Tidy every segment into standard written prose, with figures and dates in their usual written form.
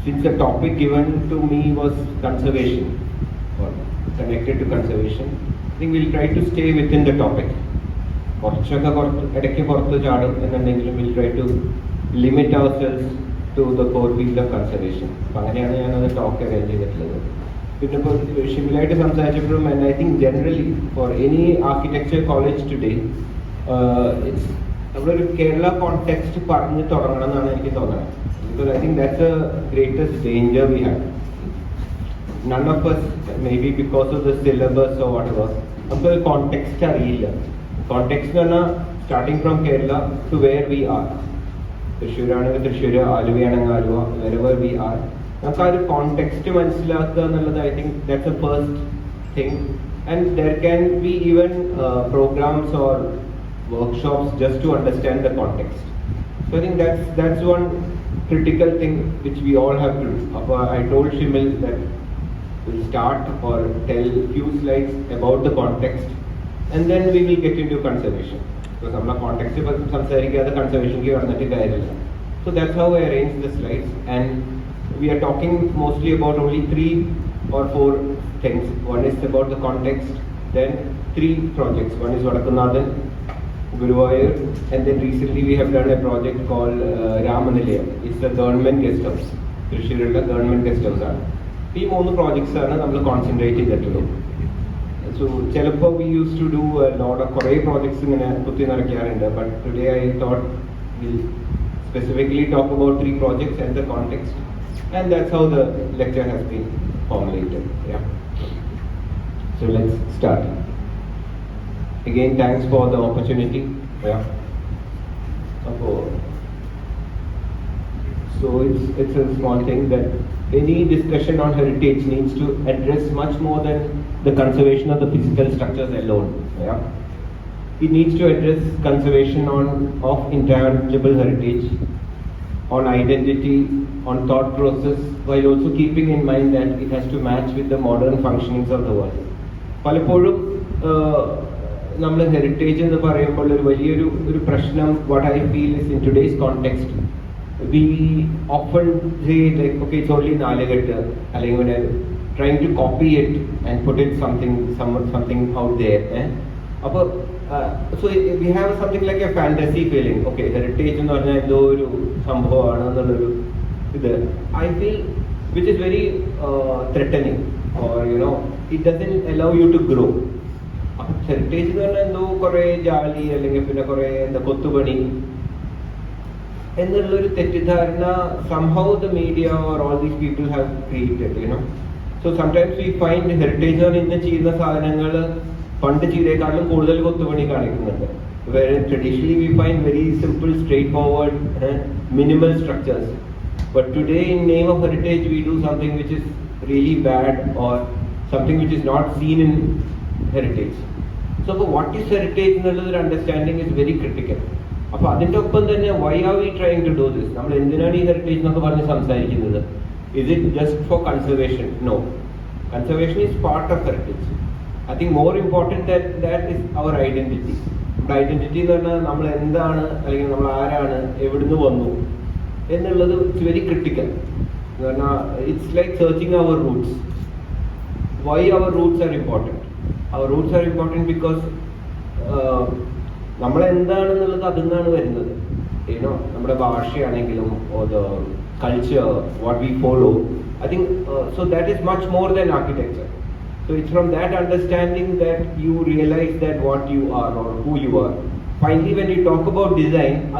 since the topic given to me was conservation, or connected to conservation, I think we'll try to stay within the topic. We'll try to limit ourselves to the core field of conservation. Talk and I think generally for any architecture college today, it's a Kerala context because I think that's the greatest danger we have. None of us, maybe because of the syllabus or whatever, the context are real. Context is starting from Kerala to where we are. Trishur, wherever we are. Context I think that's the first thing. And there can be even programs or workshops just to understand the context. So I think that's one critical thing which we all have to do. I told Shimil that we'll start or tell few slides about the context and then we will get into conservation. Because our context is conservation. So that's how I arranged the slides, and we are talking mostly about only 3 or 4 things. One is about the context, then 3 projects. One is Vadakunathan, Guruvayur, and then recently we have done a project called Ramanilaya. It's a government guest house. Trishurilla government guest house. These 3 projects are concentrating on. So we used to do a lot of projects, but today I thought we'll specifically talk about 3 projects and the context, and that's how the lecture has been formulated. Yeah. So let's start. Again, thanks for the opportunity. Yeah. So it's a small thing that any discussion on heritage needs to address much more than the conservation of the physical structures alone. Yeah. It needs to address conservation of intangible heritage, on identity, on thought process, while also keeping in mind that it has to match with the modern functionings of the world. Heritage in the what I feel is in today's context, we often say like, okay, it's only Nalagata, trying to copy it and put it something out there. So we have something like a fantasy feeling. Okay, heritage I feel which is very threatening, or it doesn't allow you to grow. Heritage somehow the media or all these people have created, So sometimes we find heritage in the where traditionally we find very simple, straightforward, minimal structures. But today in name of heritage we do something which is really bad or something which is not seen in heritage. So what is heritage, another understanding is very critical. Why are we trying to do this? Is it just for conservation? No. Conservation is part of heritage. I think more important than that is our identity. Identity is very critical. It's like searching our roots. Why our roots are important? Our roots are important because or the culture, what we follow. I think so that is much more than architecture. So it's from that understanding that you realize that what you are or who you are. Finally, when you talk about design,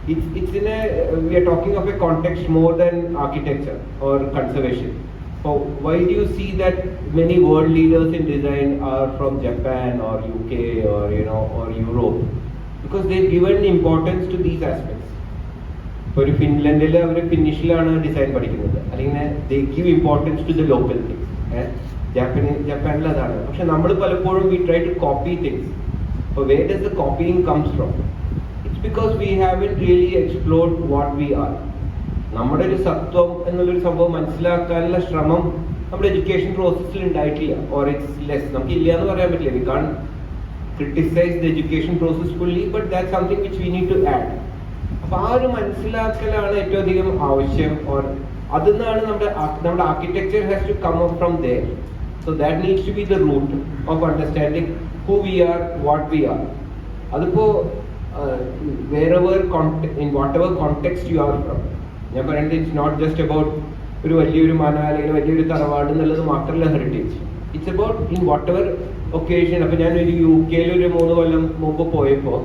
it's in a, we are talking of a context more than architecture or conservation. So why do you see that many world leaders in design are from Japan or UK or or Europe? Because they've given importance to these aspects. For Finland, they design, they give importance to the local things. Japan, we try to copy things. So where does the copying comes from? It's because we haven't really explored what we are. നമ്മുടെ ഒരു സത്വം എന്നുള്ളൊരു സംഭവം മനസ്സിലാക്കാനുള്ള ശ്രമം നമ്മുടെ education പ്രോസസ്സിൽ ഉണ്ടായിട്ടില്ല, ഓർ ഇറ്റ്സ് ലെസ്. നമുക്ക് ഇല്ല എന്ന് പറയാൻ പറ്റില്ല. We can't criticize the education process fully, but that's something which we need to add. അപ്പൊ ആ ഒരു മനസ്സിലാക്കലാണ് ഏറ്റവും അധികം ആവശ്യം. ഓർ അതിന്നാണ് നമ്മുടെ architecture has to come up from there. So that needs to be the root of understanding who we are, what we are. അതിപ്പോ in whatever context you are from. ഞാൻ പറയുന്നത് ഇറ്റ്സ് നോട്ട് ജസ്റ്റ് അബൌട്ട് ഒരു വലിയൊരു മന അല്ലെങ്കിൽ വലിയൊരു തറവാട് എന്നുള്ളത് മാത്രമല്ല heritage. It's about in what ever occasion. അപ്പൊ ഞാൻ ഒരു UK ഒരു 3 കൊല്ലം മുമ്പ് പോയപ്പോൾ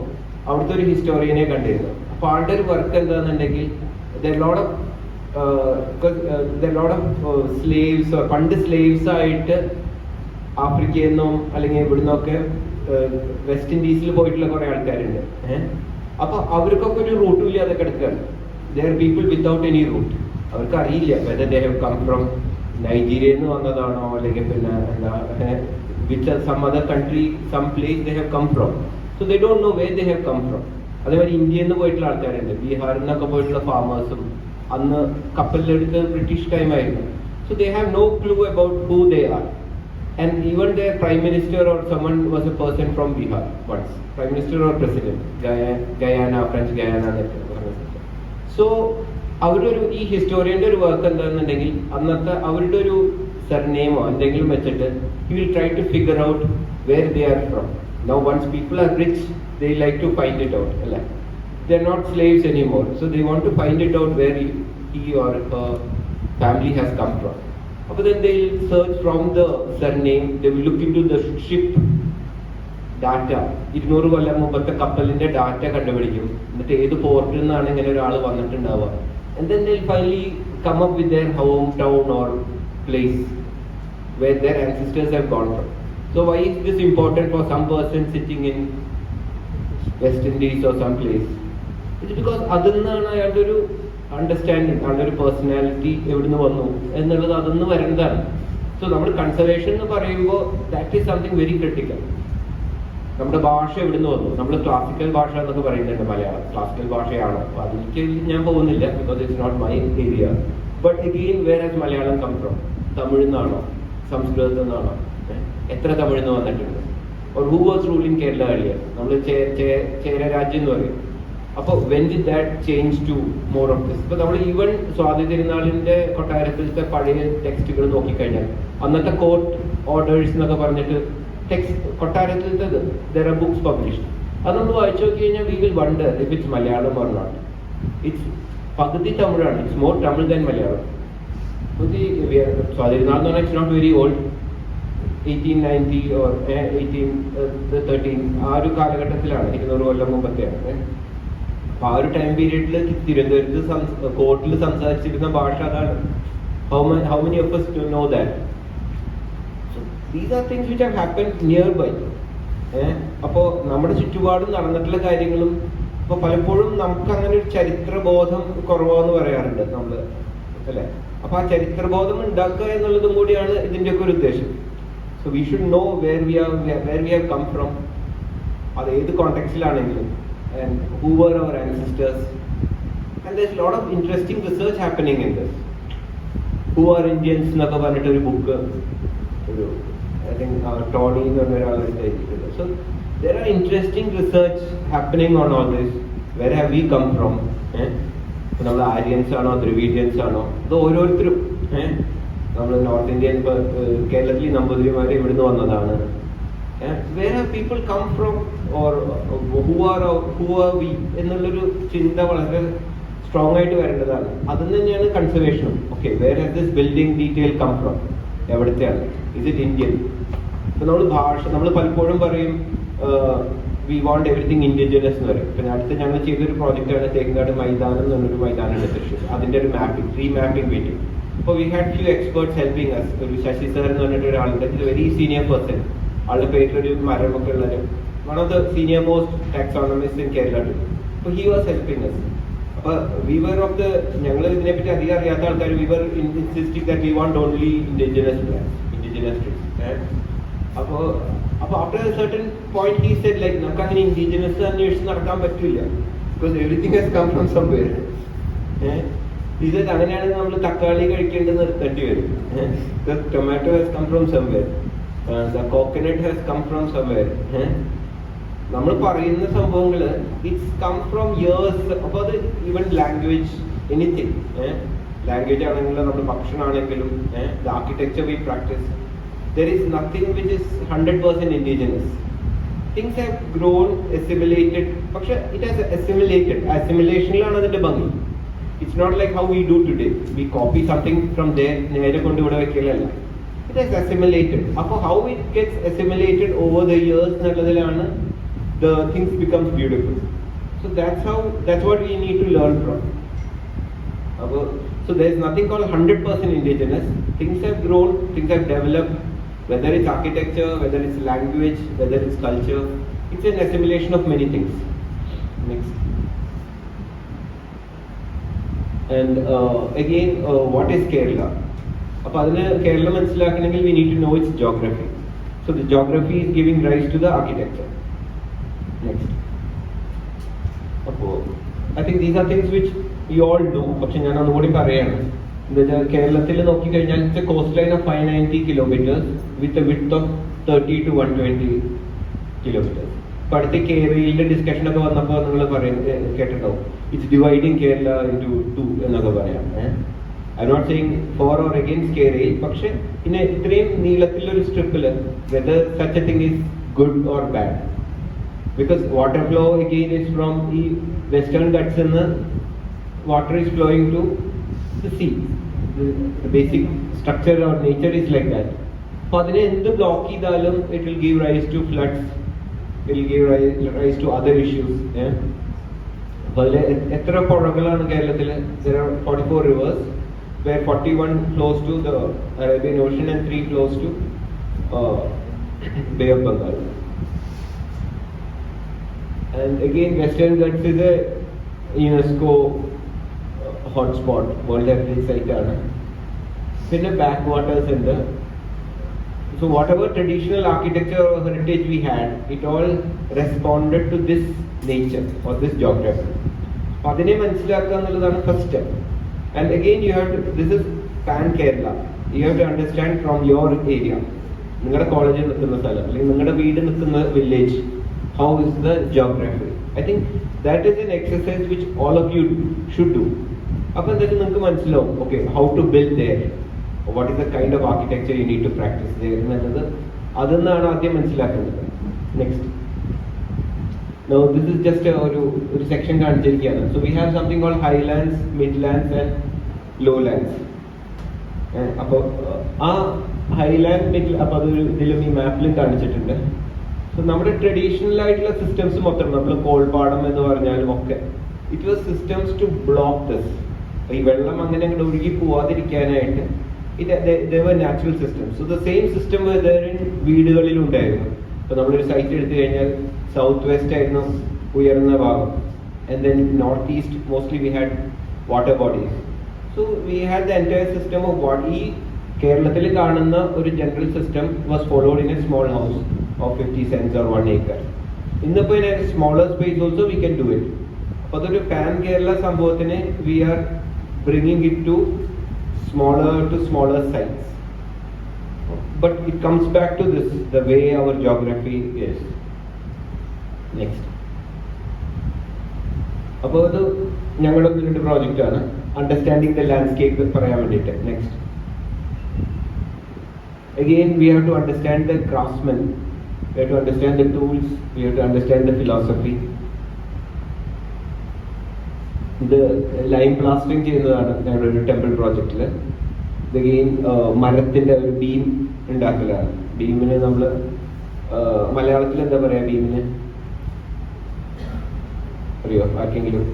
അവിടുത്തെ ഒരു ഹിസ്റ്റോറിയനെ കണ്ടിരുന്നു. അപ്പൊ ആളുടെ ഒരു വർക്ക് എന്താണെന്നുണ്ടെങ്കിൽ സ്ലേവ്സ്, പണ്ട് സ്ലേവ്സ് ആയിട്ട് ആഫ്രിക്കയിൽ നിന്നും അല്ലെങ്കിൽ ഇവിടുന്നൊക്കെ വെസ്റ്റ് ഇൻഡീസിൽ പോയിട്ടുള്ള കുറെ ആൾക്കാരുണ്ട്. അപ്പൊ അവർക്കൊക്കെ ഒരു റൂട്ടും ഇല്ലാതെ കിടക്കുകയാണ്. There people without any root. അവർക്ക് അറിയില്ല whether they have come from നൈജീരിയയിൽ നിന്ന് വന്നതാണോ അല്ലെങ്കിൽ പിന്നെ എന്താ with some other country, some place they have come from. So they don't know way they have come from. അതേപോലെ ഇന്ത്യയിൽ നിന്ന് പോയിട്ടുള്ള ആൾക്കാരുണ്ട്, ബീഹാറിൽ നിന്നൊക്കെ പോയിട്ടുള്ള ഫാമേഴ്സും. അന്ന് കപ്പലിലെടുത്ത് ബ്രിട്ടീഷ് ടൈം ആയിരുന്നു. So they have no clue about who they are. And even their prime minister or someone was a person from Bihar once. Prime minister or president, Guyana, French Guyana. So അവരൊരു ഈ ഹിസ്റ്റോറിയൻ്റെ ഒരു work എന്താണെന്നുണ്ടെങ്കിൽ അന്നത്തെ അവരുടെ ഒരു സർനെയിമോ എന്തെങ്കിലും വെച്ചിട്ട് he will try to figure out where they are from. Now once people are rich, they like to find it out. They are not slaves anymore. So they want to find it out where he or her family has come from. But then they will search from the surname, they will look into the ship data. 200 കൊല്ലം മുമ്പത്തെ കപ്പലിന്റെ data കണ്ടുപിടിക്കും. എന്നിട്ട് ഏത് പോർട്ടിൽ നിന്നാണ് ഇങ്ങനെ ഒരാൾ വന്നിട്ടുണ്ടാവുക. And then they'll finally come up with their hometown or place where their ancestors have gone from. So why is this important for some person sitting in West Indies or some place? It's because അതിന്നാണ് അയാളുടെ ഒരു understanding, അയാളുടെ ഒരു personality എവിടുന്ന് വന്നു എന്നുള്ളത് അതൊന്ന് വരുന്നതാണ്. So നമ്മൾ കൺസർവേഷൻ എന്ന് പറയുമ്പോൾ that is something very critical. നമ്മുടെ ഭാഷ എവിടുന്ന് വന്നു? നമ്മൾ ക്ലാസിക്കൽ ഭാഷ എന്നൊക്കെ പറയുന്നുണ്ട് മലയാളം. ക്ലാസിക്കൽ ഭാഷയാണോ? അതിലേക്ക് ഞാൻ പോകുന്നില്ല, because it's not my area. But again where has Malayalam come from? തമിഴിൽ നിന്നാണോ? സംസ്കൃതത്തിൽ നിന്നാണോ? എത്ര തമിഴിൽ നിന്ന് വന്നിട്ടുണ്ട്? Or who was ruling Kerala earlier? നമ്മൾ ചേര രാജ്യം എന്ന് പറയും. അപ്പോൾ when did that change to more of this? ഇപ്പോൾ നമ്മൾ ഈവൻ സ്വാതി തിരുനാളിൻ്റെ കൊട്ടാരത്തിലത്തെ പഴയ ടെക്സ്റ്റുകൾ നോക്കിക്കഴിഞ്ഞാൽ അന്നത്തെ കോർട്ട് ഓർഡേഴ്സ് എന്നൊക്കെ പറഞ്ഞിട്ട് ടെക്സ്റ്റ് കൊട്ടാരത്തിലത്തെ ദർ ആർ ബുക്സ് പബ്ലിഷ്ഡ്. അത് നമ്മൾ വായിച്ചു നോക്കി കഴിഞ്ഞാൽ we will wonder if it's Malayalam or not. It's പകുതി തമിഴാണ്. It's more Tamil than Malayalam. Swathi Thirunal എന്ന് പറഞ്ഞാൽ it's not very old. 1890 or 1813 ആ ഒരു കാലഘട്ടത്തിലാണ്, 200 കൊല്ലം മുമ്പത്തെയാണ്. അപ്പൊ ആ ഒരു ടൈം പീരീഡിൽ തിരുവനന്തപുരത്ത് കോർട്ടിൽ സംസാരിച്ചിരുന്ന ഭാഷ അതാണ്. How many of us know that? So these are things which have happened nearby. അപ്പോൾ നമ്മുടെ ചുറ്റുപാടും നടന്നിട്ടുള്ള കാര്യങ്ങളും ഇപ്പൊ പലപ്പോഴും നമുക്ക് അങ്ങനെ ഒരു ചരിത്രബോധം കുറവാന്ന് പറയാറുണ്ട് നമ്മള്, അല്ലെ? അപ്പൊ ആ ചരിത്രബോധം ഉണ്ടാക്കുക എന്നുള്ളതും കൂടിയാണ് ഇതിന്റെ ഒക്കെ ഒരു ഉദ്ദേശം. So we should know where we have come from. അത് ഏത് കോണ്ടെക്സ്റ്റിലാണെങ്കിലും. And who were our ancestors? And there's a lot of interesting research happening in this. Who are Indians എന്നൊക്കെ പറഞ്ഞിട്ട് ഒരു ബുക്ക് ഒരു I think ടോണി എന്ന് പറഞ്ഞ ഒരാൾ എഴുതിയിട്ടുണ്ട്. So there are interesting research happening on all this. Where have we come from? നമ്മൾ Aryans ആണോ ദ്രവീഡിയൻസ് ആണോ? അത് ഓരോരുത്തരും നമ്മൾ നോർത്ത് ഇന്ത്യൻ കേരളത്തിൽ നമ്പൂതിരിമാർ ഇവിടുന്ന് വന്നതാണ്. Where have people come from or who are we എന്നുള്ളൊരു ചിന്ത വളരെ സ്ട്രോങ് ആയിട്ട് വരേണ്ടതാണ്. അതിന് തന്നെയാണ് കൺസർവേഷനും. Okay, where has this building detail come from? എവിടത്തെയാണ്? Is it Indian? ഇപ്പൊ നമ്മൾ ഭാഷ നമ്മൾ പലപ്പോഴും പറയും വി വാണ്ട് എവറിത്തിങ് ഇൻഡിജിനസ് എന്ന് പറയും. പിന്നെ അടുത്ത് ഞങ്ങൾ ചെയ്തൊരു പ്രോജക്റ്റാണ് തേങ്ങാട് മൈതാനം എന്ന് പറഞ്ഞൊരു മൈതാനമുണ്ട് തൃശ്ശൂർ. അതിന്റെ ഒരു മാപ്പിംഗ്, റീമാപ്പിംഗ് മീറ്റിംഗ്. അപ്പോൾ we had few experts helping us. ഒരു ശശി സാർ എന്ന് പറഞ്ഞിട്ട് ഒരാളുണ്ട്, വെരി സീനിയർ പേഴ്സൺ. ആളുടെ പേരിലൊരു മരമൊക്കെ ഉള്ളത്, one of the senior most taxonomist in Kerala too. അപ്പോൾ ഹി വാസ് ഹെൽപ്പിംഗ് അസ്. അപ്പോൾ വി വർ ഓഫ് ദ, ഞങ്ങൾ ഇതിനെപ്പറ്റി അധികം അറിയാത്ത ആൾക്കാർ, we were insisting that we want only indigenous plants, indigenous trees. അപ്പോൾ after a certain point he said like നമുക്ക് അങ്ങനെ ഇൻഡിജിനസ് അന്വേഷിച്ച് നടക്കാൻ പറ്റില്ല, because everything has come from somewhere. ഇത് അങ്ങനെയാണ് നമ്മൾ തക്കാളി കഴിക്കേണ്ടത് നിർത്തേണ്ടി വരും. Tomato has come from somewhere. The coconut has come from somewhere. നമ്മൾ പറയുന്ന സംഭവങ്ങൾ ഇറ്റ്സ് കം ഫ്രോം ഇയേഴ്സ്. അപ്പോൾ അത് ഈവൻ ലാംഗ്വേജ്, എനിത്തിങ്, ലാംഗ്വേജ് ആണെങ്കിലും നമ്മുടെ ഭക്ഷണമാണെങ്കിലും, the architecture we practise, there is nothing which is 100% indigenous. Things have grown, assimilated. പക്ഷെ it has assimilated. Assimilationലാണ് അതിന്റെ ഭംഗി. It's not like how we do today. We copy something from there, നേരെ കൊണ്ട് ഇവിടെ വെക്കലല്ല. It has assimilated. അപ്പോൾ how it gets assimilated over the years എന്നുള്ളതിലാണ് the things becomes beautiful. So that's what we need to learn from. So there is nothing called 100% indigenous. Things have grown, things have developed, whether it's architecture, whether it's language, whether it's culture. It's an assimilation of many things. Next. And again, what is Kerala? അപ്പോൾ അതിന് കേരളം മനസ്സിലാക്കണമെങ്കിൽ we need to know its geography. So the geography is giving rise to the architecture. Next. അപ്പോൾ I think these are things which you all know. പക്ഷെ ഞാൻ ഒന്നുകൂടി പറയാണ്. കേരളത്തിൽ നോക്കിക്കഴിഞ്ഞാൽ it's A cost line of 590 kilometres with a width of 30 to 120 kilometres. അപ്പോൾ അടുത്ത കേരളയിലെ discussion ഒക്കെ വന്നപ്പോൾ നിങ്ങൾ കേട്ടിട്ടുണ്ടാവും, ഇറ്റ്സ് ഡിവൈഡിങ് കേരള ഇൻടു 2 എന്നൊക്കെ പറയാം. I not saying for or against Kerala, പക്ഷെ പിന്നെ ഇത്രയും നീളത്തിലൊരു സ്ട്രിപ്പിൽ whether such a thing is good or bad, because water flow again is from ഈ വെസ്റ്റേൺ ഗട്ട്സ് നിന്ന് water is flowing to the sea. The basic structure or nature is like that. അപ്പോൾ അതിനെ എന്ത് ബ്ലോക്ക് ചെയ്താലും it will give rise to floods, it will give rise to other issues. അപ്പോൾ അതിൽ എത്ര പുഴകളാണ് കേരളത്തിൽ? There are 44 rivers where 41 flows to the Arabian Ocean and 3 flows to Bay of Bengal. And again, Western Ghats is a UNESCO hotspot, World Heritage Site ആണ്. പിന്നെ back waters ഉണ്ട്. So whatever traditional architecture or heritage we had, it all responded to this nature or this geography. അപ്പോൾ അതിനെ മനസ്സിലാക്കുക എന്നുള്ളതാണ് first step. And again you have to, this is pan Kerala, you have to understand from your area, നിങ്ങളുടെ കോളേജിൽ നിൽക്കുന്ന സ്ഥലം അല്ലെങ്കിൽ നിങ്ങളുടെ വീട് നിൽക്കുന്ന village, how is the geography. I think that is an exercise which all of you should do. അപ്പോൾ എന്തായാലും നിങ്ങൾക്ക് മനസ്സിലാവും, okay, how to build there, what is the kind of architecture you need to practise there എന്നുള്ളത് അതെന്നാണ് ആദ്യം മനസ്സിലാക്കേണ്ടത്. Next, now this is just ഒരു section കാണിച്ചിരിക്കുകയാണ്. So we have something called highlands, midlands and lowlands. അപ്പോൾ ആ Highland middle, അപ്പോൾ അതൊരു ഇതിലും ഈ മാപ്പിലും കാണിച്ചിട്ടുണ്ട്. സോ നമ്മുടെ ട്രഡീഷണൽ ആയിട്ടുള്ള സിസ്റ്റംസ് മൊത്തം, നമ്മൾ കോൾപ്പാടം എന്ന് പറഞ്ഞാലും ഒക്കെ, it was systems to block this, ഈ വെള്ളം അങ്ങനെ അങ്ങോട്ട് ഒഴുകി പോവാതിരിക്കാനായിട്ട് natural system. So the same system വീടുകളിലുണ്ടായിരുന്നു. ഇപ്പൊ നമ്മളൊരു സൈറ്റ് എടുത്തു കഴിഞ്ഞാൽ സൗത്ത് വെസ്റ്റ് ആയിരുന്നു ഉയർന്ന ഭാഗം, and then north east mostly we had water bodies. So we had the entire system of what ഈ കേരളത്തിൽ കാണുന്ന ഒരു general system was followed in a small house of 50 cents or 1 acre. ഇന്നിപ്പോൾ in a smaller space also we can do it. അപ്പോൾ അതൊരു pan Kerala സംഭവത്തിന് we are bringing it to smaller sites, but it comes back to this, the way our geography is. Next, അപ്പോൾ അത് ഞങ്ങളുടെ ഒരു project ആണ്, understanding the landscape പറയാൻ വേണ്ടിയിട്ട്. Next, again we have to understand the craftsmen, we have to understand the tools, we have to understand the philosophy. ഇത് lime plastering ചെയ്യുന്നതാണ് ഞങ്ങളുടെ ഒരു ടെമ്പിൾ പ്രോജക്റ്റിൽ. ഇത് മരത്തിൻ്റെ ഒരു ബീം ഉണ്ടാക്കലാണ്. ബീമിന് നമ്മൾ മലയാളത്തിൽ എന്താ പറയുക ബീമിന്? അറിയോ ആർക്കെങ്കിലും?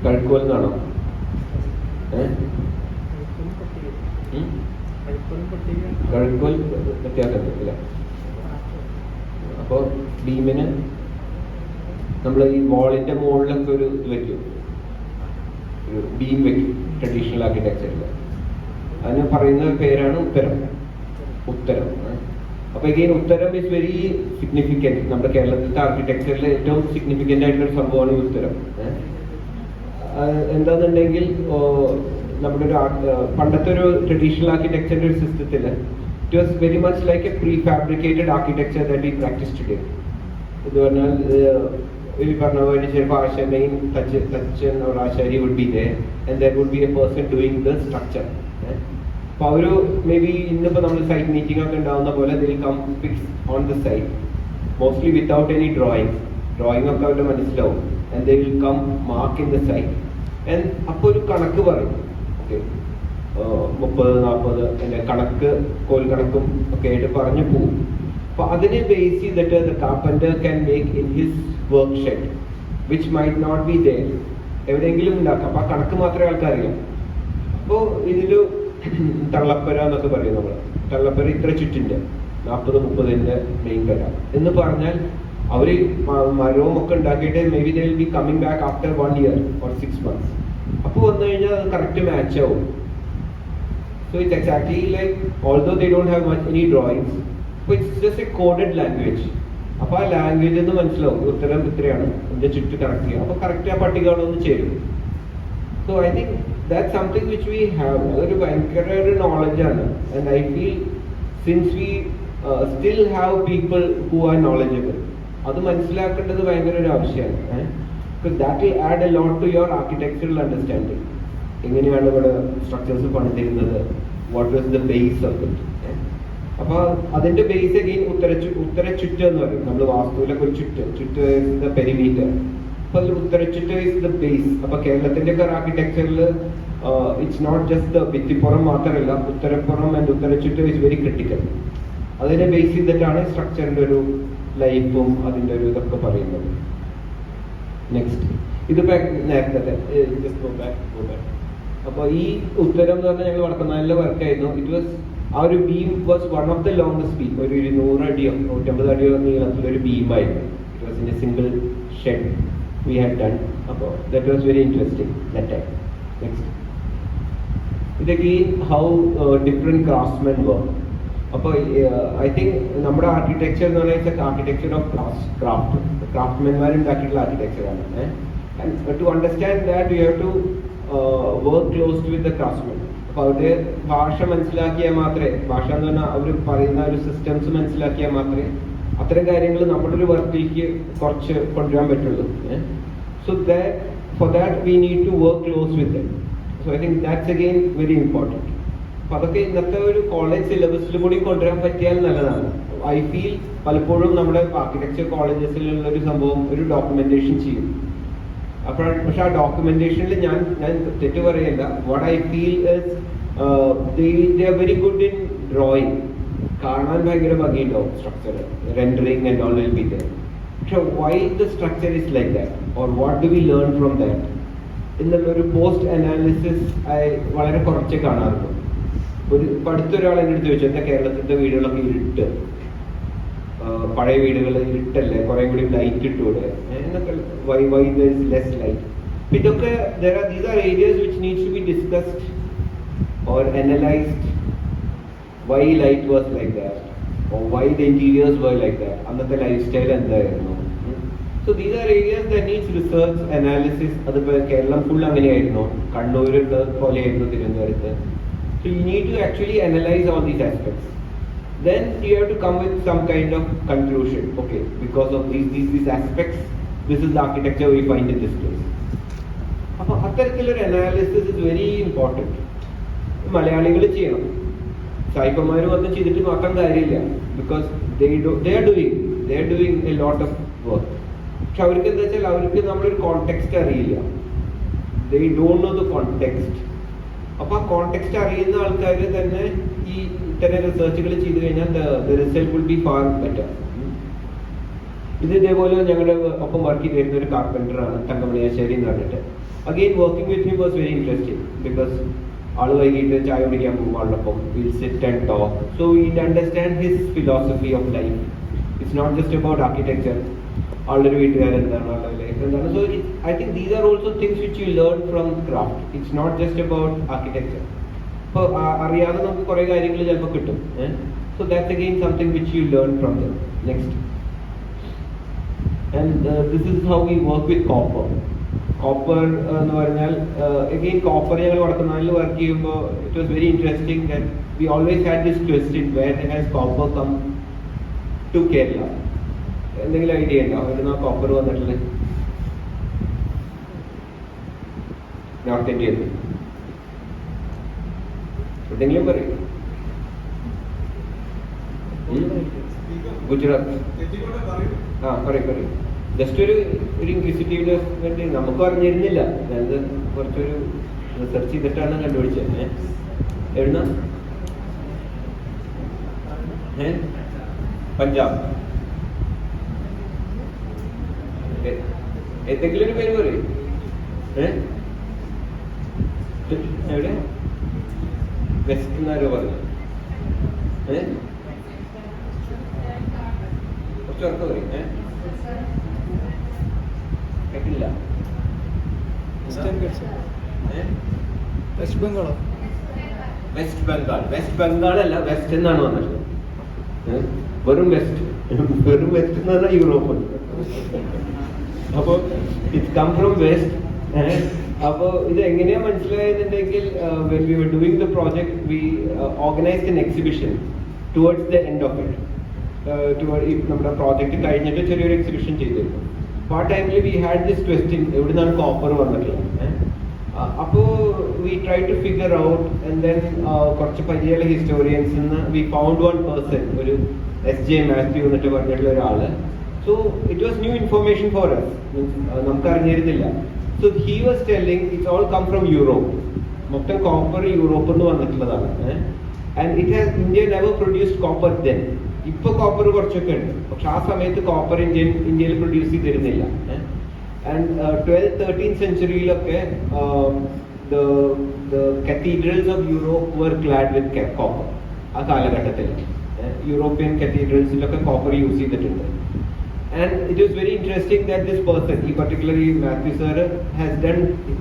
കഴുക്കോൽ എന്നാണോ? കഴുക്കോൽ വ്യത്യാസമില്ല. അപ്പോൾ ബീമിന് നമ്മൾ ഈ വാളിന്റെ മുകളിലൊക്കെ ഒരു ഇത് വെക്കും, ഒരു ബീം വെക്കും ട്രഡീഷണൽ ആർക്കിടെക്ചറിൽ. അതിന് പറയുന്ന പേരാണ് ഉത്തരം. അപ്പൊ അഗെയിൻ ഉത്തരം ഇസ് വെരി സിഗ്നിഫിക്കൻറ്റ്. നമ്മുടെ കേരളത്തിലത്തെ ആർക്കിടെക്ചറിൽ ഏറ്റവും സിഗ്നിഫിക്കൻ്റ് ആയിട്ടുള്ള സംഭവമാണ് ഈ ഉത്തരം. എന്താണെന്നുണ്ടെങ്കിൽ നമ്മുടെ ഒരു പണ്ടത്തെ ഒരു ട്രഡീഷണൽ ആർക്കിടെക്ചറിന്റെ ഒരു സിസ്റ്റത്തിൽ It was very much like a prefabricated architecture that we practice today. ഇത് പറഞ്ഞാൽ ഈ പറഞ്ഞ പോലെ ചിലപ്പോൾ ആശാനെയും തച്ചൻ or ആശാരി would be there and there would be a person doing the structure. അപ്പോൾ അവർ മേ ബി ഇന്നിപ്പോൾ നമ്മൾ സൈറ്റ് മീറ്റിംഗ് ഒക്കെ ഉണ്ടാവുന്ന പോലെ they will come fix on the site mostly without any drawing ഒക്കെ അവരുടെ മനസ്സിലാവും and they will come mark in the site and അപ്പോൾ ഒരു കണക്ക് പറയും. ഓക്കെ 30-40 എൻ്റെ കണക്ക് കോൽ കണക്കും ഒക്കെ ആയിട്ട് പറഞ്ഞു പോകും. അപ്പോൾ അതിനെ ബേസ് ചെയ്തിട്ട് the carpenter can make in his work shed which might not be there എവിടെയെങ്കിലും ഉണ്ടാക്കാം. അപ്പോൾ ആ കണക്ക് മാത്രമേ ആൾക്കറിയാം. അപ്പോൾ ഇതിൽ തള്ളപ്പര എന്നൊക്കെ പറയും നമ്മൾ. തള്ളപ്പര ഇത്ര ചുറ്റിൻ്റെ 40-30 മെയിൻ കര എന്ന് പറഞ്ഞാൽ അവർ മരവും ഒക്കെ ഉണ്ടാക്കിയിട്ട് may be they will be coming back after 1 year or 6 months. അപ്പോൾ വന്നു കഴിഞ്ഞാൽ അത് കറക്റ്റ് മാച്ച് ആവും. So it's exactly like, although they don't have much any drawings, but it's just a coded language. അപ്പോൾ ആ ലാംഗ്വേജ് എന്ന് മനസ്സിലാവും ഉത്തരം ഇത്രയാണ് എൻ്റെ ചുറ്റും കറക്റ്റ് ചെയ്യുക. അപ്പോൾ കറക്റ്റ് ആ പട്ടികകളൊന്ന് ചേരും. So I think that something which we have. അതൊരു ഭയങ്കര ഒരു നോളജാണ്. And I feel since we still have people who are knowledgeable, അത് മനസ്സിലാക്കേണ്ടത് ഭയങ്കര ഒരു ആവശ്യമാണ്. Because that will add a lot to your architectural understanding. എങ്ങനെയാണ് ഇവിടെ സ്ട്രക്ചേഴ്സ് പണിതിരുന്നത്, what was the base of it. അപ്പോൾ അതിന്റെ ബേസ് അഗെയിൻ ഉത്തരച്ചുറ്റ് എന്ന് പറയും. നമ്മൾ വാസ്തുവിലൊക്കെ ഒരു ചുറ്റ് ദ പെരിമീറ്റർ. അപ്പോൾ അതിൽ ഉത്തരച്ചുറ്റ് ഇസ് ദ ബേസ്. അപ്പോൾ കേരളത്തിന്റെ ഒക്കെ ആർക്കിടെക്ചറിൽ ഇറ്റ്സ് നോട്ട് ജസ്റ്റ് ദ ഭിത്തിപ്പുറം മാത്രമല്ല, ഉത്തരപ്പുറം ആൻഡ് ഉത്തരച്ചുറ്റ് ഇസ് വെരി ക്രിട്ടിക്കൽ. അതിനെ ബേസ് ചെയ്തിട്ടാണ് സ്ട്രക്ചറിന്റെ ഒരു ലൈഫും അതിന്റെ ഒരു ഇതൊക്കെ പറയുന്നത്. നെക്സ്റ്റ് ഇതിപ്പോ നേരത്തെ അപ്പോൾ ഈ ഉത്തരം എന്ന് പറഞ്ഞാൽ ഞങ്ങൾ വടക്കുന്നാലിലെ വർക്കായിരുന്നു. ഇറ്റ് വാസ് ആ ഒരു beam was one of the longest beam. ഒരു 200 അടിയോ 150 അടിയോ നീളത്തിലൊരു ബീമായിരുന്നു. It was in a single shed we had done. അപ്പോൾ that was very interesting that time. Next ഇത് again how different craftsmen work. അപ്പോൾ ഐ തിങ്ക് നമ്മുടെ ആർക്കിടെക്ചർ എന്ന് പറയുന്നത് ആർക്കിടെക്ചർ ഓഫ് ക്രാഫ്റ്റ്മെന്മാരുണ്ടാക്കിയിട്ടുള്ള ആർക്കിടെക്ചറാണ്. And to understand that you have to work closed with the craftsmen. അപ്പോൾ അവരുടെ ഭാഷ മനസ്സിലാക്കിയാൽ മാത്രമേ, ഭാഷ എന്ന് പറഞ്ഞാൽ അവർ പറയുന്ന ഒരു സിസ്റ്റംസ് മനസ്സിലാക്കിയാൽ മാത്രമേ അത്തരം കാര്യങ്ങൾ നമ്മുടെ ഒരു വർക്കിലേക്ക് കുറച്ച് കൊണ്ടുവരാൻ പറ്റുള്ളൂ. So for that we need to work close with them. So I think that's again very important. അപ്പോൾ അതൊക്കെ ഇന്നത്തെ ഒരു കോളേജ് സിലബസിൽ കൂടി കൊണ്ടുവരാൻ പറ്റിയാൽ നല്ലതാണ്. ഐ ഫീൽ പലപ്പോഴും നമ്മുടെ ആർക്കിടെക്ചർ കോളേജസിലുള്ള ഒരു സംഭവം ഒരു ഡോക്യുമെന്റേഷൻ ചെയ്യും. അപ്പോഴാണ് പക്ഷെ ആ ഡോക്യുമെന്റേഷനിൽ ഞാൻ തെറ്റ് പറയല്ല. What I feel is they are very good in drawing. കാണാൻ ഭയങ്കര ഭംഗിയുണ്ടാവും structure, rendering and all will be there. പക്ഷെ why the structure is like that or what do we learn from that എന്നുള്ളൊരു പോസ്റ്റ് അനാലിസിസ് വളരെ കുറച്ച് കാണാറുള്ളൂ. ഇപ്പം അടുത്തൊരാൾ എൻ്റെ അടുത്ത് ചോദിച്ചു, എന്താ കേരളത്തിൻ്റെ വീടുകളൊക്കെ ഇരുട്ട്, പഴയ വീടുകൾ ഇരുട്ടല്ലേ, കുറേ കൂടി ലൈറ്റ് ഇട്ടൂടെ എന്നൊക്കെ, why there is less light. ഇതൊക്കെ these are areas which needs to be discussed or analysed. Why light was like that or why the interiors were like that, അന്നത്തെ ലൈഫ് സ്റ്റൈൽ എന്തായിരുന്നു. So these are areas that needs research analysis. അതിപ്പോൾ Keralam full അങ്ങനെയായിരുന്നു, കണ്ണൂരുള്ള പോലെയായിരുന്നു തിരുവനന്തപുരത്ത്. So you need to actually analyze all these aspects. Then you have to come with some kind of conclusion. Okay, because of these aspects, this is the architecture we find in this place. അപ്പോൾ അത്തരത്തിലൊരു analysis is very important. മലയാളികൾ ചെയ്യണം. സായിപ്പന്മാർ വന്ന് ചെയ്തിട്ട് മാത്രം കാര്യമില്ല. Because they are doing a lot of work. പക്ഷെ അവർക്ക് എന്താ വെച്ചാൽ അവർക്ക് നമ്മളൊരു കോണ്ടെക്സ്റ്റ് അറിയില്ല. They don't know the context. അപ്പോൾ ആ കോണ്ടെക്സ്റ്റ് അറിയുന്ന ആൾക്കാർ തന്നെ ഈ ഇത്തരം റിസർച്ചുകൾ ചെയ്തു കഴിഞ്ഞാൽ the result will be far better. ഇത് ഇതേപോലെ ഞങ്ങളുടെ ഒപ്പം വർക്ക് ചെയ്തിരുന്ന ഒരു കാർപ്പൻ്ററാണ്, തങ്കമണിയാശ്ശേരി എന്ന് പറഞ്ഞിട്ട്. Again working with him was very interesting. Because ആൾ വൈകിട്ട് ചായ കുടിക്കാൻ പോകും ആളോടൊപ്പം. Will sit and talk. So we understand his philosophy of life. It's not just about architecture. ആളുടെ വീട്ടുകാരെന്താണ്, ആളുടെ ലൈഫ് എന്താണ്. So I think these are also things which you learn from craft. It's not just about architecture. അപ്പോൾ അറിയാതെ നമുക്ക് കുറേ കാര്യങ്ങൾ ചിലപ്പോൾ കിട്ടും. So that's again something which you learn from them. Next, and this is how we work with copper. Copper എന്ന് പറഞ്ഞാൽ again copper ഞങ്ങൾ വടക്കുന്നാലിൽ വർക്ക് ചെയ്യുമ്പോൾ it was very interesting that we always had this question where has copper come to Kerala. എന്തെങ്കിലും idea ഉണ്ടോ എവിടുന്ന copper വന്നിട്ടുള്ളത്? North ഇന്ത്യയിൽ എന്തെങ്കിലും പറയും? ഗുജറാത്ത്. പറയും. ജസ്റ്റ് ഒരു ഇൻക്വിസിറ്റീവ്നെസ് വേണ്ടി നമുക്ക് അറിഞ്ഞിരുന്നില്ല. ഞാനത് കുറച്ചൊരു റിസർച്ച് ചെയ്തിട്ടാണ് കണ്ടുപിടിച്ചത്. എവിടുന്ന? പഞ്ചാബ്. എന്തെങ്കിലും ഒരു പേര് പറയും. എവിടെ? വെസ്റ്റ് എന്നാരോ പറഞ്ഞു. കുറച്ച് ഉറക്കം പറയും. കേട്ടില്ല. വെസ്റ്റ് ബംഗാളോ? വെസ്റ്റ് ബംഗാൾ അല്ല, വെസ്റ്റ് എന്നാണ് വന്നിട്ടുള്ളത്. വെറും വെസ്റ്റ് എന്ന് പറഞ്ഞാൽ യൂറോപ്പ്. അപ്പോ ഇറ്റ് കം ഫ്രം വെസ്റ്റ്. അപ്പോ ഇത് എങ്ങനെയാ മനസ്സിലായതെന്നുണ്ടെങ്കിൽ when we were doing the project we organized an exhibition towards the end of it. നമ്മുടെ പ്രോജക്റ്റ് കഴിഞ്ഞിട്ട് ചെറിയൊരു എക്സിബിഷൻ ചെയ്തിരുന്നു. അപ്പോൾ ആ ടൈമിൽ വി ഹാഡ് ദിസ് ക്വസ്റ്റ്യൻ, എവിടുന്നാണ് കോപ്പർ വന്നിട്ടുള്ളത്? അപ്പോൾ we try to figure out and then കുറച്ച് പരിചയമുള്ള ഹിസ്റ്റോറിയൻസിൽ നിന്ന് വി ഫൗണ്ട് വൺ പേഴ്സൺ, ഒരു എസ് ജെ മാത്യു എന്നിട്ട് പറഞ്ഞിട്ടുള്ള ഒരാള്. So it was new information for us, നമുക്ക് അറിഞ്ഞിരുന്നില്ല. So he was telling it's all come from Europe. മൊത്തം കോപ്പർ യൂറോപ്പിൽ നിന്ന് വന്നിട്ടുള്ളതാണ്. And it has India never produced copper then. ഇപ്പൊ കോപ്പർ കുറച്ചൊക്കെ ഉണ്ട്, പക്ഷെ ആ സമയത്ത് കോപ്പർ ഇന്ത്യയിൽ പ്രൊഡ്യൂസ് ചെയ്തിരുന്നില്ല. ആൻഡ് 12th 13th സെഞ്ചുറിയിലൊക്കെ cathedrals of Europe were clad with copper. ആ കാലഘട്ടത്തിൽ യൂറോപ്യൻ കത്തീഡ്രൽസിലൊക്കെ കോപ്പർ യൂസ് ചെയ്തിട്ടുണ്ട്. And it was very interesting that this person, ഈ particular Mathew sir has done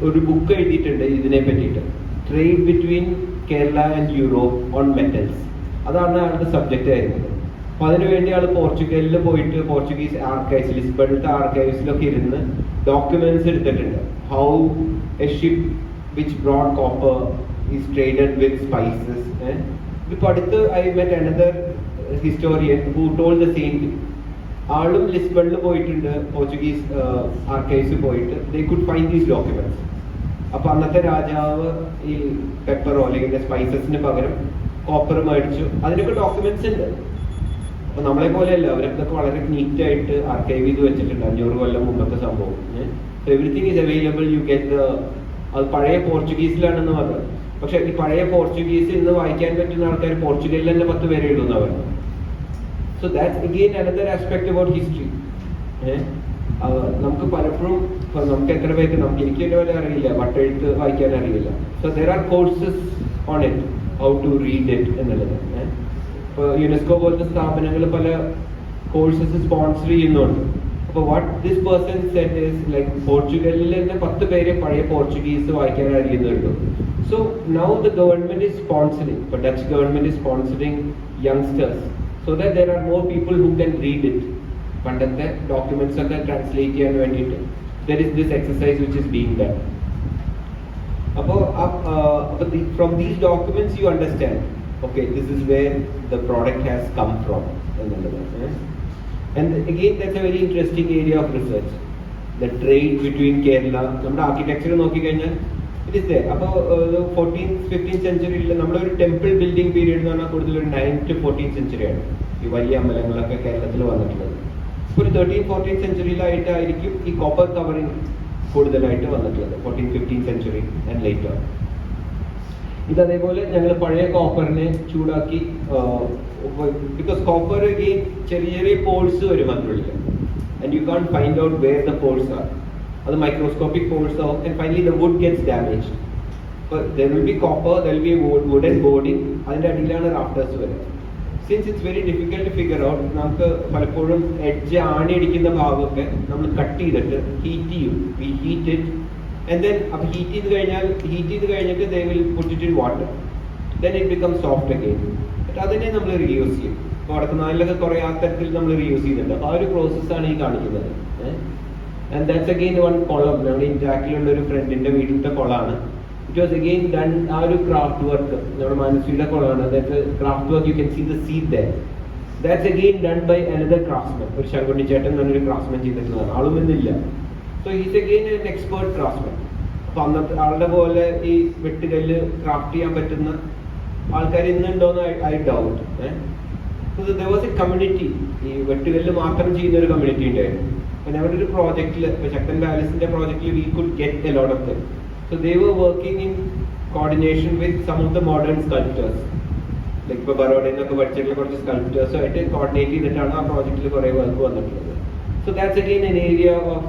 ഒരു ബുക്ക് എഴുതിയിട്ടുണ്ട് ഇതിനെ പറ്റിയിട്ട്, trade between Kerala and Europe on metals. അതാണ് ആളുടെ സബ്ജക്റ്റ് ആയിരുന്നത്. അപ്പൊ അതിനുവേണ്ടി ആൾ പോർച്ചുഗലിൽ പോയിട്ട് പോർച്ചുഗീസ് ആർക്കൈവ്സ്, ലിസ്ബണിലത്തെ ആർക്കൈവ്സിലൊക്കെ ഇരുന്ന് ഡോക്യുമെന്റ്സ് എടുത്തിട്ടുണ്ട്. How a ship which brought copper is traded with spices. ഇപ്പൊ അടുത്ത് I met another historian who told the same thing. ആളും ലിസ്ബണിൽ പോയിട്ടുണ്ട്, പോർച്ചുഗീസ് ആർക്കൈവ്സിൽ പോയിട്ട് they could find these documents. അപ്പൊ അന്നത്തെ രാജാവ് ഈ പെപ്പറോ അല്ലെങ്കിൽ സ്പൈസസിന് പകരം കോപ്പർ മേടിച്ചു. അതിനൊക്കെ ഡോക്യുമെന്റ്സ് ഉണ്ട്. അപ്പൊ നമ്മളെ പോലെയല്ല, അവരൊക്കെ വളരെ നീറ്റ് ആയിട്ട് ആർക്കൈവ് ചെയ്ത് വെച്ചിട്ടുണ്ട് 500 കൊല്ലം മുമ്പത്തെ സംഭവം. Everything is available, you get. അത് പഴയ പോർച്ചുഗീസിലാണെന്ന് പറഞ്ഞത്. പക്ഷെ ഈ പഴയ പോർച്ചുഗീസ് ഇന്ന് വായിക്കാൻ പറ്റുന്ന ആൾക്കാർ പോർച്ചുഗലിൽ തന്നെ 10 പേരെ എഴുതുന്നവർ. So that's again another aspect about history. നമുക്ക് പലപ്പോഴും നമുക്ക് എത്ര പേർക്ക്, എനിക്ക് പോലെ അറിയില്ല, വട്ടെഴുത്ത് വായിക്കാൻ അറിയില്ല. So there are courses on it, how to read it എന്നുള്ളത്. ഇപ്പോൾ യുനെസ്കോ പോലത്തെ സ്ഥാപനങ്ങൾ പല കോഴ്സസ് സ്പോൺസർ ചെയ്യുന്നുണ്ട്. അപ്പോൾ what this person said is like പോർച്ചുഗലിൽ തന്നെ 10 പേരെ പഴയ പോർച്ചുഗീസ് വായിക്കാൻ അറിയുന്നുള്ളൂ. So now the government is sponsoring, ഇപ്പോൾ Dutch government is sponsoring youngsters so that there are more people who can read it. പണ്ടത്തെ ഡോക്യുമെന്റ്സ് ഒക്കെ ട്രാൻസ്ലേറ്റ് ചെയ്യാൻ വേണ്ടിയിട്ട് there is this exercise which is being done. അപ്പോൾ from these documents you understand, okay, this is where the product has come from. And again, that's a very interesting area of research, the trade between Kerala. നമ്മുടെ architecture നോക്കിക്കഴിഞ്ഞാൽ it is there. അപ്പോൾ 14th 15th സെഞ്ചുറിയിൽ നമ്മളൊരു temple building period എന്ന് പറഞ്ഞാൽ കൂടുതൽ ഒരു 9th to 14th സെഞ്ചുറിയാണ് ഈ വലിയ അമ്പലങ്ങളൊക്കെ കേരളത്തിൽ വന്നിട്ടുള്ളത്. ഇപ്പോൾ ഒരു 13th 14th സെഞ്ചുറിയിലായിട്ടായിരിക്കും ഈ കോപ്പർ കവറിങ് കൂടുതലായിട്ട് വന്നിട്ടുള്ളത്, 14th 15th century and later. ഇത് അതേപോലെ ഞങ്ങൾ പഴയ കോപ്പറിനെ ചൂടാക്കി, ബിക്കോസ് കോപ്പർ ചെറിയ ചെറിയ പോൾസ് വരും അതിനുള്ളിൽ, and you can find out where the pores are. അത് മൈക്രോസ്കോപ്പിക് പോൾസ് ആവും, and finally the wood gets damaged. അപ്പോൾ there will be copper, there will be wooden boarding, അതിൻ്റെ അടിയിലാണ് റാഫ്റ്റേഴ്സ് വരുന്നത്. Since it's very difficult to figure out, നമുക്ക് പലപ്പോഴും edge ആണി അടിക്കുന്ന ഭാഗമൊക്കെ നമ്മൾ കട്ട് ചെയ്തിട്ട് ഹീറ്റ് ചെയ്യും. We heat it. And then up heat ചെയ്ത് കഴിഞ്ഞിട്ട് they will put it in water, then it becomes soft again. അതിനെ നമ്മൾ റീയൂസ് ചെയ്യും. ഇപ്പോൾ വടക്കുന്നാലിലൊക്കെ കുറേ ആ തരത്തിൽ നമ്മൾ റീയൂസ് ചെയ്തിട്ടുണ്ട്. അപ്പോൾ ആ ഒരു പ്രോസസ്സാണ് ഈ കാണിക്കുന്നത്. And that's again one column. Now in Jackie under a friend in the video the colana. It was again done our craft work. Now Manasuda colana, that's a craft work, you can see the seed there. That's again done by another craftsman. For Shangoni Chetan, another craftsman. So he's again an expert craftsman. He craft I doubt. So there was a community. Community. Whenever the project, the project, we could get a lot of them. So they were working in coordination with some of the modern sculptors. Like Barodin sculptors. So it is coordinating the project. So that's again an area of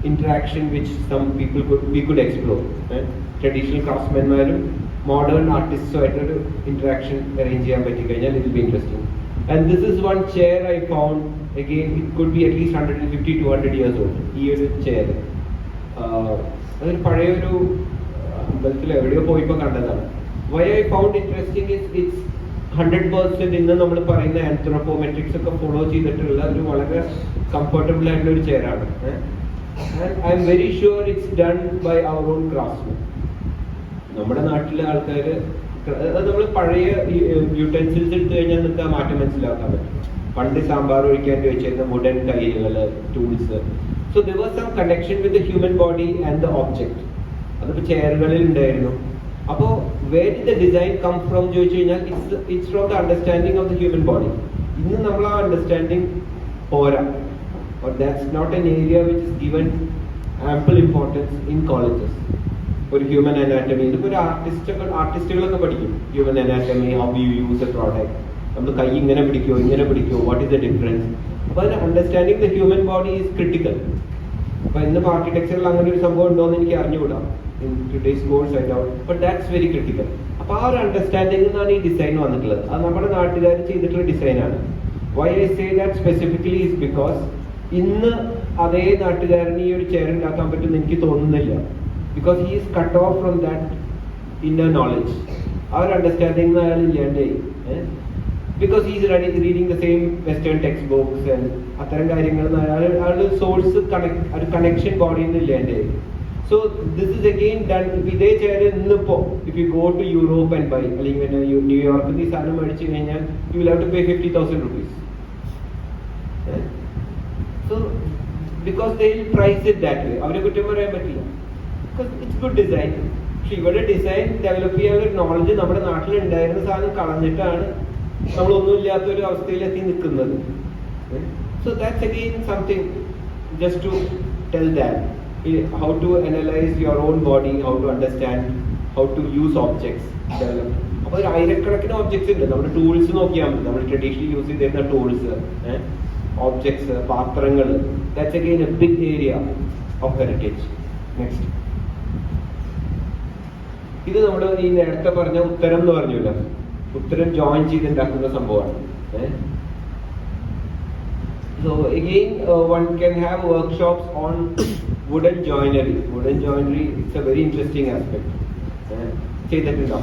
interaction which some people we could explore. Traditional craftsmen, modern artists, so interaction arrange it will be interesting. And this is one chair I found. Again, it could be at least 150-200 years old. Here's a chair. Why I found interesting is it's 100% in the anthropometrics follow comfortable chair. And I'm very sure it's done by our own craftsmen. നമ്മുടെ നാട്ടിലെ ആൾക്കാർ നമ്മൾ പഴയ utensils എടുത്തു കഴിഞ്ഞാൽ നിങ്ങൾക്ക് ആ മാറ്റം മനസ്സിലാക്കാൻ പറ്റും. പണ്ട് സാമ്പാർ ഒഴിക്കാൻ വെച്ചിരുന്ന വുഡൻ കൈകൾ, tools. So there was some connection with the human body and the object. അതിപ്പോൾ ചെയറുകളിൽ ഉണ്ടായിരുന്നു. അപ്പോൾ where did the design come from ചോദിച്ചു കഴിഞ്ഞാൽ it's from the understanding of the human body. ഇന്ന് നമ്മൾ ആ അണ്ടർസ്റ്റാൻഡിങ് പോരാ. Or that's not an area which is given ample importance in colleges. For human anatomy, for artists പഠിക്കും human anatomy, how you use a product. നമ്മൾ കൈ ഇങ്ങനെ പിടിക്കോ what is the difference? അപ്പോൾ അതിന് understanding the human body is critical. അപ്പോൾ ഇന്ന് ആർക്കിടെക്ചറിൽ അങ്ങനെ ഒരു സംഭവം ഉണ്ടോ എന്ന് എനിക്ക് അറിഞ്ഞുകൂടാ. In today's course I doubt, but that's very critical. അപ്പോൾ ആ ഒരു അണ്ടർസ്റ്റാൻഡിംഗ് നിന്നാണ് ഈ ഡിസൈൻ വന്നിട്ടുള്ളത്. അത് നമ്മുടെ നാട്ടുകാർ ചെയ്തിട്ടുള്ള ഡിസൈനാണ്. Why I say that specifically is because ഇന്ന് അതേ നാട്ടുകാരന് ഈ ഒരു ചെയർ ഉണ്ടാക്കാൻ പറ്റുമെന്ന് എനിക്ക് തോന്നുന്നില്ല. Because he is cut off from that inner knowledge. ആ ഒരു അണ്ടർസ്റ്റാൻഡിംഗ് അയാൾ ഇല്ലാണ്ടേ. Because he is reading the same western text books and അത്തരം കാര്യങ്ങൾ അയാളുടെ സോഴ്സ് ഒരു കണക്ഷൻ ബോഡിയിൽ നിന്ന് ഇല്ലാണ്ടേ. So this is again done. ഇതേ ചെയർ ഇന്നിപ്പോ if you go to Europe and buy, അല്ലെങ്കിൽ ന്യൂയോർക്കിൽ ഈ സാധനം മേടിച്ചു കഴിഞ്ഞാൽ you will have to pay 50,000 rupees. So, because they will price it that way. അവരെ കുറ്റം പറയാൻ പറ്റില്ല. Because it's good design. പക്ഷെ ഇവിടെ ഡിസൈൻ ഡെവലപ്പ് ചെയ്യാനുള്ള നോളജ് നമ്മുടെ നാട്ടിൽ ഉണ്ടായിരുന്ന സാധനം കളഞ്ഞിട്ടാണ് നമ്മളൊന്നുമില്ലാത്തൊരു അവസ്ഥയിലെത്തി നിൽക്കുന്നത്. So that's again something just to tell that how to analyze your own body, how to understand, how to use objects, develop. അപ്പോൾ ഒരു ആയിരക്കണക്കിന് ഒബ്ജക്ട്സ് ഉണ്ട്. നമ്മുടെ ടൂൾസ് നോക്കിയാൽ മതി. നമ്മൾ ട്രഡീഷണലി യൂസ് ചെയ്തിരുന്ന ടൂൾസ്, objects, പാത്രങ്ങൾ. That's again a big area of heritage. Next. ഇത് നമ്മൾ ഈ നേരത്തെ പറഞ്ഞ ഉത്തരം എന്ന് പറഞ്ഞില്ല, ഉത്തരം ജോയിൻ ചെയ്തുണ്ടാക്കുന്ന സംഭവമാണ്. So again one can have workshops on wooden joinery. Wooden joinery, it's a very interesting aspect. ചെയ്തിട്ടുണ്ടോ?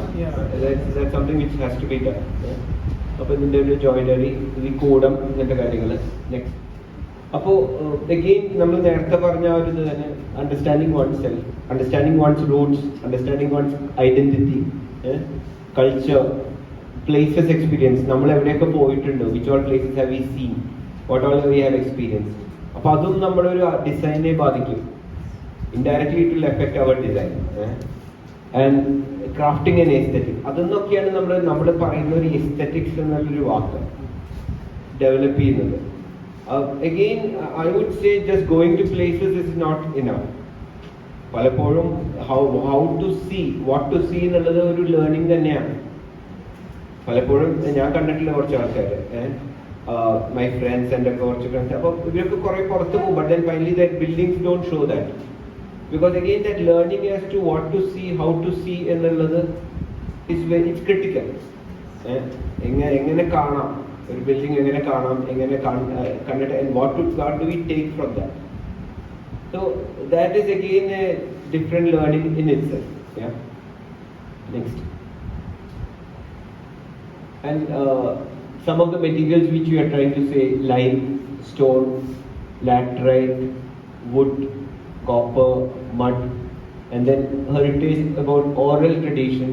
That's something which has to be done. അപ്പോൾ ഇതിൻ്റെ ഒരു ജോയിനറി, ഈ കൂടം, ഇങ്ങനത്തെ കാര്യങ്ങൾ. നെക്സ്റ്റ്. അപ്പോൾ അഗെയിൻ നമ്മൾ നേരത്തെ പറഞ്ഞ ആ ഒരു ഇത് തന്നെ, understanding one's self, understanding one's roots, understanding one's identity, culture, places experience. നമ്മൾ എവിടെയൊക്കെ പോയിട്ടുണ്ട്, which all places have we seen, what all we have experience. അപ്പോൾ അതും നമ്മുടെ ഒരു ഡിസൈനെ ബാധിക്കും. Indirectly it will effect our design. And crafting and aesthetic, അതെന്നൊക്കെയാണ് നമ്മൾ പറയുന്ന ഒരു എസ്തെറ്റിക്സ് എന്നുള്ളൊരു വാക്ക് ഡെവലപ്പ് ചെയ്യുന്നത്. Again I would say just going to places is not enough. പലപ്പോഴും how to see, what to see എന്നുള്ളത് ഒരു ലേണിംഗ് തന്നെയാണ്. പലപ്പോഴും ഞാൻ കണ്ടിട്ടുള്ള കുറച്ച് ആൾക്കാർ, മൈ ഫ്രണ്ട്സ്, എൻ്റെ കുറച്ച് ഫ്രണ്ട്സ്, അപ്പോൾ ഇവരൊക്കെ കുറേ പുറത്ത് പോകും. But then finally that buildings don't show that. Because again that learning as to what to see, how to see എന്നുള്ളത് it's critical. എങ്ങനെ കാണാം ഒരു ബിൽഡിംഗ്, എങ്ങനെ കാണാം, എങ്ങനെ കണ്ടിട്ട്, and what do we take from that. So that is again a different learning in itself. Yeah. Next. And some of the materials which we are trying to say, lime, stone, laterite, wood, copper, mud, and then heritage about oral tradition,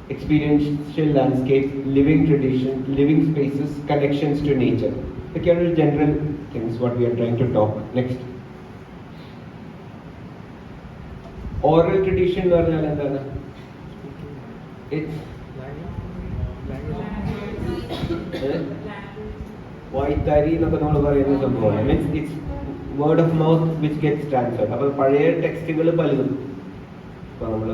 experiential landscape, living tradition, living spaces, connections to nature. The kind of general things what we are trying to talk. Next. Oral tradition എന്ന് പറഞ്ഞാൽ എന്താണ്? വായ്ത്താരി എന്നൊക്കെ നമ്മൾ പറയുന്ന സംഭവമാണ്. Means it's word of mouth which gets transferred. അപ്പോൾ പഴയ ടെക്സ്റ്റുകൾ പലതും ഇപ്പോൾ നമ്മൾ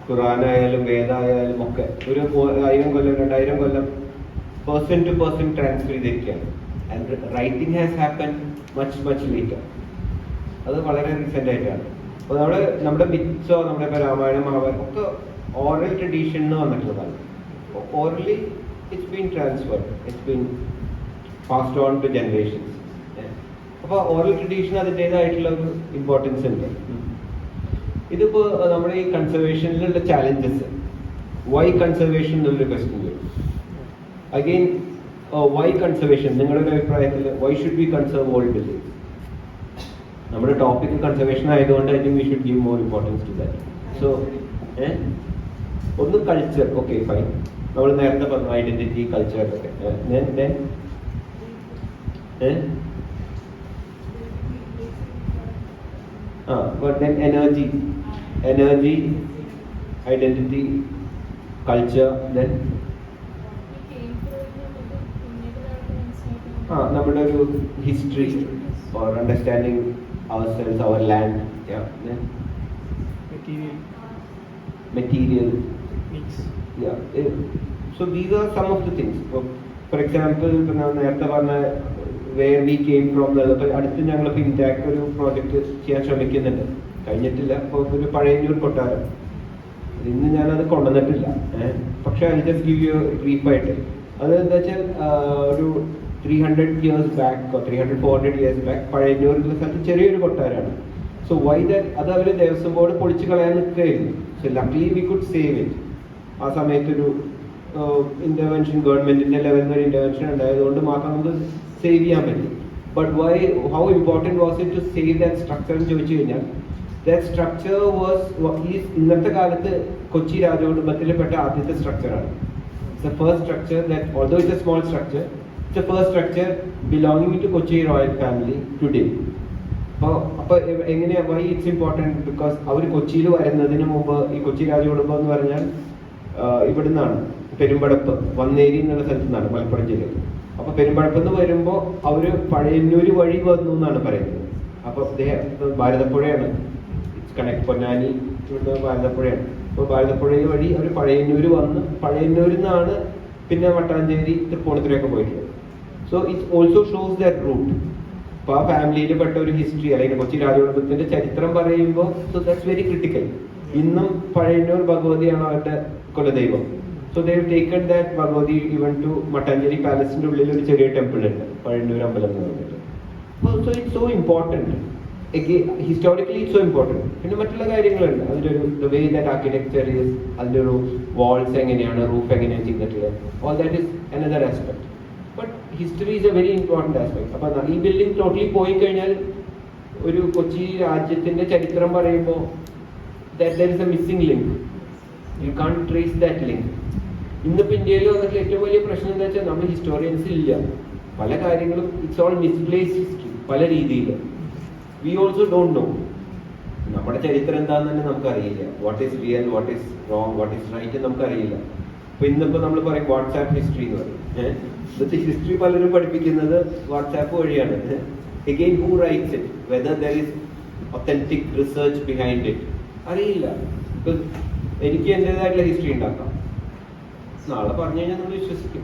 ഖുറാനായാലും വേദായാലും ഒക്കെ ഒരു 1000 കൊല്ലം 2000 കൊല്ലം പേഴ്സൺ ടു പേഴ്സൺ ട്രാൻസ്ഫർ ചെയ്തിരിക്കുകയാണ്. And writing has happen much later. അത് വളരെ റീസെൻ്റ് ആയിട്ടാണ്. അപ്പോൾ നമ്മുടെ മിത്സോ നമ്മുടെ ഇപ്പോൾ രാമായണം മഹാഭാരതം ഒക്കെ ഓറൽ ട്രഡീഷൻ എന്ന് വന്നിട്ടുള്ളതാണ്. Orally it's been transferred, it's been passed on to generations. അപ്പോൾ ഓറൽ ട്രഡീഷൻ അതിൻ്റേതായിട്ടുള്ള ഒരു ഇമ്പോർട്ടൻസ് ഉണ്ട്. ഇതിപ്പോൾ നമ്മുടെ ഈ കൺസർവേഷനിലുള്ള ചാലഞ്ചസ്, വൈ കൺസർവേഷൻ എന്നുള്ളൊരു ക്വസ്റ്റ്യൻ വരും. അഗെയിൻ വൈ കൺസർവേഷൻ, നിങ്ങളുടെ ഒരു അഭിപ്രായത്തിൽ why should be conserve old village? നമ്മുടെ ടോപ്പിക് കൺസർവേഷൻ ആയതുകൊണ്ട് I think we should give more importance to that. So ഒന്ന് കൾച്ചർ, ഓക്കെ ഫൈൻ, നമ്മൾ നേരത്തെ പറഞ്ഞു ഐഡന്റിറ്റി കൾച്ചർ ഒക്കെ. But then energy, identity, culture, then നമ്മുടെ ഒരു history or understanding ourselves, our land, yeah. Then material, yeah. So these are some of the things. For example, ഞാൻ നേരത്തെ പറഞ്ഞ where we came from, അടുത്ത് ഞങ്ങളിപ്പോൾ intact ഒരു project ചെയ്യാൻ ശ്രമിക്കുന്നുണ്ട്, കഴിഞ്ഞിട്ടില്ല. അപ്പോൾ ഒരു പഴയന്നൂർ കൊട്ടാരം, ഇന്ന് ഞാനത് കൊണ്ടുവന്നിട്ടില്ല, പക്ഷെ ഐ ജസ്റ്റ് ഗിവ് യു ബ്രീഫായിട്ട്. അത് എന്താ വെച്ചാൽ ഒരു 300 years back, 300-400 years back പഴയന്നൂരിലുള്ള സ്ഥലത്ത് ചെറിയൊരു കൊട്ടാരമാണ്. സോ വൈ ദാറ്റ്, അത് അവർ ദേവസ്വം ബോർഡ് പൊളിച്ച് കളയാൻ നിൽക്കുകയായിരുന്നു. So luckily we could save it. ആ സമയത്തൊരു ഇന്റർവെൻഷൻ, ഗവൺമെന്റിന്റെ ലെവലിൽ നിന്ന് ഒരു ഇന്റർവെൻഷൻ ഉണ്ടായതുകൊണ്ട് മാത്രം നമുക്ക് സേവ് ചെയ്യാൻ പറ്റി. But why, how important was it to save that structure എന്ന് ചോദിച്ചു കഴിഞ്ഞാൽ, ദാറ്റ് സ്ട്രക്ചർ വാസ് ഇന്നത്തെ കാലത്ത് കൊച്ചി രാജകുടുംബത്തിൽപ്പെട്ട ആദ്യത്തെ സ്ട്രക്ചറാണ്. It's a first structure that, although it's a small structure, it's a first structure belonging to Kochi royal family today. അപ്പോൾ എങ്ങനെയാ, വൈ ഇറ്റ്സ് ഇമ്പോർട്ടൻറ്റ്? ബിക്കോസ് അവർ കൊച്ചിയിൽ വരുന്നതിന് മുമ്പ്, ഈ കൊച്ചി രാജകുടുംബം എന്ന് പറഞ്ഞാൽ ഇവിടുന്നാണ്, പെരുമ്പടപ്പ് വന്നേരി എന്നുള്ള സ്ഥലത്തു നിന്നാണ്, മലപ്പുറം ജില്ലയിൽ. അപ്പോൾ പെരുമ്പടപ്പെന്ന് വരുമ്പോൾ അവർ പഴയന്നൂര് വഴി വന്നു എന്നാണ് പറയുന്നത്. അപ്പോൾ ഭാരതപ്പുഴയാണ് കണക്ട്, പൊന്നാനി ഇവിടുത്തെ ഭാരതപ്പുഴയാണ്. അപ്പോൾ ഭാരതപ്പുഴയിൽ വഴി അവർ പഴയന്നൂര് വന്ന്, പഴയന്നൂരിൽ നിന്നാണ് പിന്നെ മട്ടാഞ്ചേരി, തൃപ്പൂണിത്തുറയൊക്കെ പോയിട്ടുള്ളത്. So it also shows that route. അപ്പോൾ ആ ഫാമിലിയിൽ പെട്ട ഒരു ഹിസ്റ്ററി, അല്ലെങ്കിൽ കൊച്ചി രാജകുടുംബത്തിന്റെ ചരിത്രം പറയുമ്പോൾ, സോ ദാറ്റ്സ് വെരി ക്രിട്ടിക്കൽ. ഇന്നും പഴയന്നൂർ ഭഗവതിയാണ് അവരുടെ കുലദൈവം. So they have taken that Bhagavati even to Mattanjeri Palace-ന്റെ ഉള്ളിൽ ഒരു ചെറിയ ടെമ്പിൾ ഉണ്ട്, പഴയന്നൂർ അമ്പലം എന്ന് പറഞ്ഞിട്ട്. So it's so important. Again, historically it's so important. പിന്നെ മറ്റുള്ള കാര്യങ്ങളുണ്ട്, അതിൻ്റെ ഒരു the way that architecture is, അതിൻ്റെ ഒരു walls എങ്ങനെയാണ്, roof എങ്ങനെയാണ് ചെയ്തിട്ടുള്ളത്, all that is another aspect. But history is a very important aspect. അപ്പോൾ ഈ ബിൽഡിംഗ് ടോട്ടലി പോയി കഴിഞ്ഞാൽ ഒരു കൊച്ചി രാജ്യത്തിന്റെ ചരിത്രം പറയുമ്പോൾ that there is a missing link. You can't trace that link. ഇന്നിപ്പോൾ ഇന്ത്യയിൽ വന്നിട്ട് ഏറ്റവും വലിയ പ്രശ്നം എന്താ വെച്ചാൽ, നമ്മൾ ഹിസ്റ്റോറിയൻസ് ഇല്ല. പല കാര്യങ്ങളും ഇറ്റ്സ് ഓൾ മിസ്പ്ലേസ്ഡ് ഹിസ്റ്ററി പല രീതിയിൽ. We also don't know. നമ്മുടെ ചരിത്രം എന്താണെന്ന് തന്നെ നമുക്കറിയില്ല. What is real, what is wrong, what is right നമുക്കറിയില്ല. അപ്പോൾ ഇന്നിപ്പോൾ നമ്മൾ പറയും വാട്സാപ്പ് ഹിസ്റ്ററി എന്ന് പറയും. ഇന്നത്തെ ഹിസ്റ്ററി പലരും പഠിപ്പിക്കുന്നത് വാട്സാപ്പ് വഴിയാണ്. Again who rights it, whether there is authentic research behind it അറിയില്ല. ബിക്കോസ് എനിക്ക് എൻ്റെതായിട്ടുള്ള ഹിസ്റ്ററി ഉണ്ടാക്കാം, നാളെ പറഞ്ഞു കഴിഞ്ഞാൽ നമ്മൾ വിശ്വസിക്കും.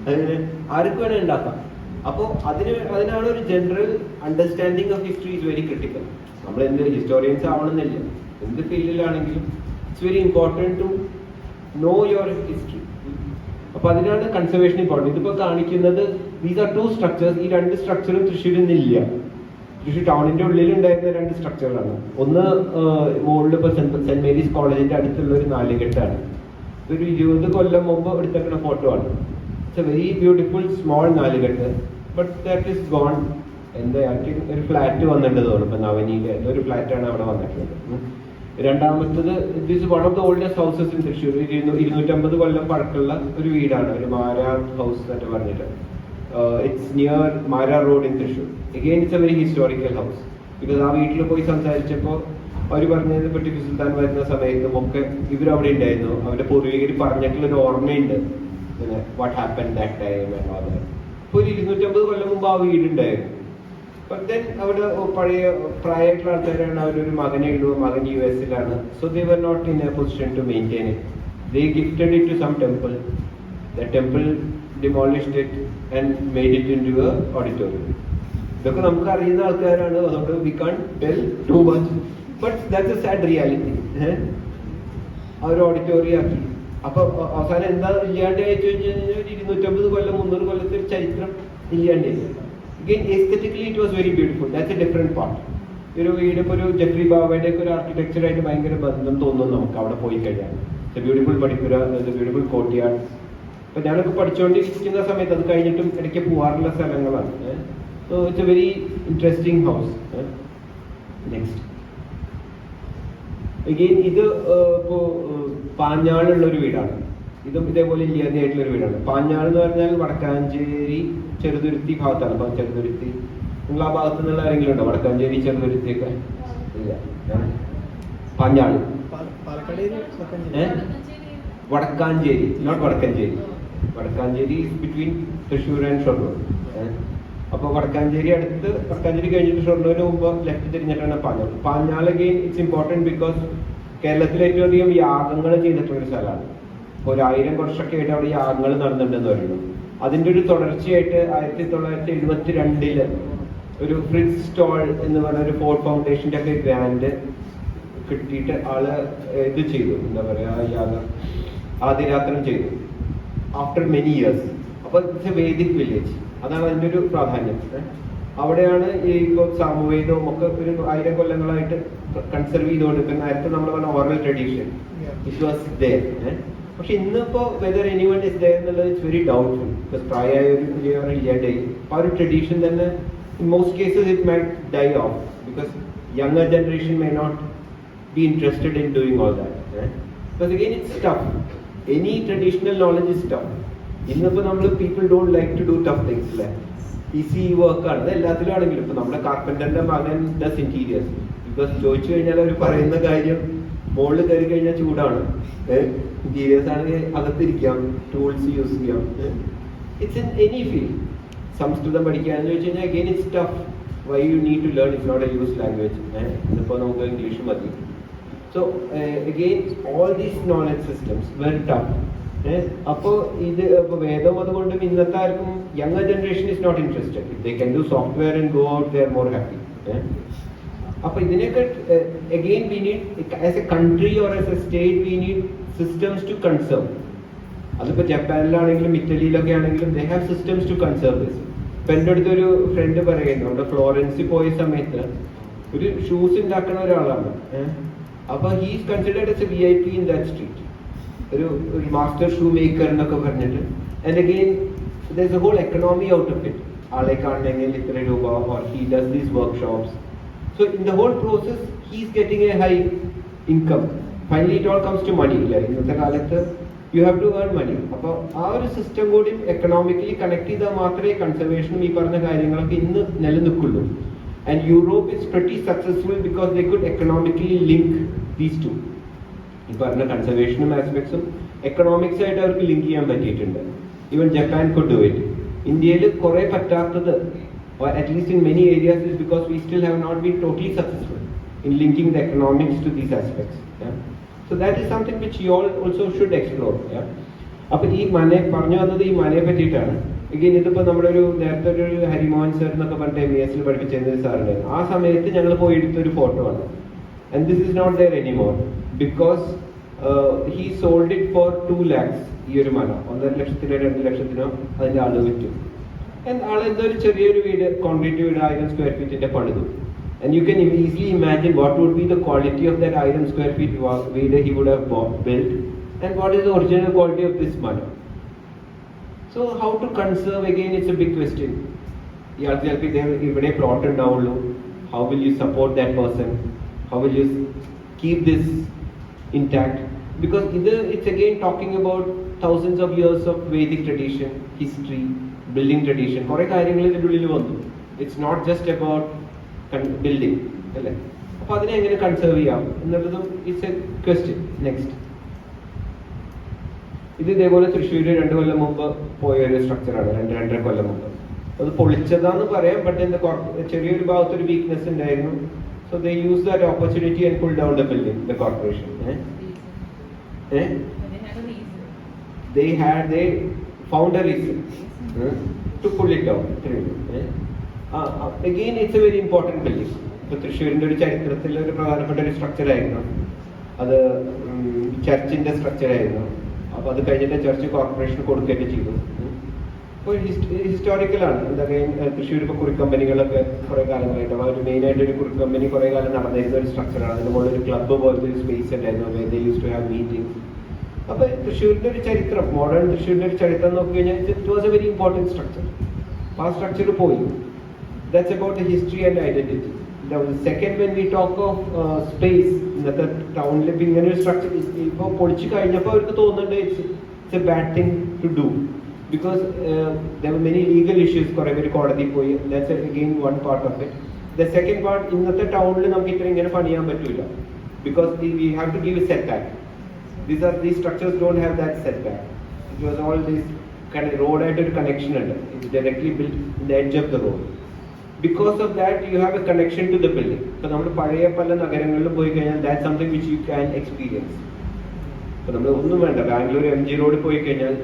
അതിന് ആർക്ക് വേണേൽ ഉണ്ടാക്കാം. അപ്പോൾ അതിനാണ് ഒരു general understanding of history is very critical. നമ്മൾ എന്ത് ഹിസ്റ്റോറിയൻസ് ആവണമെന്നില്ല, എന്ത് ഫീൽഡിലാണെങ്കിലും it's very important to know your history. അപ്പോൾ അതിനാണ് കൺസർവേഷൻ ഇമ്പോർട്ടൻറ്റ്. ഇതിപ്പോൾ കാണിക്കുന്നത് ദീസ് ആർ ടു സ്ട്രക്ചേഴ്സ്. ഈ രണ്ട് സ്ട്രക്ചറും തൃശ്ശൂരിൽ നിന്നില്ല. തൃശ്ശൂർ ടൗണിൻ്റെ ഉള്ളിലുണ്ടായിരുന്ന രണ്ട് സ്ട്രക്ചറുകളാണ്. ഒന്ന് മുകളിൽ ഇപ്പോൾ സെൻറ് മേരീസ് കോളേജിൻ്റെ അടുത്തുള്ള ഒരു നാലുകെട്ടാണ്. ഒരു 20 കൊല്ലം മുമ്പ് എടുത്തേക്കുന്ന ഫോട്ടോ ആണ്. It's a very beautiful small നാലുകെട്ട്, ബട്ട് ദാറ്റ് ഈസ് ഗോൺ. എന്താ അയാൾക്ക് ഒരു ഫ്ലാറ്റ് വന്നിട്ടുണ്ട് തോന്നുന്നു. ഇപ്പം നവനിയിലെ ഒരു ഫ്ലാറ്റാണ് അവിടെ വന്നിട്ടുള്ളത്. രണ്ടാമത്തത് this one of the oldest houses in Thrissur. 250 കൊല്ലം പഴക്കമുള്ള ഒരു വീടാണ്, ഒരു മാര ഹൗസ് എന്നൊക്കെ പറഞ്ഞിട്ട്. It's near Mara road in Thrissur. Again it's a very historical house. Because ആ വീട്ടിൽ പോയി സംസാരിച്ചപ്പോൾ അവർ പറഞ്ഞത് ഇപ്പോൾ ടിപ്പു സുൽത്താൻ വരുന്ന സമയത്തും ഒക്കെ ഇവരവിടെ ഉണ്ടായിരുന്നു. അവരുടെ പൂർവികർ പറഞ്ഞിട്ടുള്ളൊരു ഓർമ്മയുണ്ട്, പിന്നെ വാട്ട് ഹാപ്പൻ ദാറ്റ് ടൈം എന്നോ. ഇപ്പോൾ ഒരു 250 കൊല്ലം മുമ്പ് ആ വീടുണ്ടായിരുന്നു. But then അവിടെ പഴയ പ്രായമായിട്ടുള്ള ആൾക്കാരാണ്. അവരൊരു മകനെ ഉള്ളൂ, മകൻ US-ലാണ്. So they were not in a position to maintain it. They gifted it to some temple. The temple demolished it and made it into a auditorium. ഇതൊക്കെ നമുക്ക് അറിയുന്ന ആൾക്കാരാണ്, അതുകൊണ്ട് we can't tell too much. But that's a sad reality. ആ ഒരു auditorium ആക്കി. അപ്പൊ അവസാനം എന്താ ഇല്ലാണ്ട് അയച്ചു കഴിഞ്ഞാൽ 250 കൊല്ലം 300 കൊല്ലത്തെ ഒരു ചരിത്രം ഇല്ലാണ്ട്. Again, aesthetically it was very beautiful. That's a different part. ഒരു വീട് ഇപ്പോൾ ഒരു ജെഫ്രി ബാവയുടെ ഒക്കെ ഒരു ആർക്കിടെക്ചറായിട്ട് ഭയങ്കര ബന്ധം തോന്നുന്നു നമുക്ക് അവിടെ പോയി കഴിഞ്ഞാൽ. ബ്യൂട്ടിഫുൾ പഠിപ്പുര, ബ്യൂട്ടിഫുൾ കോർട്ട്യാർഡ്. ഇപ്പം ഞാനൊക്കെ പഠിച്ചുകൊണ്ടിരിക്കുന്ന സമയത്ത് അത് കഴിഞ്ഞിട്ടും ഇടയ്ക്ക് പോകാറുള്ള സ്ഥലങ്ങളാണ്. So it's a very interesting house. Next again ഇത് ഇപ്പോൾ പാഞ്ഞാളുള്ളൊരു വീടാണ്. ഇതും ഇതേപോലെ ഇല്ലാതെയായിട്ടുള്ളൊരു വീടാണ്. പാഞ്ഞാൾ എന്ന് പറഞ്ഞാൽ വടക്കാഞ്ചേരി ചെറുതുരുത്തി ഭാഗത്താണ്. അപ്പം ചെറുതുരുത്തി നിങ്ങൾ ആ ഭാഗത്തു നിന്നുള്ള ആരെങ്കിലും ഉണ്ടോ? വടക്കാഞ്ചേരി ചെറുതുരുത്തിയൊക്കെ ഇല്ല. Panjal Wadakkanchery, not Vadakkanchery. Wadakkanchery between Thrissur and Shoranur. അപ്പോൾ വടക്കാഞ്ചേരി അടുത്ത്, വടക്കാഞ്ചേരി കഴിഞ്ഞിട്ട് ഷൊർണൂരിന് മുമ്പ് ലെഫ്റ്റ് തിരിഞ്ഞിട്ടാണ് Panjal. Panjal again it's important because കേരളത്തിൽ ഏറ്റവും അധികം യാഗങ്ങൾ ചെയ്തിട്ടുള്ളൊരു സ്ഥലമാണ്. 1000 വർഷമൊക്കെ ആയിട്ട് അവിടെ യാഗങ്ങൾ നടന്നിട്ടുണ്ടെന്ന് പറയുന്നു. അതിൻ്റെ ഒരു തുടർച്ചയായിട്ട് 1972 ഒരു ഫ്രിഡ്സ് സ്റ്റോൾ എന്ന് പറഞ്ഞ ഒരു ഫോർട്ട് ഫൗണ്ടേഷൻ്റെ ഒക്കെ ഗ്രാൻഡ് കിട്ടിയിട്ട് ആള് ഇത് ചെയ്തു, എന്താ പറയുക, ആദിരാത്രം ചെയ്തു ആഫ്റ്റർ മെനി ഇയേഴ്സ്. അപ്പോൾ ഇറ്റ്സ് എ വേദിക് വില്ലേജ്. അതാണ് അതിൻ്റെ ഒരു പ്രാധാന്യം. അവിടെയാണ് ഈ ഇപ്പോൾ സാമൂഹികവും ഒക്കെ ഒരു 1000 കൊല്ലങ്ങളായിട്ട് കൺസർവ് ചെയ്തുകൊണ്ടിരിക്കുന്ന. നേരത്തെ നമ്മൾ പറഞ്ഞ oral tradition it was there. പക്ഷെ ഇന്നിപ്പോൾ വെദർ എനിവൺ ഇസ് ദേർ എന്നുള്ളത് ഇറ്റ്സ് വെരി ഡൗട്ട്ഫുൾ. ബിക്കോസ് പ്രായമായ ഒരു ഇല്ലാണ്ടായി. അപ്പോൾ ആ ഒരു ട്രഡീഷൻ തന്നെ in most cases it might die off because younger generation may not be interested in doing all that. Because again it's tough. Any traditional knowledge is tough. ഇന്നിപ്പോൾ നമ്മൾ people don't like to do tough things. Easy വർക്കാണ് അത് എല്ലാത്തിലും ആണെങ്കിലും. ഇപ്പോൾ നമ്മുടെ കാർപ്പൻ്ററിൻ്റെ മകൻ does interiors. Because ചോദിച്ചു കഴിഞ്ഞാൽ അവർ പറയുന്ന കാര്യം മുകളിൽ കയറി കഴിഞ്ഞാൽ ചൂടാണ്. ഇൻറ്റീരിയേഴ്സ് ആണെങ്കിൽ അകത്തിരിക്കാം, ടൂൾസ് യൂസ് ചെയ്യാം. It's in any field. Samskritam പഠിക്കാന്ന് ചോദിച്ചു കഴിഞ്ഞാൽ again it's tough. Why you need to learn, it's not a use language. ഇതിപ്പോൾ നമുക്ക് ഇംഗ്ലീഷ് മതി. So again all these knowledge systems very tough. അപ്പോൾ ഇത് ഇപ്പോൾ വേദം അതുകൊണ്ടും ഇന്നത്തെ ആർക്കും younger generation is not interested. If they can do software and go out, they are more happy. അപ്പോൾ ഇതിനൊക്കെ again we need as a country or as a state we need systems to conserve. അതിപ്പോൾ ജപ്പാനിലാണെങ്കിലും ഇറ്റലിയിലൊക്കെ ആണെങ്കിലും they have systems to conserve this. ഇപ്പം എൻ്റെ അടുത്തൊരു front പറയുന്നു, അവിടെ ഫ്ലോറൻസിൽ പോയ സമയത്ത് ഒരു ഷൂസ് ഉണ്ടാക്കുന്ന ഒരാളാണ്. അപ്പോൾ he's considered as a VIP in that street. ഒരു മാസ്റ്റർ ഷൂ മേക്കർ എന്നൊക്കെ പറഞ്ഞിട്ട്. And again there is a whole economy out of it. ആളെ കാണണമെങ്കിൽ ഇത്ര രൂപ, or he does these workshops. So in the whole process he's getting a high income. Finally it all comes to money. ഇല്ല, ഇന്നത്തെ കാലത്ത് you have to earn money. അപ്പോൾ ആ ഒരു സിസ്റ്റം കൂടി എക്കണോമിക്കലി കണക്ട് ചെയ്താൽ മാത്രമേ കൺസർവേഷനും ഈ പറഞ്ഞ കാര്യങ്ങളൊക്കെ ഇന്ന് നിലനിൽക്കുള്ളൂ. And Europe is pretty successful because they could economically link these two. ഈ പറഞ്ഞ കൺസർവേഷനും ആസ്പെക്ട്സും എക്കണോമിക്സ് ആയിട്ട് അവർക്ക് ലിങ്ക് ചെയ്യാൻ പറ്റിയിട്ടുണ്ട്. Even Japan could do it. ഇന്ത്യയിൽ കുറേ പറ്റാത്തത്, at least in many areas, is because we still have not been totally successful in linking the economics to these aspects. So that is something which you all also should explore. അപ്പോൾ ഈ മനെ പറഞ്ഞു വന്നത് ഈ മനയെ പറ്റിയിട്ടാണ്. എഗെയിൻ ഇതിപ്പോൾ നമ്മുടെ ഒരു നേരത്തെ ഒരു ഹരിമോഹൻ സർ എന്നൊക്കെ പറഞ്ഞിട്ട് MES പഠിപ്പിച്ചിരുന്ന സാറുണ്ടായിരുന്നു. ആ സമയത്ത് ഞങ്ങൾ പോയി എടുത്തൊരു ഫോട്ടോ ആണ്. And this is not there anymore because he sold it for 2 lakhs. ഈ ഒരു മന 1.5 ലക്ഷത്തിനോ 2 ലക്ഷത്തിനോ അതിൻ്റെ ആള് വിറ്റു. ആൾ എന്തോ ഒരു ചെറിയൊരു വീട്, കോൺക്രീറ്റ് വീട് 1000 square feet പണിതു. And you can easily imagine what would be the quality of that 1000 square feet video he would have built, and what is the original quality of this manor. So how to conserve, again it's a big question. ഇയാൾക്ക് ചിലപ്പോൾ ഇവിടെ plot ഉണ്ടാവുള്ളൂ. How will you support that person? How will you keep this intact? Because it's again talking about thousands of years of Vedic tradition, history, building tradition. കുറേ കാര്യങ്ങൾ ഇതിൻ്റെ ഉള്ളിൽ വന്നു. It's not just about building, അല്ലേ? അപ്പോൾ അതിനെ എങ്ങനെ conserve ചെയ്യാം എന്നുള്ളതും ഇറ്റ്സ് എ ക്വസ്റ്റ്യൻ. നെക്സ്റ്റ്, ഇത് ഇതേപോലെ തൃശ്ശൂർ 2 കൊല്ലം മുമ്പ് പോയൊരു സ്ട്രക്ചറാണ്, 2-2.5 കൊല്ലം മുമ്പ്. അത് പൊളിച്ചതാന്ന് പറയാം, ബട്ട് എന്താ ചെറിയൊരു ഭാഗത്തൊരു വീക്ക്നെസ് ഉണ്ടായിരുന്നു. So they use that opportunity and pull down the building, the corporation. They found a reason to pull it down. Again, it's a very important building. ഇപ്പോൾ തൃശ്ശൂരിൻ്റെ ഒരു ചരിത്രത്തിൽ ഒരു പ്രധാനപ്പെട്ട ഒരു സ്ട്രക്ചറായിരുന്നു അത്, ചർച്ചിൻ്റെ സ്ട്രക്ചറായിരുന്നു. അപ്പോൾ അത് കഴിഞ്ഞിട്ട് ചർച്ച് കോർപ്പറേഷന് കൊടുക്കുകയൊക്കെ ചെയ്തു. ഇപ്പോൾ ഹിസ്റ്റോറിക്കലാണ്. എന്താ പറയുക, തൃശ്ശൂർ ഇപ്പോൾ കുറി കമ്പനികളൊക്കെ കുറേ കാലങ്ങളായിട്ട്, അപ്പോൾ ഒരു മെയിനായിട്ട് ഒരു കുറി കമ്പനി കുറേ കാലം നടന്നിരുന്ന ഒരു സ്ട്രക്ചറാണ്. അതിന് മുകളിൽ ഒരു ക്ലബ്ബ് പോലത്തെ ഒരു സ്പേസ് ഉണ്ടായിരുന്നു, they use to have meetings. അപ്പോൾ തൃശ്ശൂരിൻ്റെ ഒരു ചരിത്രം, മോഡേൺ തൃശ്ശൂരിൻ്റെ ഒരു ചരിത്രം നോക്കി കഴിഞ്ഞാൽ it was A very important structure. അപ്പോൾ ആ സ്ട്രക്ചർ പോയി. That's about the history and identity. Second, when we talk of space, ഇന്നത്തെ ടൗണിൽ ഇപ്പം ഇങ്ങനെ ഒരു സ്ട്രക്ചർ ഇപ്പോൾ പൊളിച്ച് കഴിഞ്ഞപ്പോൾ അവർക്ക് തോന്നുന്നുണ്ട് it's a bad thing to do. Because there were many legal issues, കുറേ പേര് കോടതി പോയി. That's again one part of it. The second part, ഇന്നത്തെ ടൗണിൽ നമുക്ക് ഇത്ര ഇങ്ങനെ പണിയാൻ പറ്റില്ല. Because we have to give a setback. These structures don't have that setback. It was all this kind of road ആയിട്ട് ഒരു കണക്ഷൻ ഉണ്ട്. It's directly built in the edge of the road. Because of that, you have a connection to the building. So നമ്മൾ പഴയ പല നഗരങ്ങളിലും പോയി കഴിഞ്ഞാൽ that's something which you can experience. അപ്പോൾ നമ്മൾ ഒന്നും വേണ്ട, ബാംഗ്ലൂർ MG റോഡിൽ പോയി കഴിഞ്ഞാൽ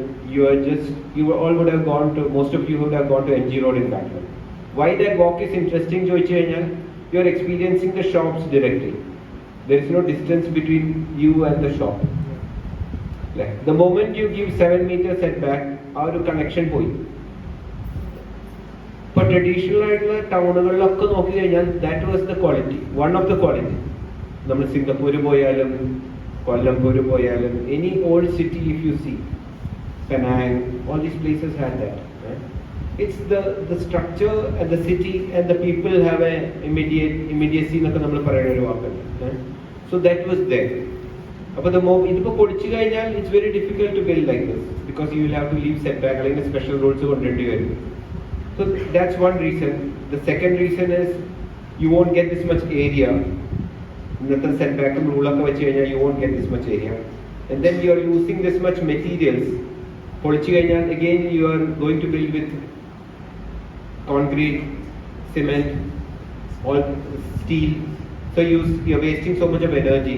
you all would have gone to, most of you would have gone to MG Road in Bangalore. Why that walk is interesting ചോദിച്ചു കഴിഞ്ഞാൽ you are experiencing the shops directly. There is no distance between you and the shop. Like the moment you give 7 meter setback, ആ ഒരു connection പോയി. ഇപ്പോൾ traditional ആയിട്ടുള്ള ടൗണുകളിലൊക്കെ നോക്കി കഴിഞ്ഞാൽ that was the quality, one of the quality. നമ്മൾ Singapore പോയാലും കൊല്ലംപൂർ പോയാലും, any old city if you see, Penang, all these places had that. Right? It's the structure and the city and the people have a immediacy എന്നൊക്കെ നമ്മൾ പറയുന്ന ഒരു വാക്കല്ല. So that was there. അപ്പോൾ ഇതിപ്പോൾ പൊളിച്ചു കഴിഞ്ഞാൽ it's very difficult to build like this because you will have to leave setback, അല്ലെങ്കിൽ സ്പെഷ്യൽ റൂൾസ് കൊണ്ടുവരേണ്ടി വരും. So that's one reason. The second reason is you won't get this much area. ഇന്നത്തെ സെറ്റ്ബാക്കും റൂളൊക്കെ വെച്ച് കഴിഞ്ഞാൽ you won't get this much area. And then you are using this much materials. പൊളിച്ചു കഴിഞ്ഞാൽ again you are going to build with concrete, cement, all steel. So you are wasting so much of energy.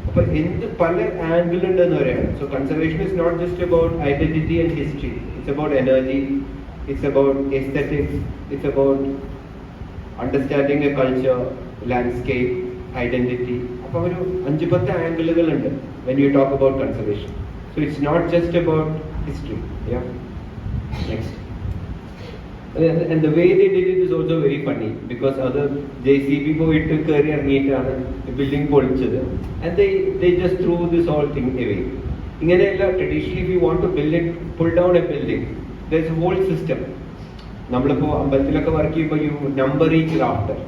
അപ്പോൾ എന്ത് പല angle ഉണ്ടെന്ന് പറയാണ്. So conservation is not just about identity and history. It's about energy. It's about aesthetics. It's about understanding a culture, landscape, identity. അപ്പോൾ ഒരു 5-10 ആംഗിളുകളുണ്ട് when you talk about conservation. So it's not just about history. Yeah. Next. And the way they did it is also very funny because other JCB പോയിട്ട് കയറി ഇറങ്ങിയിട്ടാണ് building പൊളിച്ചത്. And they just threw this whole thing away. ഇങ്ങനെയല്ല, traditionally if you want to build it, pull down a building, there's a whole system. നമ്മളിപ്പോൾ അമ്പലത്തിലൊക്കെ work ചെയ്യുമ്പോൾ you number each rafter.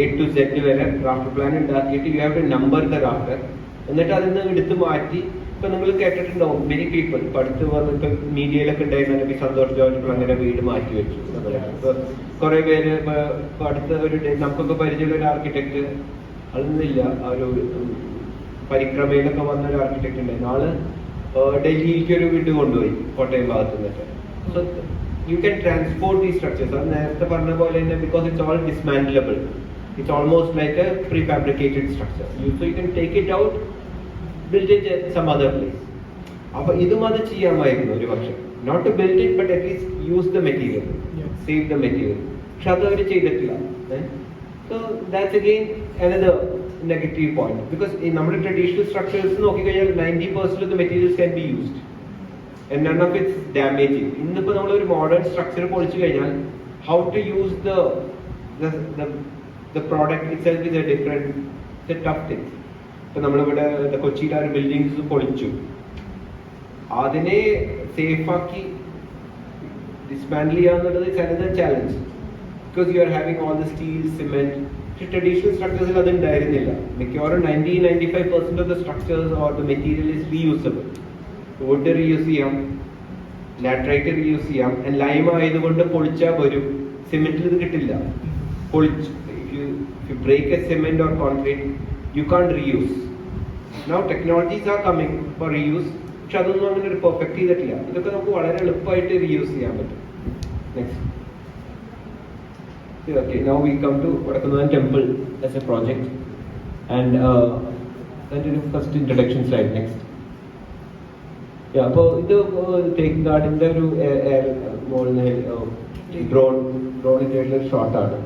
A to Z വരെ rafter plan ഉണ്ടാക്കിയിട്ട് you have to number the rafter. എന്നിട്ട് അതിൽ നിന്ന് എടുത്ത് മാറ്റി, ഇപ്പം നിങ്ങൾ കേട്ടിട്ടുണ്ടാവും മെനി പീപ്പിൾ ഇപ്പം അടുത്ത് വന്നിട്ട് മീഡിയയിലൊക്കെ ഉണ്ടായിരുന്ന സന്തോഷ് ജോർജ് അങ്ങനെ വീട് മാറ്റി വെച്ചു. ഇപ്പോൾ കുറേ പേര് ഇപ്പോൾ അടുത്ത ഒരു നമുക്കൊക്കെ പരിചയമുള്ള ഒരു ആർക്കിടെക്ട് അതൊന്നുമില്ല, ആ ഒരു പരിക്രമയിലൊക്കെ വന്ന ഒരു ആർക്കിടെക്ട് ഉണ്ടായിരുന്നു. ആള് ഡൽഹിയിലേക്ക് ഒരു വീട് കൊണ്ടുപോയി കോട്ടയം ഭാഗത്ത് നിന്നിട്ട്. So you can transport these structures. അത് നേരത്തെ പറഞ്ഞ പോലെ തന്നെ because it's all dismantlable. It's almost like a prefabricated structure. So you can take it out, build it at some other place. അപ്പോൾ ഇതും അത് ചെയ്യാമായിരുന്നു ഒരു പക്ഷേ. Not to build it, but at least use the material, save the material. പക്ഷെ അത് അവർ ചെയ്തിട്ടില്ല. So that's again another negative point because in നമ്മുടെ traditional structures നോക്കിക്കഴിഞ്ഞാൽ 90% of the materials can be used and none of it's damaging. ഇന്നിപ്പോൾ നമ്മളൊരു modern structure പൊളിച്ചു കഴിഞ്ഞാൽ how to use the product itself is a different, it's a tough thing. ഇപ്പോൾ നമ്മളിവിടെ കൊച്ചിയിലെ ഒരു ബിൽഡിങ്സ് പൊളിച്ചു, അതിനെ സേഫാക്കി dismantle ചെയ്യാന്നുള്ളത് is another challenge because you are having all the steel, cement. Traditional structures അത് ഉണ്ടായിരുന്നില്ല. മിക്കവാറും 90-95% of the structures or the material is reusable. Wood reuse ചെയ്യാം, laterite reuse ചെയ്യാം, and lime ആയതുകൊണ്ട് പൊളിച്ചാൽ വരും. Cementil ഇത് കിട്ടില്ല. If you break a cement or concrete, you can't reuse. Now technologies are coming for reuse. പക്ഷെ അതൊന്നും അങ്ങനെ ഒരു പെർഫെക്റ്റ് ചെയ്തിട്ടില്ല. ഇതൊക്കെ നമുക്ക് വളരെ എളുപ്പമായിട്ട് റീയൂസ് ചെയ്യാൻ പറ്റും. Next. Okay, now we come to Vadakkunan temple as a project, and first introduction slide next. Yeah, അപ്പോൾ ഇത് ടേക്ക് ഗാർഡിന്റെ ഒരു ഡ്രോണിന്റെ ഷോട്ടാണ്.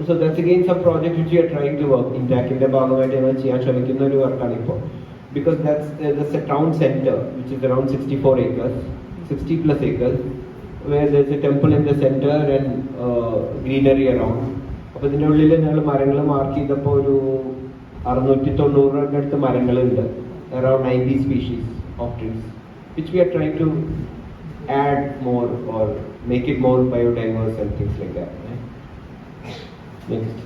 So that's again some project which we are trying to work. ഇൻടാക്കിന്റെ ഭാഗമായിട്ട് ഞങ്ങൾ ചെയ്യാൻ ശ്രമിക്കുന്ന ഒരു വർക്കാണ് ഇപ്പോൾ. Because that's a town center which is around 64 acres, 60 plus acres, where there's a temple in the center and greenery around. അപ്പോൾ ഇതിൻ്റെ ഉള്ളിൽ ഞങ്ങൾ മരങ്ങൾ മാർക്ക് ചെയ്തപ്പോൾ ഒരു 690 അടുത്ത് മരങ്ങളുണ്ട്, around 90 species of trees, which we are trying to add more or make it more biodiverse and things like that. Next.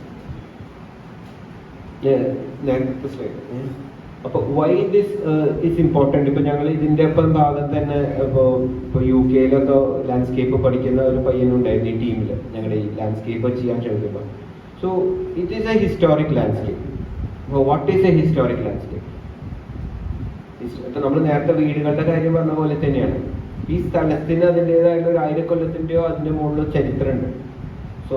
Yeah, next slide. അപ്പോൾ why this is important. ഇപ്പോൾ ഞങ്ങൾ ഇതിൻ്റെ ഒപ്പം ഭാഗത്ത് തന്നെ ഇപ്പോൾ യു കെയിലൊക്കെ ലാൻഡ്സ്കേപ്പ് പഠിക്കുന്ന ഒരു പയ്യനുണ്ടായിരുന്നു ഈ ടീമിൽ, ഞങ്ങളുടെ ഈ ലാൻഡ്സ്കേപ്പ് ചെയ്യാൻ ശ്രമിക്കുമ്പോൾ. So it is a historic landscape. അപ്പോൾ what is a historic landscape? ഇപ്പോൾ നമ്മൾ നേരത്തെ വീടുകളുടെ കാര്യം പറഞ്ഞ പോലെ തന്നെയാണ്. ഈ സ്ഥലത്തിന് അതിൻ്റെതായുള്ള ഒരു 1000 കൊല്ലത്തിൻ്റെയോ അതിൻ്റെ മുകളിൽ ചരിത്രമുണ്ട്. സോ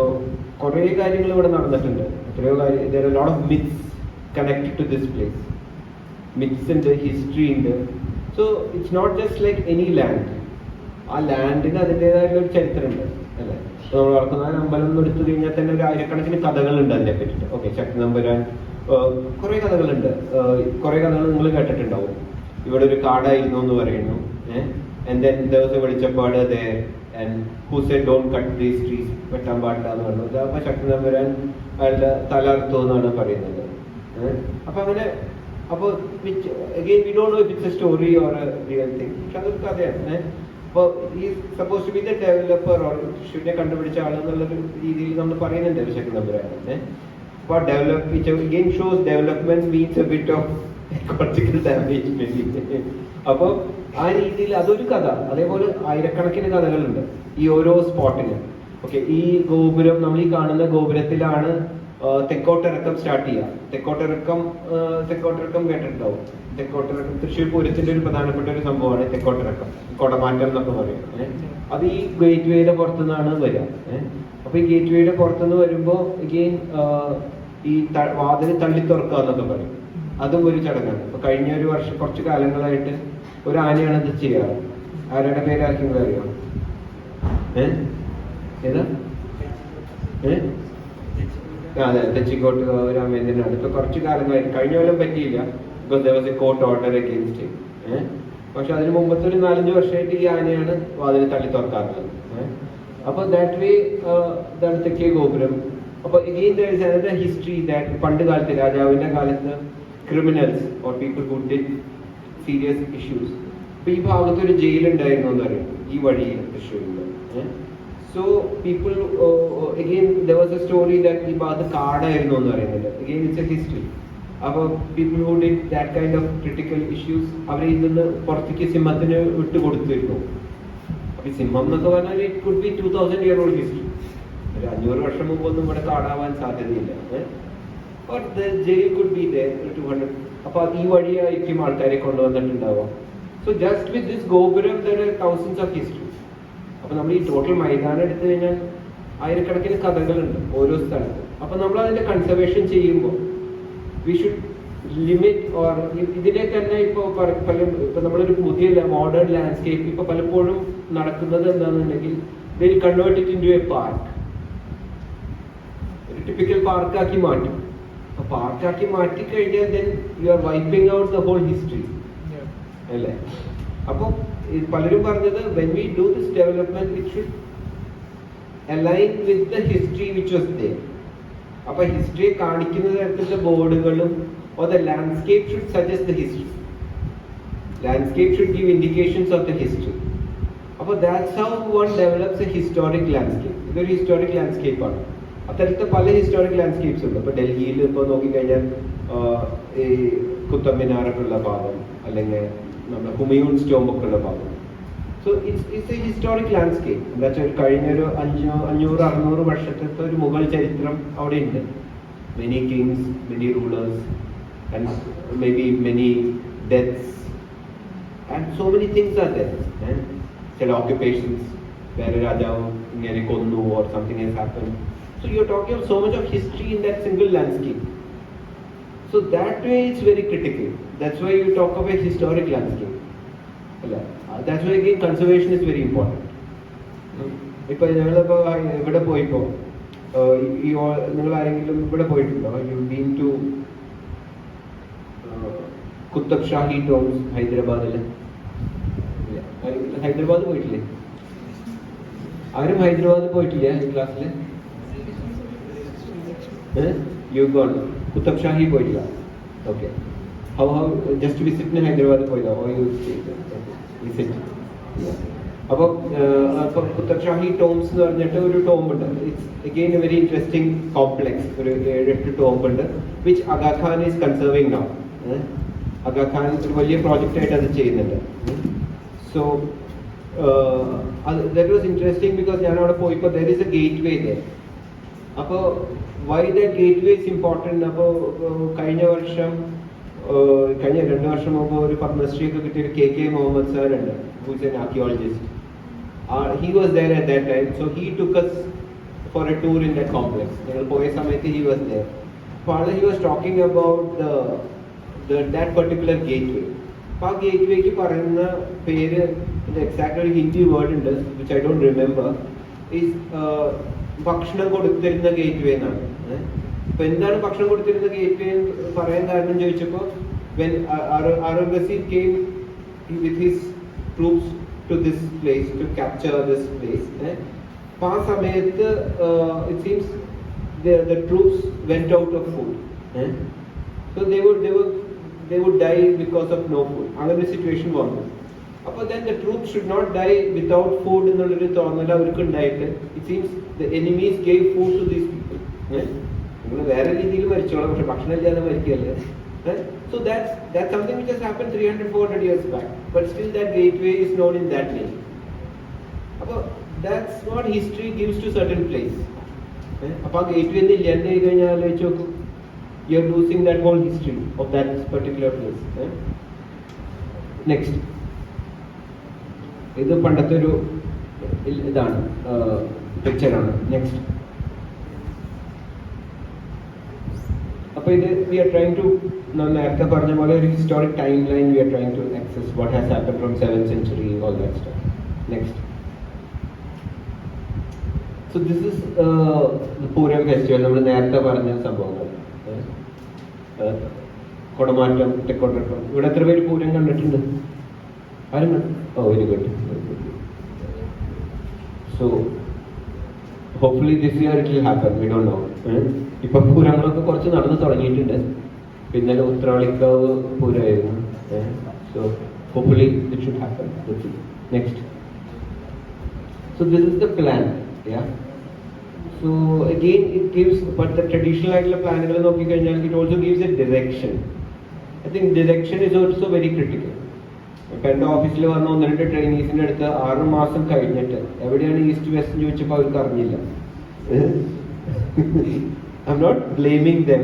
കുറേ കാര്യങ്ങൾ ഇവിടെ നടന്നിട്ടുണ്ട്. എത്രയോ കാര്യം, there are a lot of myths connected to this place. Myths ഉണ്ട്, ഹിസ്റ്ററി ഉണ്ട്. So it's not just like any land. ആ ലാൻഡിന് അതിൻ്റെതായിട്ടുള്ള ഒരു ചരിത്രമുണ്ട് അല്ലേ. നമ്മൾ വളർത്തുന്ന അമ്പലം എന്ന് എടുത്തു കഴിഞ്ഞാൽ തന്നെ ഒരു 1000കണക്കിന് കഥകളുണ്ട് അതിനെ പറ്റിയിട്ട്. ഓക്കെ, ശക്തി നമ്പുരാൻ, കുറേ കഥകളുണ്ട്. കുറേ കഥകൾ നിങ്ങൾ കേട്ടിട്ടുണ്ടാവും. ഇവിടെ ഒരു കാടായിരുന്നു എന്ന് പറയുന്നു. And then there was a വെളിച്ചപ്പാട് there and who said don't cut these trees, വെട്ടാൻ പാടില്ല എന്ന് പറഞ്ഞു. അപ്പോൾ ശക്തി നമ്പുരാൻ അയാളുടെ തല അറുത്തു എന്നാണ് പറയുന്നത്. അപ്പം അങ്ങനെ, അപ്പോൾ again we don't know if it's a story or a real thing. പക്ഷെ അതൊരു കഥയാണ്. അപ്പോൾ ഈ suppose to be the developer or ശിവനെ കണ്ടുപിടിച്ച ആളെന്നുള്ളൊരു രീതിയിൽ നമ്മൾ പറയുന്നുണ്ട് ശക്തി നമ്പുരാൻ. അപ്പോൾ develop, which again shows development means a bit of ecological damage maybe. അപ്പോൾ ആ രീതിയിൽ അതൊരു കഥ. അതേപോലെ 1000കണക്കിന് കഥകളുണ്ട് ഈ ഓരോ സ്പോട്ടിന്. ഓക്കെ, ഈ ഗോപുരം, നമ്മൾ ഈ കാണുന്ന ഗോപുരത്തിലാണ് തെക്കോട്ടിറക്കം സ്റ്റാർട്ട് ചെയ്യുക. തെക്കോട്ടിറക്കം കേട്ടിട്ടുണ്ടാവും. തെക്കോട്ടിറക്കം തൃശ്ശൂർ പൂരത്തിന്റെ ഒരു പ്രധാനപ്പെട്ട ഒരു സംഭവമാണ് തെക്കോട്ടിറക്കം, കൊടമാറ്റം എന്നൊക്കെ പറയും. അത് ഈ ഗേറ്റ് വേയുടെ പുറത്തുനിന്നാണ് വരിക. അപ്പൊ ഈ ഗേറ്റ് വേയുടെ പുറത്തുനിന്ന് വരുമ്പോൾ അഗെയിൻ ഈ വാതിൽ തള്ളി തുറക്കുക എന്നൊക്കെ പറയും. അതും ഒരു ചടങ്ങാണ്. അപ്പൊ കഴിഞ്ഞ ഒരു വർഷം, കുറച്ച് കാലങ്ങളായിട്ട് ഒരു ആനയാണ് ഇത് ചെയ്യാറ്. ആരുടെ പേരാർക്കെങ്കിലും അറിയാം? ഏതാ? അതെ, തെച്ചിക്കോട്ട് ഒരു അമേന്ദ്രനാണ്. ഇപ്പൊ കുറച്ച് കാലങ്ങളായിട്ട്, കഴിഞ്ഞ കൊല്ലം പറ്റിയില്ല, because there was a court order against it. പക്ഷെ അതിന് മുമ്പത്തെ ഒരു 4-5 വർഷമായിട്ട് ഈ ആനയാണ് വാതിൽ തള്ളി തുറക്കാറുള്ളത്. അപ്പൊ ദാറ്റ് വേ ഇതാണ് തെക്കേ ഗോപുരം. അപ്പൊ again there is another history that പണ്ട് കാലത്ത്, രാജാവിന്റെ കാലത്ത്, criminals or people who did serious issues, ഇപ്പൊ ഈ ഭാഗത്ത് ഒരു ജയിലുണ്ടായിരുന്നു എന്ന് പറയും, ഈ വഴിയിൽ തൃശ്ശൂരിൽ. So people again there was a story that ഈ ഭാഗത്ത് കാടായിരുന്നു എന്ന് പറയുന്നത്. Again it's a history. അപ്പോൾ people who did that kind of critical issues അവരെ ഇതിന്ന് പുറത്തേക്ക് സിംഹത്തിന് വിട്ടു കൊടുത്തിരുന്നു. അപ്പൊ ഈ സിംഹം എന്നൊക്കെ പറഞ്ഞാൽ it could be 2000 year old history. ഒരു 500 വർഷം മുമ്പൊന്നും ഇവിടെ കാടാവാൻ സാധ്യതയില്ല. Or the jail could be there 200. അപ്പോൾ ഈ വഴിയായിരിക്കും ആൾക്കാരെ കൊണ്ടുവന്നിട്ടുണ്ടാവുക. So just with this ഗോപുരം there are thousands of histories. അപ്പോൾ നമ്മൾ ഈ ടോട്ടൽ മൈതാനം എടുത്തു കഴിഞ്ഞാൽ 1000കണക്കിന് കഥകളുണ്ട് ഓരോ സ്ഥലത്തും. അപ്പോൾ നമ്മൾ അതിന്റെ കൺസർവേഷൻ ചെയ്യുമ്പോൾ we should limit or ഇതിനെ തന്നെ ഇപ്പോൾ നമ്മളൊരു പുതിയ മോഡേൺ ലാൻഡ്സ്കേപ്പ് ഇപ്പോൾ പലപ്പോഴും നടക്കുന്നത് എന്താണെന്നുണ്ടെങ്കിൽ they will convert it into a park. ഒരു ടിപ്പിക്കൽ പാർക്കാക്കി മാറ്റും. പാർക്കാക്കി മാറ്റിക്കഴിഞ്ഞാൽ then you are wiping out the whole history. അല്ലേ? അപ്പോൾ പലരും പറഞ്ഞത് when we do this development it should align with the history which was there. അപ്പോൾ ഹിസ്റ്ററി കാണിക്കുന്ന തരത്തിലുള്ള ബോർഡുകളും or the landscape should suggest the history. Landscape should give indications of the history. അപ്പോൾ that's how one develops A historic landscape. ഇതൊരു historic ലാൻഡ്സ്കേപ്പാണ്. അത്തരത്തെ പല historic landscapes ഉണ്ട്. ഇപ്പോൾ ഡൽഹിയിൽ ഇപ്പോൾ നോക്കിക്കഴിഞ്ഞാൽ ഈ കുത്തബ് മിനാറൊക്കെ ഉള്ള ഭാഗം, അല്ലെങ്കിൽ നമ്മുടെ ഹുമയൂൺ സ്റ്റോംബൊക്കെ ഉള്ള ഭാഗം. So it's A historic landscape. എന്താ വെച്ചാൽ കഴിഞ്ഞൊരു 500-600 വർഷത്തെ ഒരു മുഗൾ ചരിത്രം അവിടെ ഉണ്ട്. Many kings, many rulers, and may be many deaths, and so many things are there. ചില ഓക്യുപ്പേഷൻസ്, വേറെ രാജാവ് ഇങ്ങനെ കൊന്നു, or something has happened. So you're talking of so much of history in that single landscape. So that way it's very critical. That's why you talk of a historic landscape. That's why again conservation is very important. ഇപ്പോൾ ഞങ്ങളിപ്പോൾ ഇവിടെ പോയിപ്പോൾ നിങ്ങൾ ആരെങ്കിലും ഇവിടെ പോയിട്ടുണ്ടോ? You been to Qutb Shahi tombs ഹൈദരാബാദിൽ? ഹൈദരാബാദ് പോയിട്ടില്ലേ? ആരും ഹൈദരാബാദ് പോയിട്ടില്ല ഈ ക്ലാസ്സിൽ? You gone കുത്തബ് ഷാഹി പോയിട്ടില്ല? ഓക്കെ. ഹൗ ജസ്റ്റ് വിസിറ്റിന് ഹൈദരാബാദ് പോയതോ? വിസിറ്റ്. അപ്പോൾ കുത്തബ് ഷാഹി ടോംസ് എന്ന് പറഞ്ഞിട്ട് ഒരു ടോംബ് ഉണ്ട്. It's again a very interesting complex. ഒരു 7-8 ടോംബ് ഉണ്ട്, which Aga Khan is conserving now. Aga Khan ഒരു വലിയ പ്രോജക്റ്റ് ആയിട്ട് അത് ചെയ്യുന്നുണ്ട്. So that was interesting because ഞാൻ അവിടെ പോയപ്പോൾ there is a gateway there. അപ്പോൾ why that gateway is important? അപ്പോൾ കഴിഞ്ഞ 2 വർഷം മുമ്പ് ഒരു പത്മശ്രീ ഒക്കെ കിട്ടിയ KK മുഹമ്മദ് സാർ ഉണ്ട്, who is an archaeologist. He was there at that time, so he took us for a tour in that complex. ഞങ്ങൾ പോയ സമയത്ത് he was there. അപ്പോൾ he was talking about that particular gateway. അപ്പോൾ ആ ഗേറ്റ്വേക്ക് പറയുന്ന പേര്, exact ഒരു Hindi word ഉണ്ട് which I don't remember, is ഭക്ഷണം കൊടുത്തിരുന്ന ഗേറ്റ്വേ എന്നാണ്. അപ്പൊ എന്താണ് ഭക്ഷണം കൊടുത്തിരുന്ന ഗേറ്റ്വേ പറയാൻ കാരണം ചോദിച്ചപ്പോൾ, when Aurangzeb came with his troops to this place to capture this place, അപ്പൊ ആ സമയത്ത് it seems the troops went out of food, so they would die because of no food. അങ്ങനെ ഒരു സിറ്റുവേഷൻ വന്നു. അപ്പോൾ then the troops should not die without food എന്നുള്ളൊരു തോന്നൽ അവർക്ക് ഉണ്ടായിട്ട്, it seems the enemies gave food to these people. നിങ്ങൾ വേറെ രീതിയിൽ മരിച്ചോളാം, പക്ഷെ ഭക്ഷണം ഇല്ലാതെ മരിക്കല്ലേ. So that's something which has happened 300-400 years back, but still that gateway is known in that name. അപ്പോൾ that's what history gives to certain place. അപ്പോൾ ആ gateway ഒന്നും ഇല്ലാണ്ട് കഴിഞ്ഞാൽ ആലോചിച്ച് നോക്കും, you are losing that whole history of that particular place. Next, ഇത് പണ്ടത്തെ ഒരു ഇതാണ്, പിക്ചറാണ്. നെക്സ്റ്റ്, അപ്പോൾ ഇത് വി ആർ ട്രൈങ് ടു, നേരത്തെ പറഞ്ഞ പോലെ ഒരു historic time line we are trying to access what has happen from 7th century, all that stuff. Next, so this is the Puram festival. നമ്മൾ നേരത്തെ പറഞ്ഞ സംഭവങ്ങൾ, കുടമാറ്റം, തെക്കോട്ടം. ഇവിടെ എത്ര പേര് പൂരം കണ്ടിട്ടുണ്ട്? ആരും കണ്ടു? ഓ, very good. So hopefully this year it will happen, we don't know. ഇപ്പൊ പൂരങ്ങളൊക്കെ കുറച്ച് നടന്നു തുടങ്ങിയിട്ടുണ്ട്. പിന്നെ Uthralikkavu പൂരമായിരുന്നു. So hopefully it should happen. Next, so this is the plan, yeah. So again it gives, but the traditional ആയിട്ടുള്ള പ്ലാനുകൾ നോക്കിക്കഴിഞ്ഞാൽ it also gives a direction. I think direction is also very critical. ഇപ്പം എൻ്റെ ഓഫീസിൽ വന്ന 1-2 ട്രെയിനീസിൻ്റെ അടുത്ത് 6 മാസം കഴിഞ്ഞിട്ട് എവിടെയാണ് ഈസ്റ്റ് വെസ്റ്റ് ചോദിച്ചപ്പോൾ അവർക്ക് അറിഞ്ഞില്ല. I'm not blaming them,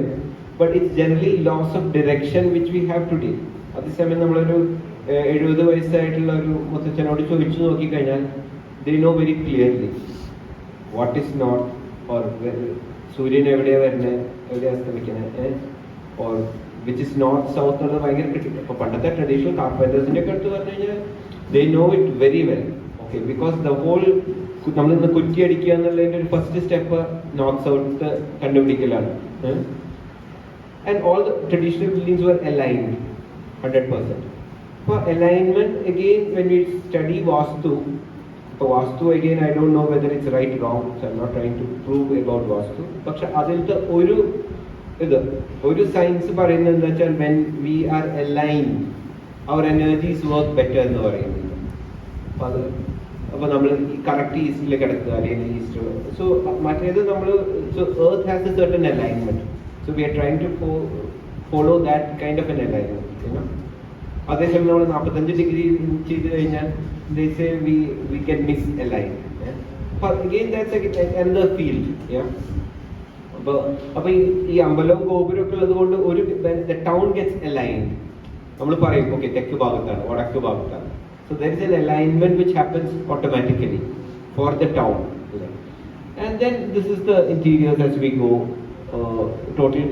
but it's generally loss of direction which we have today. അതേസമയം നമ്മളൊരു 70 വയസ്സായിട്ടുള്ള ഒരു മുത്തച്ഛനോട് ചോദിച്ചു നോക്കിക്കഴിഞ്ഞാൽ they know very clearly what is not, or സൂര്യൻ എവിടെയാണ് വരുന്നത്, എവിടെയാണ് അസ്തമിക്കുന്നത്, or which is north south എന്നുള്ളത് ഭയങ്കര ക്രിട്ടിക്കൽ. അപ്പോൾ പണ്ടത്തെ ട്രഡീഷണൽ കാർപ്പൻറ്റേഴ്സിൻ്റെ ഒക്കെ അടുത്ത് പറഞ്ഞു കഴിഞ്ഞാൽ they know it very well, okay, because the whole നമ്മളിന്ന് കുറ്റി അടിക്കുക എന്നുള്ളതിൻ്റെ ഒരു ഫസ്റ്റ് സ്റ്റെപ്പ് നോർത്ത് സൗത്ത് കണ്ടുപിടിക്കലാണ്. And all the traditional buildings were aligned 100%. അപ്പോൾ alignment again when we study Vastu, ഇപ്പോൾ Vastu again I don't know whether it's right wrong, so I'm not trying to prove about Vastu. പക്ഷെ അതിലത്തെ ഒരു science പറയുന്നത് എന്താ വെച്ചാൽ when we are aligned our energies work better എന്ന് പറയുന്നത്. അപ്പോൾ അത് അപ്പോൾ നമ്മൾ കറക്റ്റ് ഈസ്റ്റിലേക്ക് കിടക്കുക അല്ലെങ്കിൽ ഈസ്റ്റ്. സോ മറ്റേത് നമ്മൾ so earth has a certain alignment. So we are trying to follow that kind of an alignment. അതേസമയം നമ്മൾ 45 ഡിഗ്രി ചെയ്ത് കഴിഞ്ഞാൽ they say we can misalign. But again that's another field. അപ്പോൾ ഈ അമ്പലവും ഗോപുരം ഒക്കെ ഉള്ളത് കൊണ്ട് ഒരു the town gets aligned. നമ്മൾ പറയും ഓക്കെ തെക്ക് ഭാഗത്താണ് വടക്ക് ഭാഗത്താണ്. So there is an alignment which happens automatically for the town. And then this is the interiors as we go. Total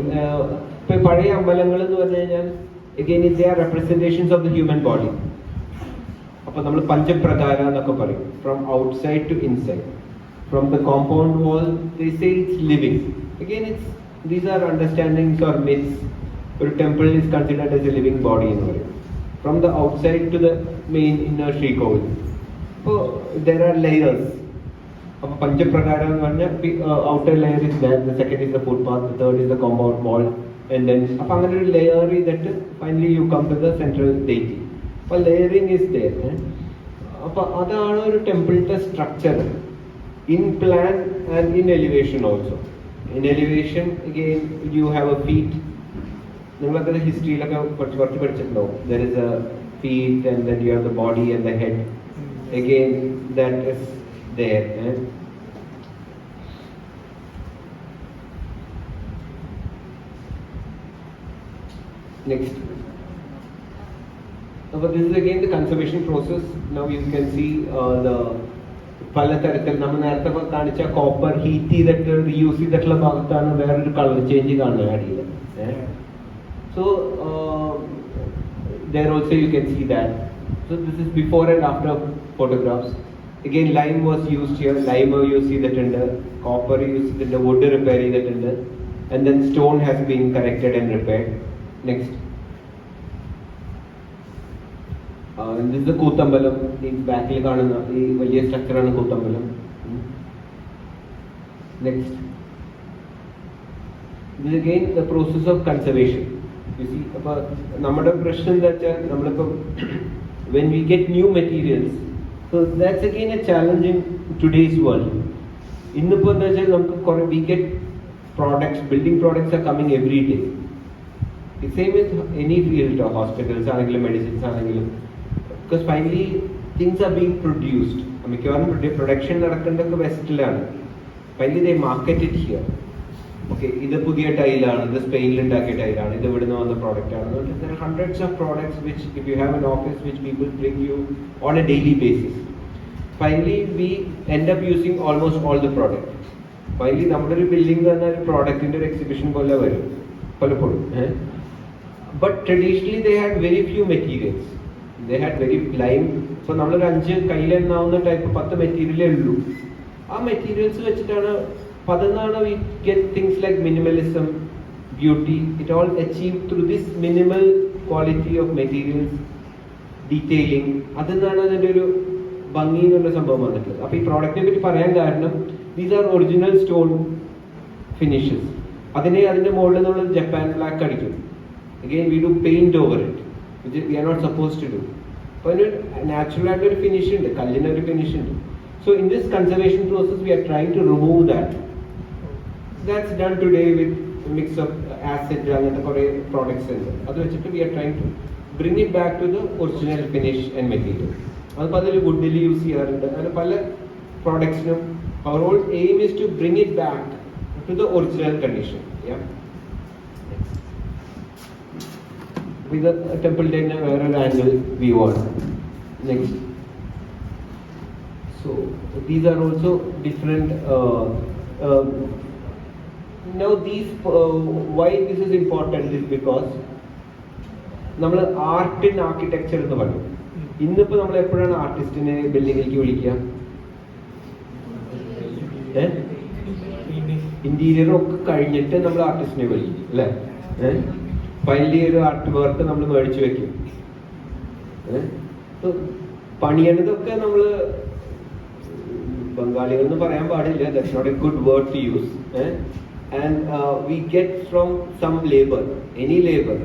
ഇപ്പോൾ പഴയ അമ്പലങ്ങൾ എന്ന് പറഞ്ഞു കഴിഞ്ഞാൽ again they are representations of the human body. അപ്പോൾ നമ്മൾ പഞ്ചപ്രകാര എന്നൊക്കെ പറയും. From outside to inside, from the compound wall they say it's living. Again these are understandings or myths. ഒരു temple is considered as a living body എന്ന് പറയും. From the outside to the main inner ശ്രീകോവിൽ. അപ്പോൾ there are layers. അപ്പോൾ പഞ്ചപ്രകാരം എന്ന് പറഞ്ഞാൽ outer layer is that, the second is the footpath, the third is the compound wall, and then അപ്പോൾ അങ്ങനെ ഒരു ലെയർ ചെയ്തിട്ട് finally you come to the central deity. അപ്പോൾ ലെയറിങ് ഇസ് there. അപ്പോൾ അതാണ് ഒരു ടെമ്പിളിൻ്റെ structure in plan and in elevation also. In elevation again you have a feet. നിങ്ങളൊക്കെ ഹിസ്റ്ററിയിലൊക്കെ കുറച്ച് പഠിച്ചിട്ടുണ്ടാവും. There is a feet and then you have the body and the head. Again that is there. Next. But this is again the conservation process. Now you can see the പലതരത്തിൽ നമ്മൾ നേരത്തെ കാണിച്ച copper heat ചെയ്തിട്ട് reuse ചെയ്തിട്ടുള്ള ഭാഗത്താണ് വേറൊരു colour change കാണുന്നത് അടിയിൽ. So there also you can see that. So this is before and after photographs. Again lime was used here. Lime use ചെയ്തിട്ടുണ്ട്, copper use ചെയ്തിട്ടുണ്ട്, wood repair ചെയ്തിട്ടുണ്ട്, and then stone has been corrected and repaired. Next. This is the Koothambalam. ഈ ബാക്കിൽ കാണുന്ന ഈ വലിയ സ്ട്രക്ചറാണ് Koothambalam. Next. This is again the process of conservation. You see, അപ്പോൾ നമ്മുടെ പ്രശ്നം എന്താ വെച്ചാൽ നമ്മളിപ്പോൾ when we get new materials, so that's again a challenge in today's world. ഇന്നിപ്പോൾ എന്താ വെച്ചാൽ നമുക്ക് കുറേ we get products, building products are coming every day. The same with any field, hospitals ആണെങ്കിലും മെഡിസിൻസ് ആണെങ്കിലും, because finally things are being produced. മിക്കവാറും production നടക്കേണ്ടതൊക്കെ വെസ്റ്റിലാണ്. finally they market it here. Okay, ഇത് പുതിയ ടൈലാണ്, ഇത് സ്പെയിനിൽ ഉണ്ടാക്കിയ ടൈലാണ്, ഇത് ഇവിടുന്ന് വന്ന പ്രോഡക്റ്റ് ആണ്. There are hundreds of products which if you have an office which people bring you on a daily basis. Finally we end up using almost all the products. Finally നമ്മുടെ ഒരു ബിൽഡിംഗ് തന്നെ ഒരു പ്രോഡക്റ്റിന്റെ ഒരു exhibition പോലെ വരും പലപ്പോഴും. But traditionally they had very few materials. They had very lime. So നമ്മളൊരു 5 കയ്യിലെണ്ണാവുന്ന type 10 മെറ്റീരിയലേ ഉള്ളൂ. ആ മെറ്റീരിയൽസ് വെച്ചിട്ടാണ് 14 we get things like minimalism, beauty. It all achieved through this minimal quality of materials, detailing. അതെന്നാണ് അതിൻ്റെ ഒരു ഭംഗി എന്നുള്ള സംഭവം വന്നിട്ടുള്ളത്. അപ്പോൾ ഈ പ്രോഡക്റ്റിനെ പറ്റി പറയാൻ കാരണം these are original stone finishes. അതിൻ്റെ മുകളിൽ നമ്മൾ ജപ്പാൻ ബ്ലാക്ക് അടിക്കും. Again we do paint over it, which we are not supposed to do. അപ്പോൾ അതിന് നാച്ചുറൽ ആയിട്ടൊരു ഫിനിഷ് ഉണ്ട്, കല്ലിനൊരു ഫിനിഷ് ഉണ്ട്. So in this conservation process we are trying to remove that. That's done today with a mix of acid അങ്ങനത്തെ കുറേ products ഉണ്ട്. അത് വെച്ചിട്ട് we are trying to bring it back to the original finish and material. അതിപ്പോൾ അതിൽ വുഡിൽ use ചെയ്യാറുണ്ട്, അങ്ങനെ പല പ്രോഡക്ട്സിനും. our whole aim is to bring it back to the original condition. Yeah. With the temple in a വേറൊരു angle view on. Next. So these are also different. Now these why this is important is because നമ്മൾ art in architecture എന്ന് പറയും. ഇന്നിപ്പോൾ നമ്മൾ എപ്പോഴാണ് ആർട്ടിസ്റ്റിനെ ബിൽഡിങ്ങിലേക്ക് വിളിക്കുക? ഇന്റീരിയറും ഒക്കെ കഴിഞ്ഞിട്ട് നമ്മൾ ആർട്ടിസ്റ്റിനെ വിളിക്കും അല്ലേ? ഫൈനലി ഒരു ആർട്ട് വർക്ക് നമ്മൾ മേടിച്ചു വെക്കും. പണിയണതൊക്കെ നമ്മൾ ബംഗാളികൾ എന്ന് പറയാൻ പാടില്ല, that's not a good word to use. And we get from some labour, any labour.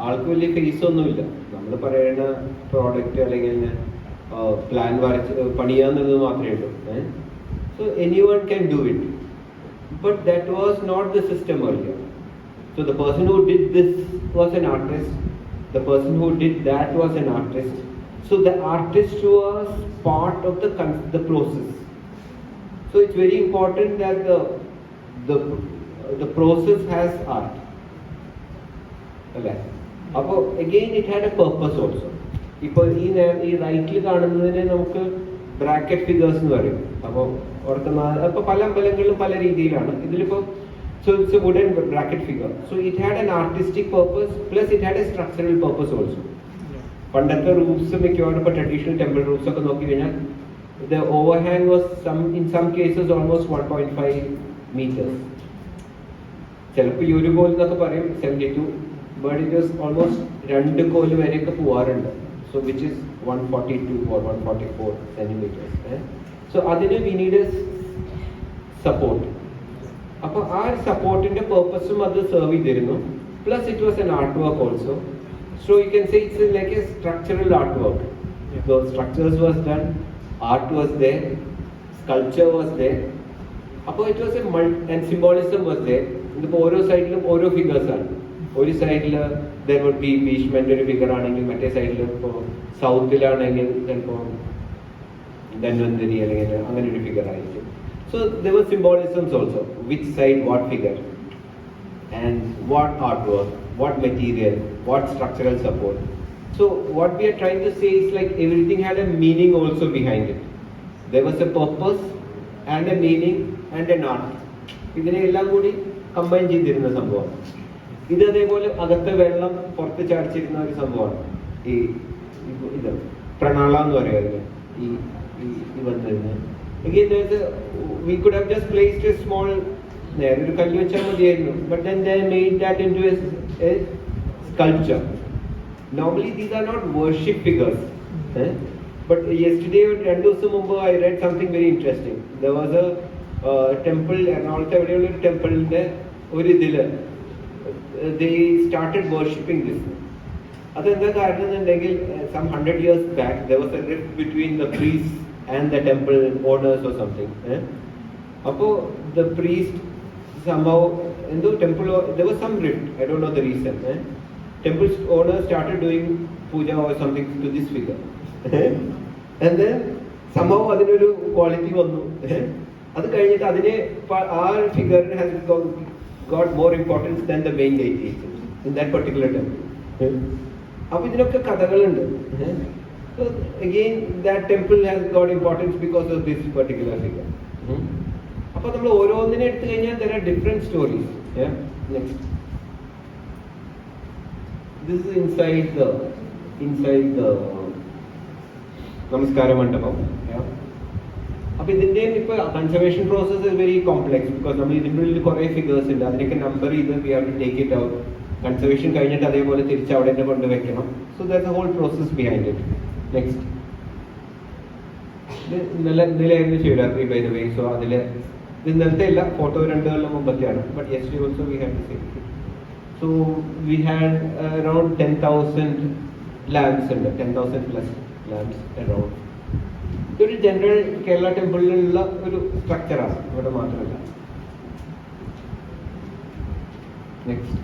ആൾക്ക് വലിയ ഫേസ് ഒന്നുമില്ല, നമ്മൾ പറയുന്ന പ്രോഡക്റ്റ് അല്ലെങ്കിൽ plan പണിയാന്നുള്ളത് മാത്രമേ ഉള്ളൂ. So anyone can do it. But that was not the system earlier. So the person who did this was an artist. The person who did that was an artist. So the artist was part of the process. So it's very important that the process has art. Okay. Again, it had a purpose also. ഇപ്പോൾ ഈ റൈറ്റിൽ കാണുന്നതിനെ നമുക്ക് bracket figures എന്ന് പറയും. അപ്പോൾ അപ്പോൾ പല അമ്പലങ്ങളിലും പല രീതിയിലാണ്. ഇതിലിപ്പോൾ so it's a wooden bracket figure. So it had an artistic purpose plus it had a structural purpose also. പണ്ടത്തെ റൂഫ്സ് മിക്കവാറും ഇപ്പോൾ ട്രഡീഷണൽ ടെമ്പിൾ റൂഫ്സ് ഒക്കെ നോക്കി കഴിഞ്ഞാൽ the overhang was in some cases almost 1.5 meters. ചിലപ്പോൾ ഈ ഒരു കോൽ എന്നൊക്കെ പറയും 72, but it was almost 2 കോല് വരെയൊക്കെ പോവാറുണ്ട്. So which is 142 or 144 centimeters. So അതിന് we need a support. അപ്പോൾ ആ സപ്പോർട്ടിന്റെ പേർപ്പസും അത് സെർവ് ചെയ്തിരുന്നു. Plus it was an art work also. So you can say it's like A structural art work. So structures was done, art was there, sculpture was there. അപ്പോൾ it was and symbolism was there. ഇതിപ്പോൾ ഓരോ സൈഡിലും ഓരോ figures ആണ്. ഒരു സൈഡിൽ there would be ഭീഷ്മന്റെ ഒരു figure ആണെങ്കിൽ മറ്റേ സൈഡിൽ ഇപ്പോൾ സൗത്തിലാണെങ്കിൽ ചിലപ്പോൾ ധന്വന്തരി അല്ലെങ്കിൽ അങ്ങനെ ഒരു ഫിഗർ ആയിരിക്കും. So there were symbolisms also. Which side, what figure, and what artwork, what material, what structural support. So what we are trying to say is like everything had a meaning also behind it. There was a purpose and a meaning and an art. ഇതിനെ എല്ലാം കൂടി combine ചെയ്തിരുന്ന സംഭവമാണ്. ഇത് അതേപോലെ അകത്തെ വെള്ളം പുറത്ത് ചാടിച്ചിരുന്ന ഒരു സംഭവമാണ്. ഇത് പ്രണാള എന്ന് പറയുന്നത് ഈ വന്നിരുന്നത്. Again, we could have just placed a small ഒരു കല്ല് വെച്ചാൽ മതിയായിരുന്നു. But then they made that into a sculpture. Normally these are not worship figures. But yesterday or 2 ദിവസം മുമ്പ് I read something very interesting. There was a temple, എറണാകുളത്തെ എവിടെയുള്ള ഒരു ടെമ്പിളിന്റെ ഒരു ഇതില് they started worshipping this. അതെന്താ കാരണം എന്നുണ്ടെങ്കിൽ some 100 years back there was a rift between the priests and the temple owners or something. Appo the priest somehow in the temple there was some rift. I don't know the reason. Temple owner started doing puja or something to this figure. And then somehow adinoru quality vannu. Adu kayinittu adine our figure has got more importance than the main deity in that particular temple. Appo idinokke kathakalundu. So again, that temple has got importance because of this particular figure. അപ്പോൾ നമ്മൾ ഓരോന്നിനെ എടുത്തു കഴിഞ്ഞാൽ there are different stories. Yeah. Next. This is inside the നമസ്കാര മണ്ഡപം. അപ്പോൾ ഇതിൻ്റെയും ഇപ്പോൾ conservation process is very complex because നമ്മൾ ഇതിൻ്റെ ഉള്ളിൽ കുറേ ഫിഗേഴ്സ് ഉണ്ട്. അതിനൊക്കെ നമ്പർ ചെയ്ത് we have to take it out. Conservation കഴിഞ്ഞിട്ട് അതേപോലെ തിരിച്ച് അവിടെ തന്നെ കൊണ്ടുവയ്ക്കണം. So there's a whole process behind it. Next. നിലയായിരുന്നു Shivaratri by the way. So അതിൽ ഇത് ഇന്നലത്തെ അല്ല, ഫോട്ടോ 2 കൊല്ലം മുമ്പത്തെയാണ്. But yesterday also we had the same. So we had around 10,000 lamps ഉണ്ട്, 10,000 plus lamps around. ഇതൊരു ജനറൽ കേരള ടെമ്പിളിലുള്ള ഒരു സ്ട്രക്ചറാണ്, ഇവിടെ മാത്രമല്ല. നെക്സ്റ്റ്.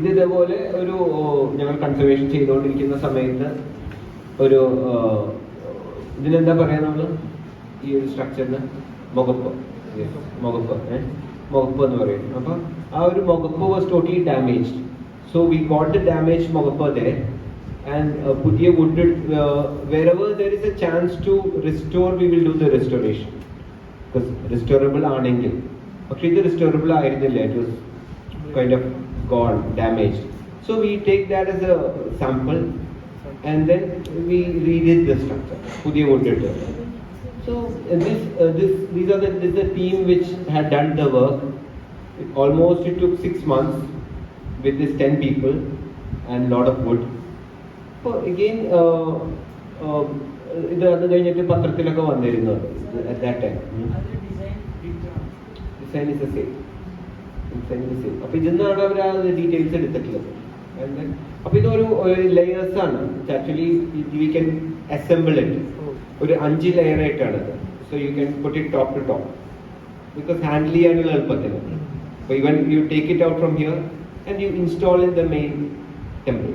ഇതേപോലെ ഒരു ഞങ്ങൾ കൺസർവേഷൻ ചെയ്തുകൊണ്ടിരിക്കുന്ന സമയത്ത് ഒരു ഇതിനെന്താ പറയാ നമ്മൾ ഈ ഒരു സ്ട്രക്ചറിന് മുഖപ്പ് എന്ന് പറയും. അപ്പം ആ ഒരു മുഖപ്പ് was totally damaged. So we got the damage മുഖപ്പ് there and പുതിയ wood wherever there is a chance to restore we will do the restoration because restorable ആണെങ്കിൽ. പക്ഷെ ഇത് restorable ആയിരുന്നില്ല, it was kind of gone, damaged. So we take that as a sample and then we redid the structure. പുതിയ wood ഇട്ട്. So this is the team which had done the work. It took 6 months with this 10 people and lot of wood. അപ്പോൾ again ഇത് അത് കഴിഞ്ഞിട്ട് പത്രത്തിലൊക്കെ വന്നിരുന്നത് at that time. Design is the same. അപ്പൊ ഇതിന്നാണ് അവർ ആ details എടുത്തിട്ടുള്ളത്. അപ്പൊ ഇതൊരു ലെയേഴ്സ് ആണ്. Actually we can assemble it. ഒരു 5 ലെയർ ആയിട്ടാണ് ഇത്. So you can put it top to top because handle ചെയ്യാനുള്ള എളുപ്പത്തിന്. അപ്പൊ even you take it out from here and you install in the main temple.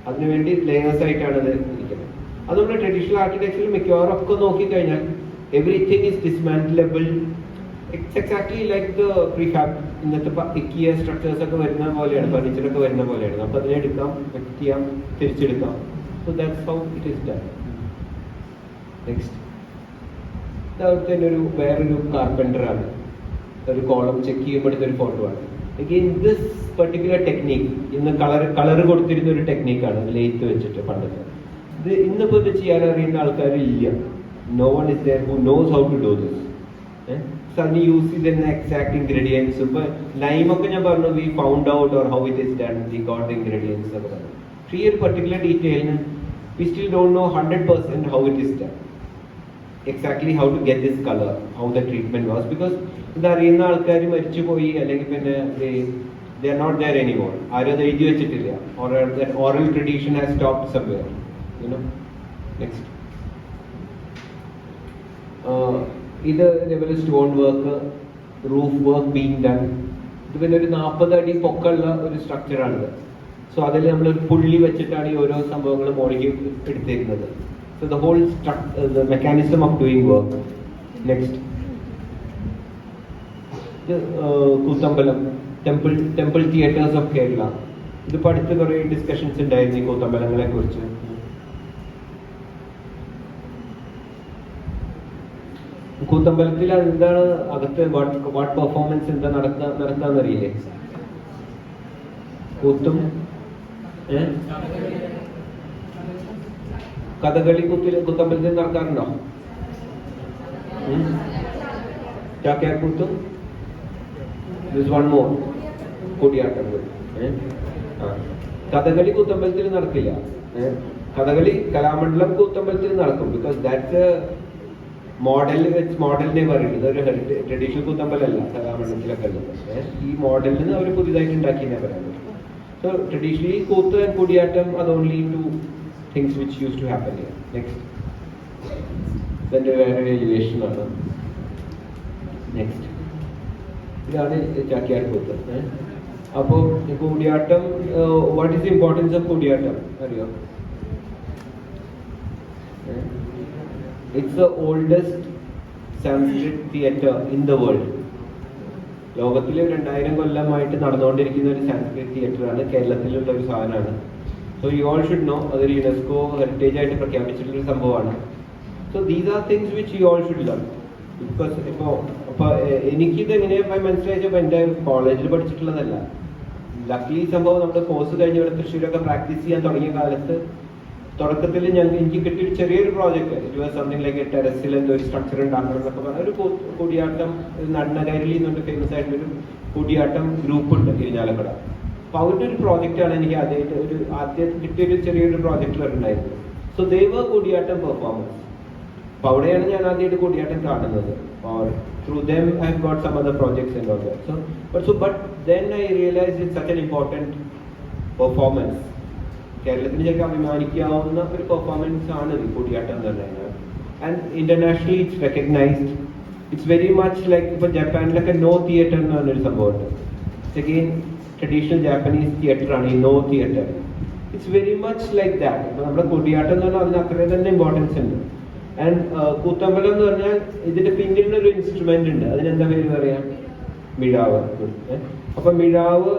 അതിനുവേണ്ടി layers ആയിട്ടാണ് ഇത് ഇരിക്കുന്നത്. അത് നമ്മുടെ ട്രഡീഷണൽ ആർക്കിടെക്ചറിൽ മിക്കവാറും ഒക്കെ നോക്കിക്കഴിഞ്ഞാൽ everything is dismantlable. It's exactly like the prefab. ഇന്നത്തെ ഇക്കിയ സ്ട്രക്ചേഴ്സ് ഒക്കെ വരുന്ന പോലെയാണ്, ഫർണിച്ചറൊക്കെ വരുന്ന പോലെയാണ്. നമുക്ക് അതിനെ എടുക്കാം, ഫിറ്റ് ചെയ്യാം, തിരിച്ചെടുക്കാം. So that's how it is done. Next അവിടുത്തെ വേറൊരു കാർപ്പൻറ്ററാണ്. ഒരു കോളം ചെക്ക് ചെയ്യുമ്പോൾ എടുത്തൊരു ഫോട്ടോ ആണ്. അഗെയിൻ ദിസ് പെർട്ടിക്കുലർ ടെക്നീക്ക് ഇന്ന് കളർ കൊടുത്തിരുന്ന ഒരു ടെക്നീക്കാണ് ലെയ്ത്ത് വെച്ചിട്ട് പണ്ടത്തെ. ഇത് ഇന്നിപ്പോൾ ഇത് ചെയ്യാൻ അറിയുന്ന ആൾക്കാരില്ല. No one is there who knows how to do this. അതിന് യൂസ് ചെയ്തിരുന്ന എക്സാക്ട് ഇൻഗ്രീഡിയൻസ്. ഇപ്പൊ ലൈമൊക്കെ ഞാൻ പറഞ്ഞു we found out or how it is done, we got the ingredients ഒക്കെ പറഞ്ഞു. ഈ ഒരു പെർട്ടിക്കുലർ ഡീറ്റെയിലിന് we still don't know 100% how it is done, exactly how to get this colour, how the treatment was. Because ഇത് അറിയുന്ന ആൾക്കാർ മരിച്ചു പോയി, അല്ലെങ്കിൽ പിന്നെ they are not there anymore. ആരും അത് എഴുതി വെച്ചിട്ടില്ല. or that oral tradition has stopped somewhere, you know. Next ഇത് ഇതേപോലെ stone work, roof work being done. ഇത് പിന്നെ ഒരു 40 അടി പൊക്കമുള്ള ഒരു സ്ട്രക്ചറാണിത്. സോ അതിൽ നമ്മൾ ഒരു പുള്ളി വെച്ചിട്ടാണ് ഈ ഓരോ സംഭവങ്ങളും മോളിക്ക് എടുത്തിരുന്നത്. So the whole the mechanism of doing work. Next ഇത് Koothambalam, temple theatres of Kerala. ഇതിപ്പോൾ അടുത്ത് കുറേ ഡിസ്കഷൻസ് ഉണ്ടായിരുന്നു ഈ കൂത്തമ്പലങ്ങളെ കുറിച്ച്. കൂത്തമ്പലത്തിൽ എന്താണ് അകത്ത് വാട്ട് പെർഫോമൻസ് എന്താ നടത്താന്നറിയില്ലേ? കൂത്തും കഥകളി കൂത്തമ്പലത്തിൽ നടക്കാറുണ്ടോ? ചാക്യാർകൂത്തും വൺ മോർ കൂടിയാട്ടം. കഥകളി കൂത്തമ്പലത്തിൽ നടക്കില്ല. കഥകളി കലാമണ്ഡലം കൂത്തമ്പലത്തിൽ നടക്കും. ബിക്കോസ് ദാറ്റ്സ് മോഡലിനെ പറയുന്നത് ഒരു ട്രഡീഷണൽ കൂത്തമ്പലല്ല കലാമണ്ഡലത്തിലൊക്കെ ഉള്ളത്. ഈ മോഡലിന് അവർ പുതിയതായിട്ട് ഉണ്ടാക്കിയെന്നെ പറയാൻ പറ്റും. So traditionally Koothu and Koodiyattam അത് only 2 things which used to happen here. Next ഇതിന്റെ വേറെ എലിവേഷൻ ആണ്. നെക്സ്റ്റ് ഇതാണ് ചാക്യാർകൂത്ത്. അപ്പോൾ Koodiyattam, what is the importance of Koodiyattam അറിയോ? It's the oldest Sanskrit theatre in the world. ലോകത്തിലെ 2000 കൊല്ലമായിട്ട് നടന്നുകൊണ്ടിരിക്കുന്ന ഒരു സാൻസ്ക്രിറ്റ് തിയേറ്ററാണ്. കേരളത്തിലുള്ള ഒരു സാധനമാണ്. So you all should know, അതൊരു യുനെസ്കോ ഹെറിറ്റേജ് ആയിട്ട് പ്രഖ്യാപിച്ചിട്ടുള്ള ഒരു സംഭവമാണ്. So these are things which you all should learn. Because അപ്പോൾ എനിക്കിത് എങ്ങനെയാണ് മനസ്സിലായപ്പോൾ എൻ്റെ കോളേജിൽ പഠിച്ചിട്ടുള്ളതല്ല. ലക്ലി സംഭവം നമ്മുടെ കോഴ്സ് കഴിഞ്ഞ് ഇവിടെ തൃശ്ശൂരൊക്കെ പ്രാക്ടീസ് ചെയ്യാൻ തുടങ്ങിയ കാലത്ത് തുടക്കത്തിൽ എനിക്ക് കിട്ടിയൊരു ചെറിയൊരു project. It was something like ടെറസിൽ എന്തോ ഒരു സ്ട്രക്ചർ ഉണ്ടാക്കണം എന്നൊക്കെ പറഞ്ഞ ഒരു കൂടിയാട്ടം. നടനകൈരളി എന്നുകൊണ്ട് ഫേമസ് ആയിട്ടൊരു കൂടിയാട്ടം ഗ്രൂപ്പ് ഉണ്ട് ഇരിഞ്ഞാലക്കുട. അപ്പോൾ അവരുടെ ഒരു പ്രോജക്റ്റാണ് എനിക്ക് ആദ്യം കിട്ടിയൊരു ചെറിയൊരു പ്രോജക്റ്റിൽ ഉണ്ടായിരുന്നത്. So they were Koodiyattam performance. അപ്പോൾ അവിടെയാണ് ഞാൻ ആദ്യമായിട്ട് കൂടിയാട്ടം കാണുന്നത്. or through them I have got some other projects and all that. But then I realized it's such an important performance. കേരളത്തിന് ശരിക്കും അഭിമാനിക്കാവുന്ന ഒരു പെർഫോമൻസ് ആണ് ഈ കൂടിയാട്ടം എന്ന് പറഞ്ഞാൽ. And internationally it's recognised. It's very much like ഇപ്പോൾ ജപ്പാനിലൊക്കെ നോ തിയേറ്റർ എന്ന് പറഞ്ഞൊരു സംഭവമുണ്ട്. It's again traditional Japanese theatre ആണ് ഈ Noh theatre. It's very much like that. അപ്പോൾ നമ്മുടെ കൂടിയാട്ടം എന്ന് പറഞ്ഞാൽ അതിന് അത്രയും തന്നെ ഇമ്പോർട്ടൻസ് ഉണ്ട്. ആൻഡ് കൂത്തമ്പലം എന്ന് പറഞ്ഞാൽ ഇതിന്റെ പിന്നിലൊരു ഇൻസ്ട്രുമെന്റ് ഉണ്ട്. അതിനെന്താ പേര് പറയാം? മിഴാവ്. അപ്പൊ മിഴാവ്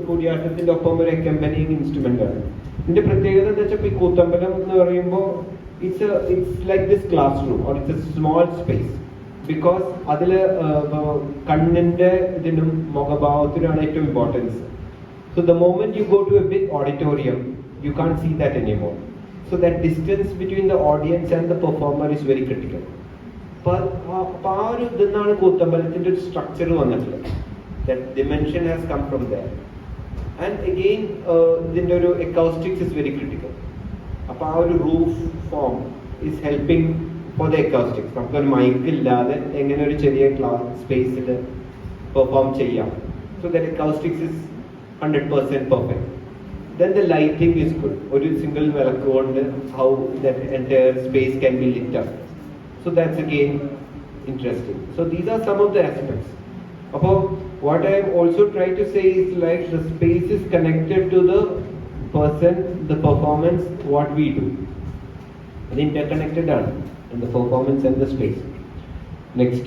കൂടിയാട്ടത്തിന്റെ ഒപ്പം ഒരു അക്കമ്പനിങ് ഇൻസ്ട്രുമെന്റ് ആണ്. ഇതിന്റെ പ്രത്യേകത എന്താ വെച്ചാൽ ഈ കൂത്തമ്പലം എന്ന് പറയുമ്പോൾ it's like this classroom or it's a small space. Because അതിൽ കണ്ണിന്റെ ഇതിനും മുഖഭാവത്തിനാണ് ഏറ്റവും importance. So the moment you go to a big auditorium you can't see that anymore. So that distance between the audience and the performer is very critical. അപ്പോൾ ആ ഒരു ഇതെന്നാണ് കൂത്തമ്പലത്തിൻ്റെ ഒരു സ്ട്രക്ചർ വന്നിട്ടുള്ളത്. That dimension has come from there. And again ഇതിൻ്റെ ഒരു acoustics is very critical. അപ്പോൾ ആ ഒരു roof form is helping for the acoustics. നമുക്കൊരു മൈക്ക് ഇല്ലാതെ എങ്ങനെ ഒരു ചെറിയ സ്പേസിൽ പെർഫോം ചെയ്യാം. So that acoustics is 100% perfect. Then the lighting is good. ഒരു സിംഗിൾ വിളക്ക് കൊണ്ട് how that entire space can be lit up. So that's again interesting. So these are some of the aspects. അപ്പോൾ what I also try to say is like the space is connected to the person, the performance, what we do. അത് interconnected ആണ്, in the performance and the space. Next.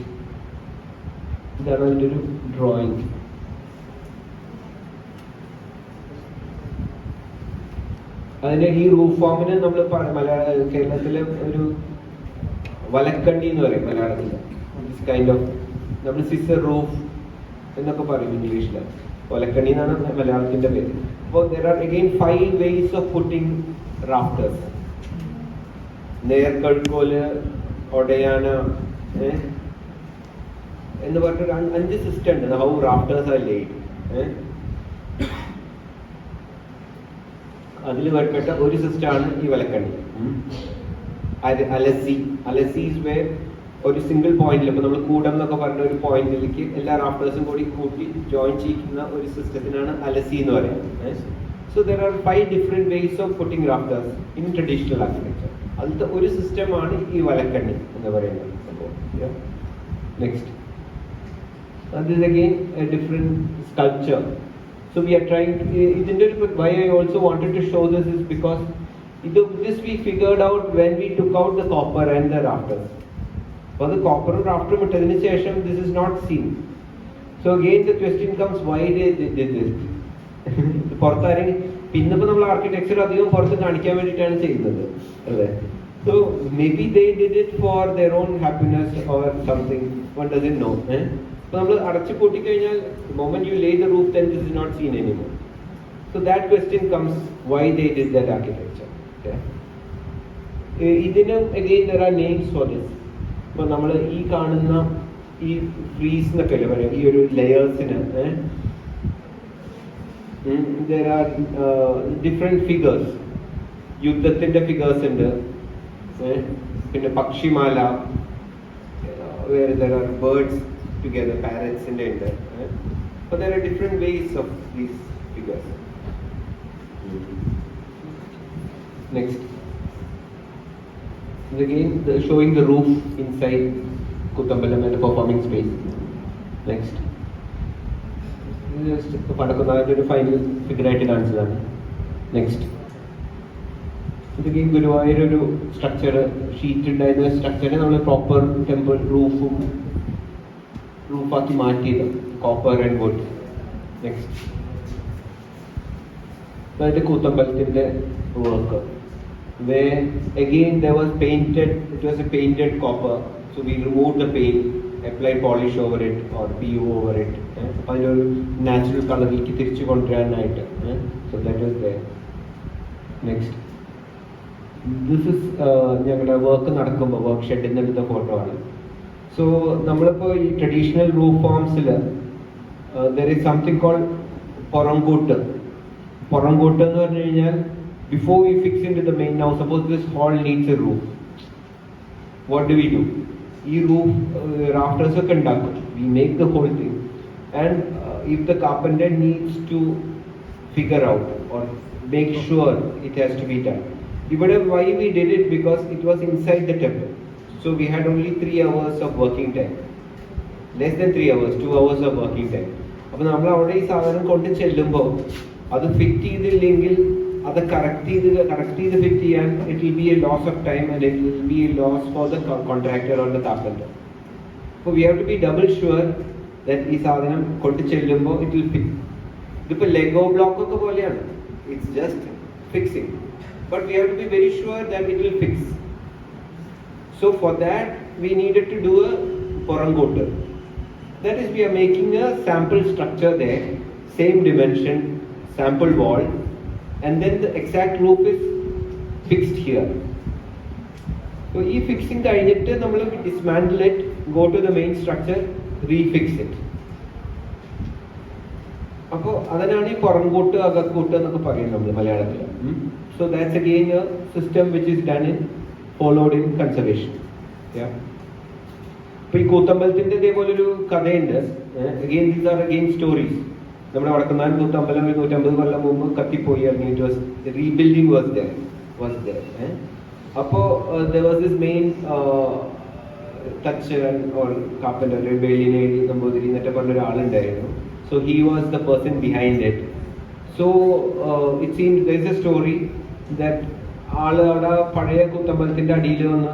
ഇതാണ് അതിൻ്റെ ഒരു drawing. അതിന് ഈ roof ഫോമിന് നമ്മൾ കേരളത്തിലെ ഒരു വലക്കണ്ണി എന്ന് പറയും മലയാളത്തിൽ. കൈൻഡ് ഓഫ് നമ്മൾ സിസർ റൂഫ് എന്നൊക്കെ പറയും ഇംഗ്ലീഷിൽ. വലക്കണ്ണി എന്നാണ് മലയാളത്തിന്റെ പേര്. അപ്പോൾ there are again 5 ways of putting rafters. നേർക്കഴുക്കോല്, ഒടയാന എന്ന് പറഞ്ഞിട്ട് 5 സിസ്റ്റം ഉണ്ട് ഹൗ റാഫ്റ്റേഴ്സ് ആർ ലേഡ്. അതിൽ പെട്ട ഒരു സിസ്റ്റമാണ് ഈ വലക്കണ്ണി. അലസി ഈസ് വേർ ഒരു സിംഗിൾ പോയിന്റിൽ, ഇപ്പൊ നമ്മൾ കൂടം എന്നൊക്കെ പറഞ്ഞ ഒരു പോയിന്റിലേക്ക് എല്ലാ റാഫ്റ്റേഴ്സും കൂടി കൂട്ടി ജോയിൻ ചെയ്യുന്ന ഒരു സിസ്റ്റത്തിനാണ് അലസി എന്ന് പറയുന്നത്. So there R 5 different ways of putting rafters in traditional architecture. അതിലത്തെ ഒരു സിസ്റ്റമാണ് ഈ വലക്കണ്ണി എന്ന് പറയുന്നത്. Next, that is again a different sculpture. So we are trying to, why I also wanted to show this is because this we figured out when we took out the copper and the rafters. For the copper and rafter ittadinu shesham this is not seen. So again the question comes, why they did this? പുറത്താരെ പിന്നിപ്പോൾ നമ്മൾ architecture അധികം പുറത്ത് കാണിക്കാൻ വേണ്ടിയിട്ടാണ് ചെയ്യുന്നത് അല്ലേ? So maybe they did it for their own happiness or something, one doesn't know. അപ്പോൾ നമ്മൾ അടച്ചു പൂട്ടിക്കഴിഞ്ഞാൽ the moment you lay the roof then this is not seen anymore. So that question comes, why they did that architecture. ഇതിന് again there are names for this. ഇപ്പോൾ നമ്മൾ ഈ കാണുന്ന ഈ freeze എന്നൊക്കെ അല്ലേ പറയാം, ഈ ഒരു ലെയേഴ്സിന് there are different figures. യുദ്ധത്തിന്റെ ഫിഗേഴ്സ് ഉണ്ട്, പിന്നെ പക്ഷിമാല, where there are birds together, parrots in the but there are different ways of these figures. Next, and again showing the roof inside Kuttambalam and the performing space. Next, just padakkunnaayittu final figure ആയിട്ട് കാണിച്ചതാണ്. Next, again Guruvayur ഒരു structure sheet ഉണ്ടായിരുന്ന സ്ട്രക്ചറിനെ നമ്മൾ proper temple റൂഫാക്കി മാറ്റിയത്, copper and wood. Next, അതായത് കൂത്തമ്പലത്തിന്റെ work, where again there was painted, it was a painted copper, so we removed the paint, applied polish over it or PU over it, അതിനൊരു natural കളറിലേക്ക് തിരിച്ചു കൊണ്ടുവരാനായിട്ട്. So that was there. Next, this is ഞങ്ങളുടെ work നടക്കുമ്പോൾ work ഷെഡിൽ എടുത്ത photo ആണ്. So നമ്മളിപ്പോൾ ഈ ട്രഡീഷണൽ റൂഫ് ഫോംസിൽ ദർ ഈസ് സംതിങ് കോൾഡ് പൊറംകൂട്ട്. പൊറംകൂട്ട് എന്ന് പറഞ്ഞു കഴിഞ്ഞാൽ before we fix in to the main, now suppose this hall needs a roof, what do we do? ഈ റൂഫ് റാഫ്റ്റേഴ്സ് ഒക്കെ ഉണ്ടാക്കും, we make the whole thing, and if the carpenter needs to figure out or make sure it has to be done. ഇവിടെ why we did it, because it was inside the temple, so we had only 3 hours of working time, less than 3 hours, 2 hours of working time. അപ്പോൾ നമ്മൾ അവിടെ ഈ സാധനം കൊണ്ട് ചെല്ലുമ്പോൾ അത് fit ചെയ്തില്ലെങ്കിൽ അത് കറക്റ്റ് ചെയ്ത് ഫിറ്റ് ചെയ്യാൻ it will be a loss of time and it will be a loss for the contractor or the carpenter. അപ്പോൾ we have to be double sure that ഈ സാധനം കൊണ്ട് ചെല്ലുമ്പോൾ ഇറ്റ് വിൽ ഫിറ്റ്. ഇതിപ്പോൾ ലെഗോ block ഒക്കെ പോലെയാണ്, it's just fixing, but we have to be very sure that it will fix. So for that we needed to do a porangotu. That is, we are making a sample structure there, same dimension, sample wall, and then the exact roof is fixed here. So if fixing കഴിഞ്ഞിട്ട് നമ്മൾ dismantle it, go to the main structure, refix it. അപ്പോൾ അതിനാണ് ഈ പുറംകൂട്ട് അകക്കൂട്ട് എന്നൊക്കെ പറയും നമ്മൾ മലയാളത്തിൽ. So that's again a system which is done in followed in conservation. ഇപ്പൊ ഈ കൂത്തമ്പലത്തിന്റെ ഇതേപോലൊരു കഥയുണ്ട്. Again these are again stories. നമ്മുടെ വടക്കുന്നാൻ കൂത്തമ്പലം 150 കൊല്ലം മുമ്പ് കത്തിപ്പോയി. It was rebuilding was there. അപ്പോൾ there was this main toucher or carpenter, Vellinezhi Namboothiri എന്നൊക്കെ പറഞ്ഞൊരാളുണ്ടായിരുന്നു. So he was the person behind it. So it seems there is a story that ആള് അവിടെ പഴയ കൂത്തമ്പലത്തിന്റെ അടിയിൽ വന്ന്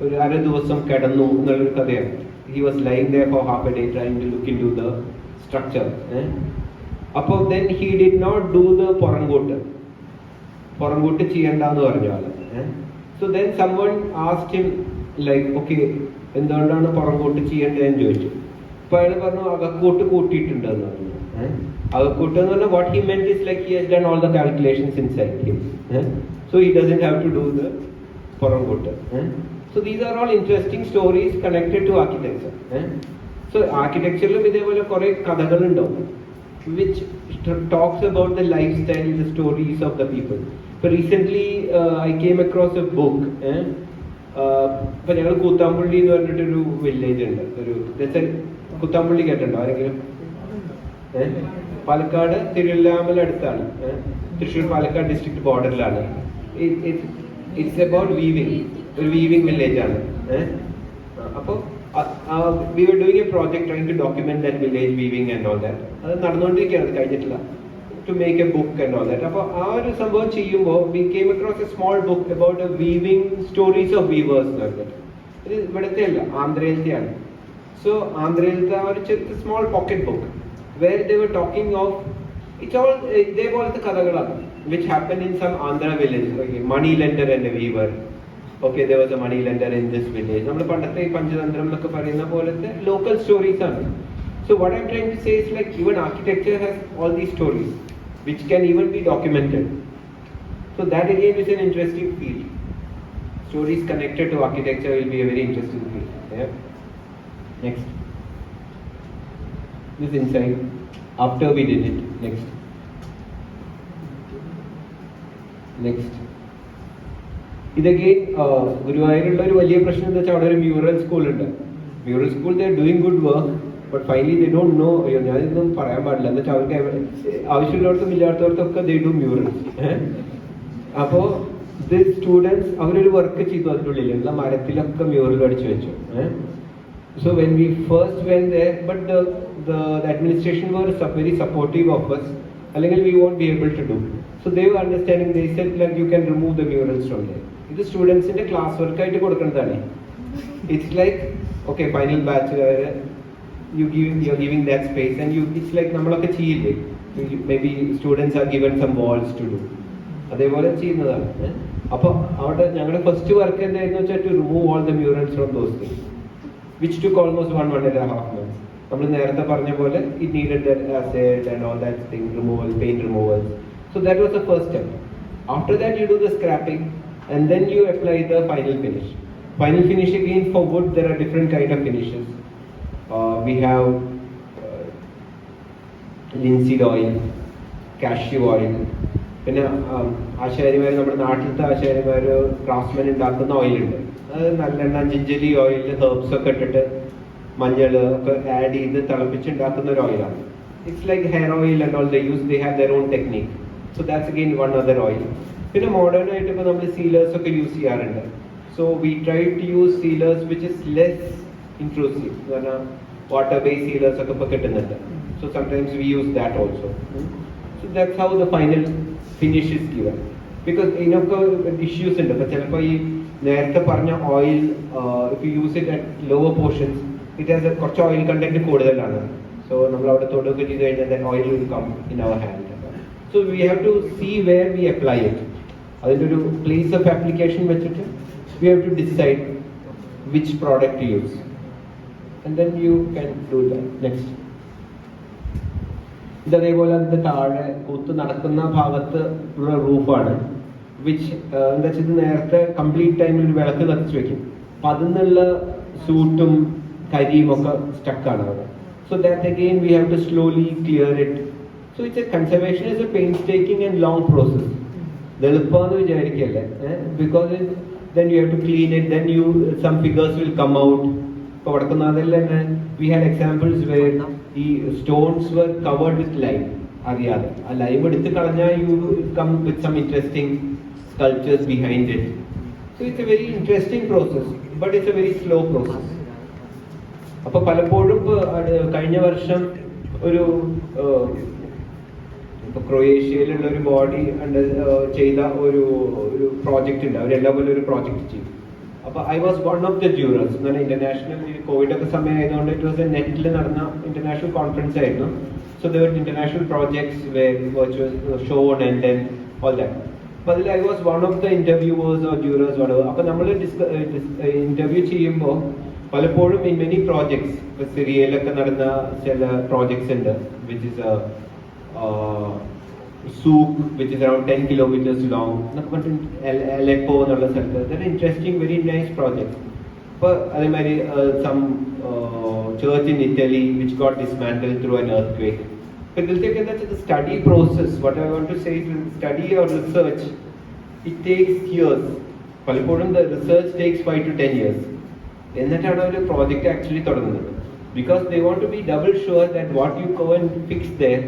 ഒരു അര ദിവസം കിടന്നു എന്നുള്ളൊരു കഥയാണ്. He was lying there for half a day trying to look into the structure. അപ്പോൾ then he did not do the പുറംകൂട്ട് ചെയ്യണ്ടെന്ന് പറഞ്ഞു ആള്. So then someone asked him like, okay, എന്തുകൊണ്ടാണ് പുറംകൂട്ട് ചെയ്യേണ്ടതെന്ന് ചോദിച്ചു. അപ്പൊ അയാൾ പറഞ്ഞു അകക്കൂട്ട് കൂട്ടിയിട്ടുണ്ടെന്ന് പറഞ്ഞു. അകക്കൂട്ട് എന്ന് പറഞ്ഞാൽ what he meant is like he has done all the calculations inside him. So he doesn't have to do the പുറംകൂട്ട്. So these are all interesting stories connected to architecture. So architecture-ലും ഇതേപോലെ കുറെ കഥകളുണ്ടാവും which talks about the lifestyle, the stories of the people. So recently I came across a book. ഇപ്പൊ ഞങ്ങൾ കൂത്താമ്പള്ളി എന്ന് പറഞ്ഞിട്ടൊരു village ഉണ്ട്. കുത്താമ്പള്ളി കേട്ടിട്ടുണ്ടോ ആരെങ്കിലും? പാലക്കാട് തിരുവല്ലാമല അടുത്താണ്. തൃശ്ശൂർ പാലക്കാട് ഡിസ്ട്രിക്ട് ബോർഡറിലാണ്. It's about weaving. ഒരു വീവിംഗ് വില്ലേജ് ആണ്. അപ്പോൾ we were doing a project trying to document that village weaving and all that. അത് നടന്നുകൊണ്ടിരിക്കുകയാണ്, അത് കഴിഞ്ഞിട്ടില്ല. To make a book and all that. അപ്പോൾ ആ ഒരു സംഭവം ചെയ്യുമ്പോൾ we came across a small book about a weaving stories of weavers എന്ന് പറഞ്ഞിട്ട്. ഇത് ഇവിടുത്തെ അല്ല, ആന്ധ്രയിലത്തെയാണ്. So ആന്ധ്രയിലത്തെ ആ ഒരു small pocket book where they were talking of, it's all ഇതേപോലത്തെ കഥകളാണ് which happened in some Andhra village. Okay, money lender and a weaver. Okay, there was a money lender in this village. നമ്മൾ പണ്ടത്തെ ഈ പഞ്ചതന്ത്രം എന്നൊക്കെ പറയുന്ന പോലത്തെ local stories ആണ്. So what I'm trying to say is like even architecture has all these stories which can even be documented. So that again is an interesting field. Stories connected to architecture will be a very interesting field. Yeah. Next. This inside. After we did it. Next. ഇതഗെയിൻ ഗുരുവായൂരുള്ള ഒരു വലിയ പ്രശ്നം എന്താ വെച്ചാൽ അവിടെ ഒരു mural school ഉണ്ട്. Mural school they are doing good work, but finally they don't no. അയ്യോ ഞാനിതൊന്നും പറയാൻ പാടില്ല എന്ന് വെച്ചാൽ അവർക്ക് ആവശ്യമുള്ളവർക്കും ഇല്ലാത്തവർക്കൊക്കെ ദേ ഡു മ്യൂറൽസ്. അപ്പോൾ ദി സ്റ്റുഡൻസ് അവരൊരു വർക്ക് ചെയ്തു അതിൻ്റെ ഉള്ളിലുള്ള മരത്തിലൊക്കെ മ്യൂറൽ അടിച്ചു വെച്ചു. So when we first went there, but the administration were very supportive of us. അല്ലെങ്കിൽ we won't be able to do. So they were understanding. They said like you can remove the murals from there. ഇത് സ്റ്റുഡൻസിന്റെ class work ആയിട്ട് കൊടുക്കുന്നതാണ്. It's like okay, final batch you're giving that space and it's like നമ്മളൊക്കെ ചെയ്യില്ലേ, maybe students are given some walls to do. അതേപോലെ ചെയ്യുന്നതാണ്. അപ്പോൾ അവിടെ ഞങ്ങളുടെ ഫസ്റ്റ് വർക്ക് എന്തായിരുന്നു വെച്ചാൽ to remove all the murals from those things, which took almost 1.5 months. നമ്മൾ നേരത്തെ പറഞ്ഞ പോലെ it needed that acid and all that thing, removal, paint removal. So that was the first step. After that you do the scrapping and then you apply the final finish. Final finish again for wood there are different kind of finishes. We have linseed oil, cashew oil. പിന്നെ ആശാരിമാർ നമ്മുടെ നാട്ടിലത്തെ ആശാരിമാർ craftsmen ഉണ്ടാക്കുന്ന ഓയിലുണ്ട്. അത് നല്ലെണ്ണ, gingelly oil, herbs ഒക്കെ ഇട്ടിട്ട് മഞ്ഞൾ ഒക്കെ ആഡ് ചെയ്ത് തിളപ്പിച്ചുണ്ടാക്കുന്ന ഒരു ഓയിലാണ്. It's like hair oil and all they use. They have their own technique. So that's again one other oil. പിന്നെ മോഡേൺ ആയിട്ട് ഇപ്പോൾ നമ്മൾ സീലേഴ്സ് ഒക്കെ യൂസ് ചെയ്യാറുണ്ട്. So we try to use sealers which is less intrusive. കാരണം water based സീലേഴ്സ് ഒക്കെ ഇപ്പോൾ കിട്ടുന്നുണ്ട്. So sometimes we use that also. So that's how the final finish is given. Because ഇതിനൊക്കെ issues ഉണ്ട്. അപ്പോൾ ചിലപ്പോൾ ഈ നേരത്തെ പറഞ്ഞ oil if you use it at lower portions it has a കുറച്ച് ഓയിൽ കണ്ടന്റ് കൂടുതലാണ്. So നമ്മൾ അവിടെ തൊടുകയൊക്കെ ചെയ്ത് കഴിഞ്ഞാൽ that oil will come in our hand. So we have to see where we apply it. അതിൻ്റെ ഒരു place of application വെച്ചിട്ട് we have to decide which product to use. And then you can do that. Next. ഇതേപോലെ അതിൻ്റെ താഴെ കൂത്ത് നടക്കുന്ന ഭാഗത്ത് ഉള്ള റൂഫാണ്. Which എന്താ വെച്ചാൽ നേരത്തെ കംപ്ലീറ്റ് ടൈമിൽ ഒരു വിളക്ക് കത്തിച്ച് വെക്കും. അപ്പം അതിന്നുള്ള സൂട്ടും കരിയും ഒക്കെ സ്റ്റക്കാണ് അവിടെ. So that again we have to slowly clear it. So it's a conservation is a painstaking and long process. Because then you have to clean it, then some figures will come out. We had examples where the stones were covered with lime. You come with some interesting sculptures behind it. So it's a very interesting process, but it's a very slow process. അപ്പോൾ പലപ്പോഴും കഴിഞ്ഞ വർഷം ഇപ്പോൾ ക്രൊയേഷ്യയിലുള്ള ഒരു body ചെയ്ത ഒരു project ഉണ്ട്. അവരെല്ലാം പോലെ ഒരു പ്രോജക്റ്റ് ചെയ്തു. അപ്പോൾ I was one of the jurors. എന്നാൽ ഇന്റർനാഷണൽ കോവിഡ് ഒക്കെ സമയം ആയതുകൊണ്ട് ഇറ്റ് വാസ് എ നെറ്റിൽ നടന്ന ഇന്റർനാഷണൽ കോൺഫറൻസ് ആയിരുന്നു. So there were international projects where virtual shown and then all that. അപ്പോൾ അതിൽ I was one of the interviewers or jurors വടവ്. അപ്പോൾ നമ്മൾ ഇന്റർവ്യൂ ചെയ്യുമ്പോൾ പലപ്പോഴും ഇൻ മെനി പ്രോജക്ട്സ്, ഇപ്പോൾ സിറിയയിലൊക്കെ നടന്ന ചില പ്രോജക്ട്സ് ഉണ്ട്, which is Souk, which is around 10 kilometers long. Aleppo എന്നുള്ള സ്ഥലത്ത്. That is interesting, very nice project. ഇപ്പോൾ അതേമാതിരി some church in Italy which got dismantled through an earthquake. But ഇതിലത്തേക്ക് എന്താ വെച്ചാൽ the study process, what I want to say is study or research, it takes years. പലപ്പോഴും the research takes 5 to 10 years. എന്നിട്ടാണ് ഒരു project actually തുടങ്ങുന്നത്. Because they want to be double sure that what you go and fix there,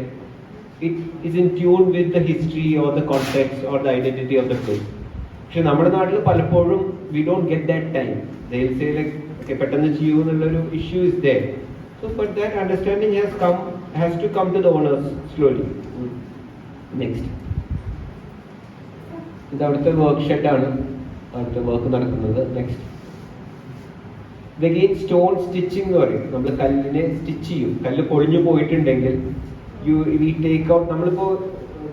it is in tune with the history or the context or the identity of the place. പക്ഷെ നമ്മുടെ നാട്ടിൽ പലപ്പോഴും we don't get that time. They will say like, okay, പെട്ടെന്ന് ചെയ്യൂ എന്നുള്ളൊരു issue is there. So but that understanding has to come to the owners slowly. Next. ഇത് അവിടുത്തെ work ഷെഡാണ്, അവിടുത്തെ വർക്ക് നടക്കുന്നത്. നെക്സ്റ്റ്. Again stone stitching എന്ന് പറയും. നമ്മൾ കല്ലിനെ സ്റ്റിച്ച് ചെയ്യും. കല്ല് പൊളിഞ്ഞു പോയിട്ടുണ്ടെങ്കിൽ we take out, നമ്മളിപ്പോ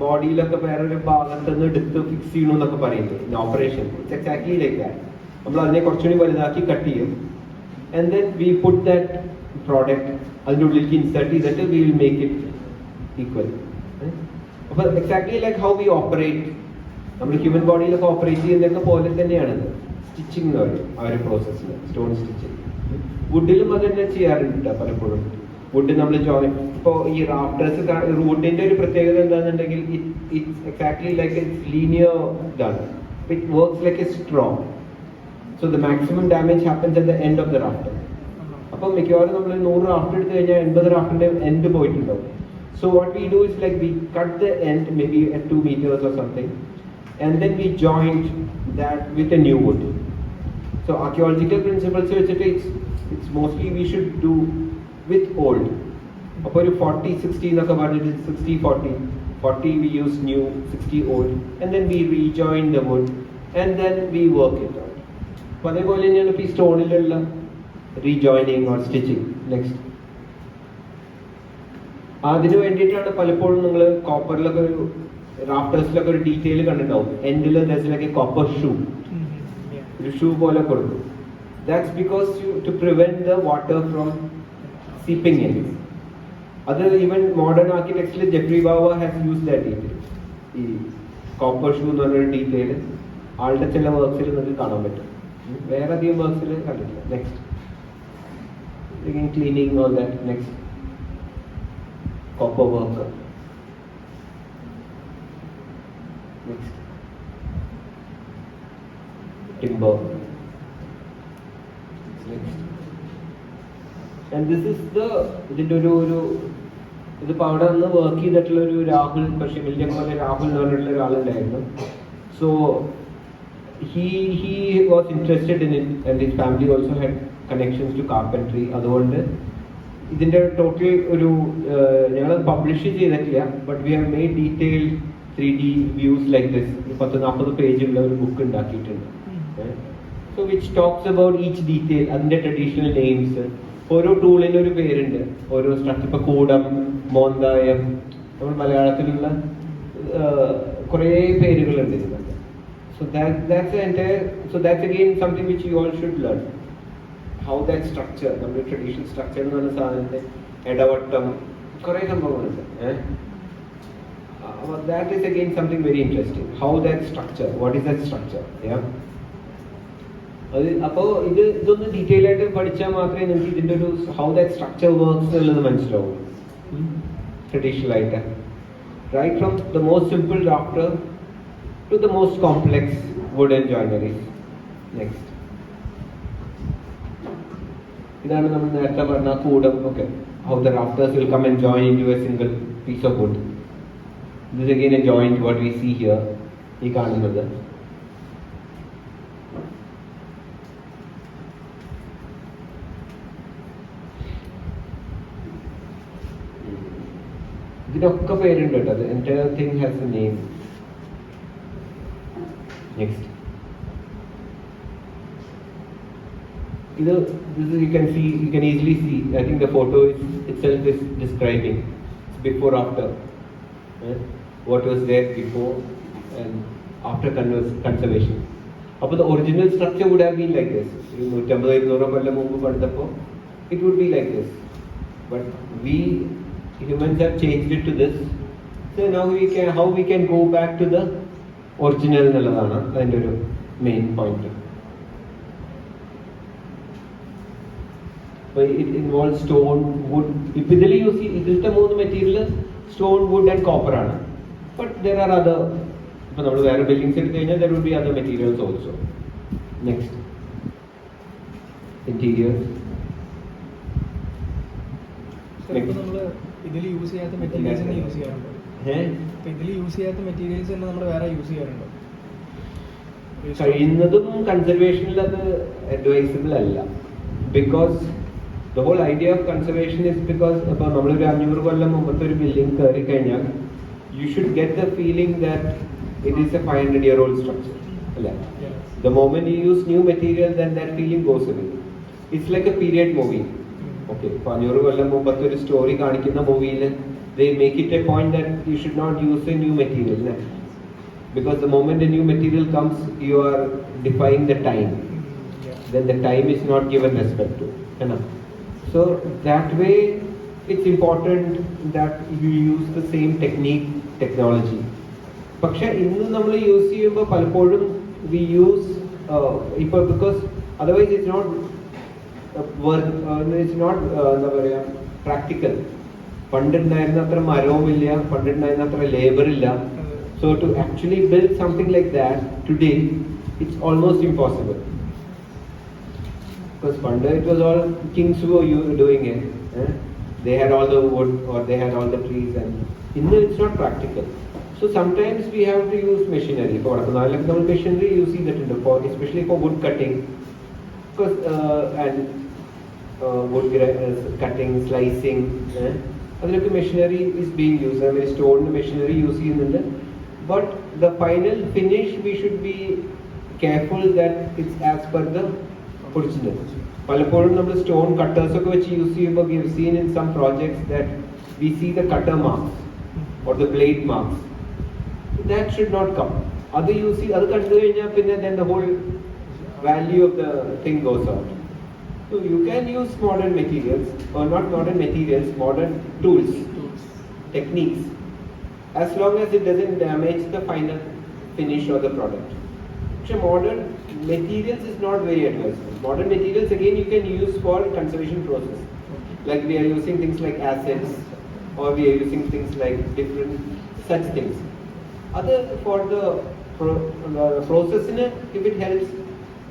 ബോഡിയിലൊക്കെ വേറൊരു ഭാഗത്ത് നിന്ന് എടുത്ത് ഫിക്സ് ചെയ്യണം എന്നൊക്കെ പറയുന്നത് in operation. It's exactly like that. നമ്മൾ അതിനെ കുറച്ചുകൂടി വലുതാക്കി കട്ട് ചെയ്യും. And then we put that product അതിൻ്റെ ഉള്ളിലേക്ക് ഇൻസേർട്ട് ചെയ്തിട്ട് we will make it equal. അപ്പോൾ exactly like how we operate, നമ്മൾ ഹ്യൂമൻ ബോഡിയിലൊക്കെ ഓപ്പറേറ്റ് ചെയ്യുന്നതൊക്കെ പോലെ തന്നെയാണത് സ്റ്റിച്ചിങ് എന്ന് പറയും ആ ഒരു പ്രോസസ്സിൽ, സ്റ്റോൺ സ്റ്റിച്ചിങ്. വുഡിലും അത് തന്നെ ചെയ്യാറുണ്ട് പലപ്പോഴും. വുഡ് നമ്മൾ ജോയിൻ, ഇപ്പോൾ ഈ റാഫ്റ്റേഴ്സ് വുഡിന്റെ ഒരു പ്രത്യേകത എന്താണെന്നുണ്ടെങ്കിൽ it's exactly like it's linear ഇതാണ്. It works like a straw. So the maximum damage happens at the end of the rafter. അപ്പം മിക്കവാറും നമ്മൾ 100 റാഫ്റ്റർ എടുത്തു കഴിഞ്ഞാൽ 80 റാഫ്റ്ററിന്റെ എൻഡ് പോയിട്ടുണ്ടാവും. So what we do is like we cut the end maybe at 2 meters or something, and then we joined that with a new wood. So archaeological principles വെച്ചിട്ട് it's mostly we should do with old. അപ്പോൾ ഒരു 40-60 എന്നൊക്കെ പറഞ്ഞിട്ട് 60-40 we use new, 60 old, and then we rejoin the wood and then we work it out. അപ്പോൾ അതേപോലെ തന്നെയാണ് ഇപ്പോൾ ഈ സ്റ്റോണിലുള്ള റീജോയിനിങ് ഓർ സ്റ്റിച്ചിങ്. നെക്സ്റ്റ്. അതിന് വേണ്ടിയിട്ടാണ് പലപ്പോഴും നിങ്ങൾ കോപ്പറിലൊക്കെ ഒരു റാഫ്റ്റേഴ്സിലൊക്കെ ഒരു ഡീറ്റെയിൽ കണ്ടിട്ടുണ്ടാവും. എൻഡിൽ ലൈക്ക് കോപ്പർ ഷൂ, ഒരു ഷൂ പോലെ കൊടുക്കും. That's because to prevent the water from seeping in. Other even modern architecture, Jeffrey Bawa has used that detail. The copper shoe എന്ന് പറഞ്ഞൊരു ഡീറ്റെയിൽ ആളുടെ ചില വർക്ക്സിൽ നമുക്ക് കാണാൻ പറ്റും. വേറെ അധികം വർക്ക്സിൽ കണ്ടിട്ടില്ല. Next. Cleaning all that. Next. Copper work. Next. Timber. Next. And this is ഇതിൻ്റെ ഒരു ഇതിപ്പോൾ അവിടെ നിന്ന് വർക്ക് ചെയ്തിട്ടുള്ള ഒരു രാഹുൽ, പക്ഷേ വലിയ പോലെ രാഹുൽ എന്ന് പറഞ്ഞിട്ടുള്ള ഒരാളുണ്ടായിരുന്നു. So he was interested in it and his family also had connections to carpentry. അതുകൊണ്ട് ഇതിൻ്റെ ടോട്ടൽ ഒരു ഞങ്ങൾ പബ്ലിഷ് ചെയ്തിട്ടില്ല, but we have made detailed 3D views like this. 40 പേജുള്ള ഒരു ബുക്ക് ഉണ്ടാക്കിയിട്ടുണ്ട്. So which talks about each detail, അതിൻ്റെ traditional names. ഓരോ ടൂളിന് ഒരു പേരുണ്ട്, ഓരോ സ്ട്രക്ചർ. ഇപ്പോൾ കൂടം, മോന്തായം, നമ്മൾ മലയാളത്തിലുള്ള കുറേ പേരുകളുണ്ട് ഇതിനകത്ത്. So that's again something which you all should learn. How that structure, നമ്മുടെ ട്രഡീഷണൽ സ്ട്രക്ചർ എന്ന് പറഞ്ഞ സാധനത്തെ ഇടവട്ടം, കുറേ സംഭവങ്ങളുണ്ട്. That is again something very interesting. How that structure, what is that structure? Yeah. അപ്പോൾ ഇതൊന്ന് ഡീറ്റെയിൽ ആയിട്ട് പഠിച്ചാൽ മാത്രമേ നിങ്ങൾക്ക് ഇതിൻ്റെ ഒരു ഹൗ ദാറ്റ് സ്ട്രക്ചർ വർക്ക്സ് എന്നുള്ളത് മനസ്സിലാവും ട്രഡീഷണൽ ആയിട്ട്. right from the most simple rafter to the most complex wooden joineries. Next. ഇതാണ് നമ്മൾ നേരത്തെ പറഞ്ഞ കൂടം ഒക്കെ, how the rafters will come and join into a single piece of wood. This is again a joint what we see here. ഈ കാണുന്നത് ഇതിനൊക്കെ പേരുണ്ട് കേട്ടോ. The entire thing has a name. Next. This is, you can easily see. I think the photo itself is describing. It's before after. What was there before and after conservation. But the original structure would have been like this. It would be like this. But we humans have changed it to this. So now how we can go back to the original nalladana. That's the main point. It involves stone, wood. Typically you see ഇതിലത്തെ മൂന്ന് material stone, wood and copper ആണ്. But there are other, ഇപ്പോൾ നമ്മൾ വേറെ buildings എടുത്തു കഴിഞ്ഞാൽ there would be other materials also. Next. Interiors. ഇതിൽ use ചെയ്യാത്ത മെറ്റീരിയൽസ് തന്നെ യൂസ് ചെയ്യാറുണ്ടോ? ഇതിൽ യൂസ് ചെയ്യാത്ത മെറ്റീരിയൽസ് തന്നെ നമ്മൾ വേറെ യൂസ് ചെയ്യാറുണ്ടോ? കഴിയുന്നതും കൺസർവേഷനിൽ അത് അഡ്വൈസബിൾ അല്ല. Because the whole idea of conservation is because ഇപ്പോൾ നമ്മളൊരു 500 കൊല്ലം മുമ്പത്തെ ഒരു ബിൽഡിംഗ് കയറി കഴിഞ്ഞാൽ you should get the feeling that it is a 500-year-old structure. The moment you use new material, then that feeling goes away. It's like a period movie. Okay, 500 കൊല്ലം മുമ്പത്തെ ഒരു story കാണിക്കുന്ന മൂവിയിൽ they make it a point that you should not use a new material. Because the moment a new material comes, you are defying the time. Then the time is not given respect to. So that way it's important that you use the same technology. പക്ഷെ ഇന്ന് നമ്മൾ use ചെയ്യുമ്പോൾ പലപ്പോഴും we use ഇപ്പോൾ because otherwise it's not എന്താ പറയുക practical. പണ്ടുണ്ടായിരുന്ന അത്ര മരവുമില്ല, പണ്ടുണ്ടായിരുന്ന അത്ര ലേബർ ഇല്ല. So to actually build something like that today, it's almost impossible. Because Panda, it was all kings who were doing it. They had all the wood or they had all the trees, and it's not practical. So sometimes we have to use machinery. For machinery, you see that in the pot, especially for wood cutting, because wood cutting, slicing, machinery is being used. I mean, stone machinery you see in the. But the final finish, we should be careful that it's as per the original. പലപ്പോഴും നമ്മൾ stone cutters ഒക്കെ വെച്ച് use ചെയ്യുമ്പോൾ we have seen in some projects that we see the cutter marks or the blade marks. That should not come. അത് കണ്ടു കഴിഞ്ഞാൽ പിന്നെ then the whole value of the thing goes out. So you can use modern materials, or not modern materials, modern tools, techniques, as long as it doesn't damage the final finish or the product. So modern materials is not very advisable. Modern materials again you can use for conservation process. Like we are using things like acids, or we are using things like different such things. Other for the process in it, if it helps,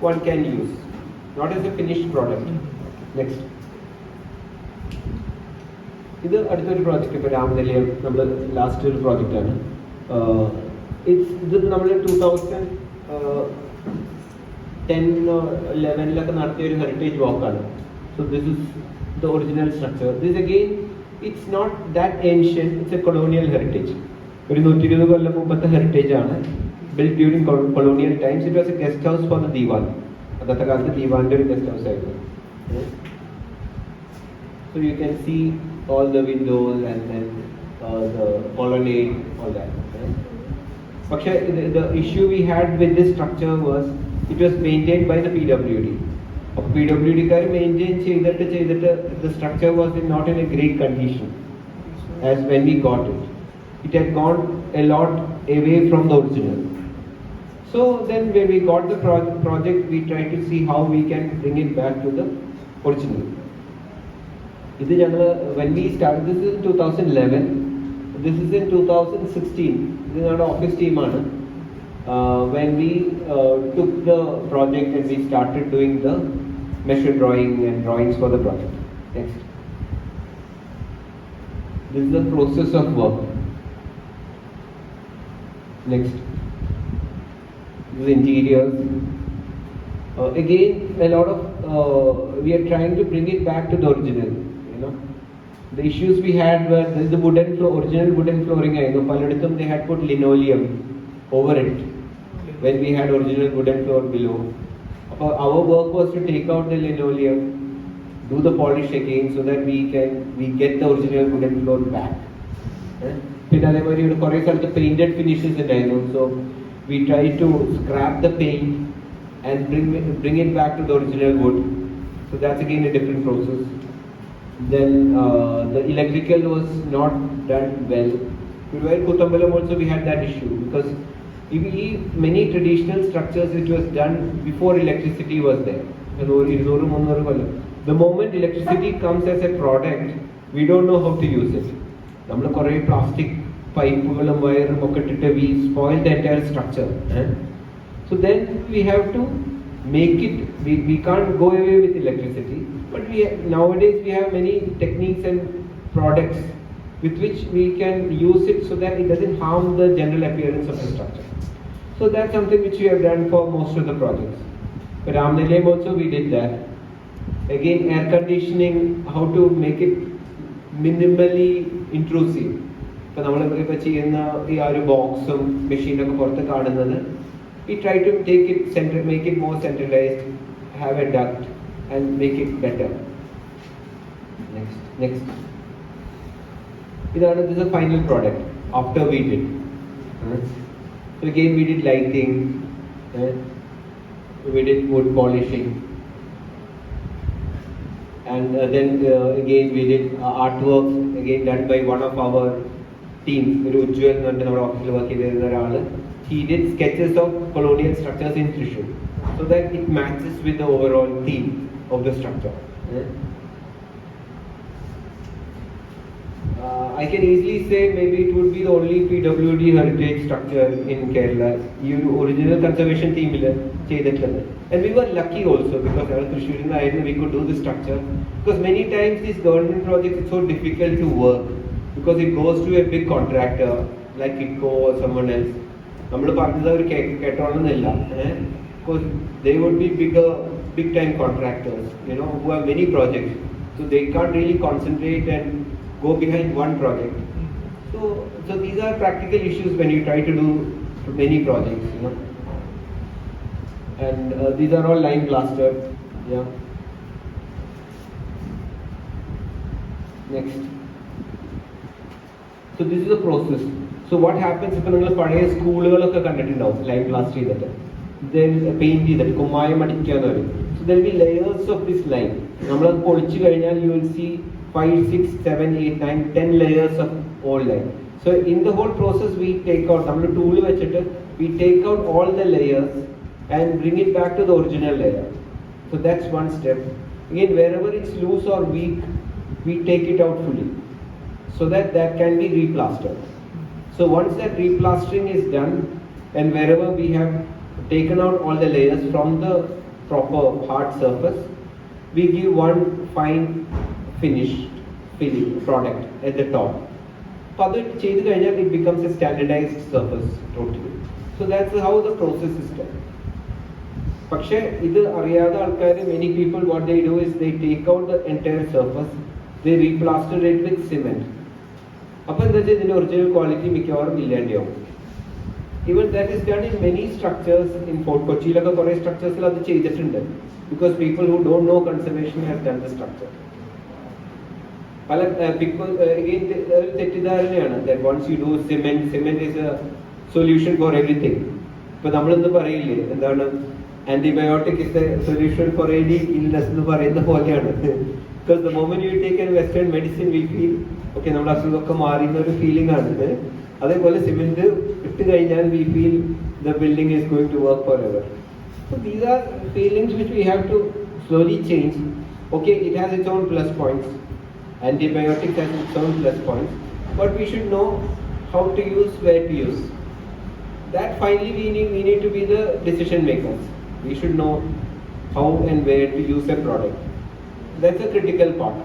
one can use. Not as a finished product. Next. ഇത് അടുത്തൊരു project ഇപ്പോൾ രാമനിലയം നമ്മൾ last ഒരു പ്രോജക്റ്റാണ്. ഇത് നമ്മൾ 2010-11 നടത്തിയ ഒരു heritage വാക്കാണ്. So this is the original structure. This again, it's not that ancient. It's a colonial heritage. ഒരു 120 കൊല്ലം മുമ്പത്തെ ഹെറിറ്റേജ് ആണ്. Built during colonial times. It was a guest house for the Diwan. അന്നത്തെ കാലത്ത് ദീവാന്റെ ഒരു ഗസ്റ്റ് ഹൗസ് ആയിരുന്നു. So you can see all the windows and then the colonnade, all that. പക്ഷേ the issue we had with this structure was it was maintained by the PWD. അപ്പോൾ PWD-കാർ maintain ചെയ്തിട്ട് the structure was not in a great condition as when we got it. It had gone a lot away from the original. So then when we got the project, we tried to see how we can bring it back to the original. When we started, this is in 2011. This is in 2016. This is our office team, when we took the project and we started doing the measure drawing and drawings for the project. Next. This is the process of work. Next. This is interiors. Again, a lot of we are trying to bring it back to the original. The issues we had were the wooden floor, original wooden flooring. They had put linoleum over it when we had original wooden floor below. Our work was to take out the linoleum, do the polish again so that we get the original wooden floor back. The painted finishes in so we try to scrap the paint and bring it back to the original wood. So that's again a different process. Then the electrical was not done well. While Kutambalam also we had that issue because many traditional structures it was done before electricity was there. The moment electricity comes as a product, we don't know how to use it. We plastic pipe wire we spoil the entire structure. So then we have to make it, we can't go away with electricity, but nowadays we have many techniques and products with which we can use it so that it doesn't harm the general appearance of the structure. So that's something which we have done for most of the projects. But Ramnilayam also we did that. Again, air conditioning, how to make it minimally intrusive. Box machine we try to make it more centralized, have a duct and make it better. Next. This is the final product after we did. So again we did lighting, we did wood polishing, and then again we did artwork again done by one of our team. He did sketches of colonial structures in Thrissur so that it matches with the overall theme of the structure. I can easily say maybe it would be the only PWD heritage structure in Kerala. Original conservation team and we were lucky also because we could do the structure because many times these government projects it's so difficult to work because it goes to a big contractor like ITCO or someone else. Because they would be big time contractors, who have many projects. So they can't really concentrate and go behind one project. So these are practical issues when you try to do many projects, And these are all line plastered. Yeah. Next. So this is the process. So what happens if you have school line plaster then paint it, so there will be layers of this line. You will see 5, 6, 7, 8, 9, 10 layers of old line. So in the whole process we take out we take out all the layers and bring it back to the original layer. So that's one step. Again, wherever it's loose or weak, we take it out fully so that can be replastered. So once that replastering is done and wherever we have taken out all the layers from the proper hard surface, we give one fine finished product at the top. It becomes a standardized surface totally. So that's how the process is done. Many people what they do is they take out the entire surface, they replaster it with cement. The original quality even that is done in many structures in Fort Kochi structures because people who don't know conservation have done the structure. People again that once you do cement is a solution for everything. But antibiotic is the solution for any illness. Because the moment you take a Western medicine, we feel okay, feeling cement we feel the building is going to work forever. So these are feelings which we have to slowly change. Okay, it has its own plus points. Antibiotics has its own plus points. but we should know how to use, where to use. That finally we need to be the decision makers. We should know how and where to use a product. That's a critical part.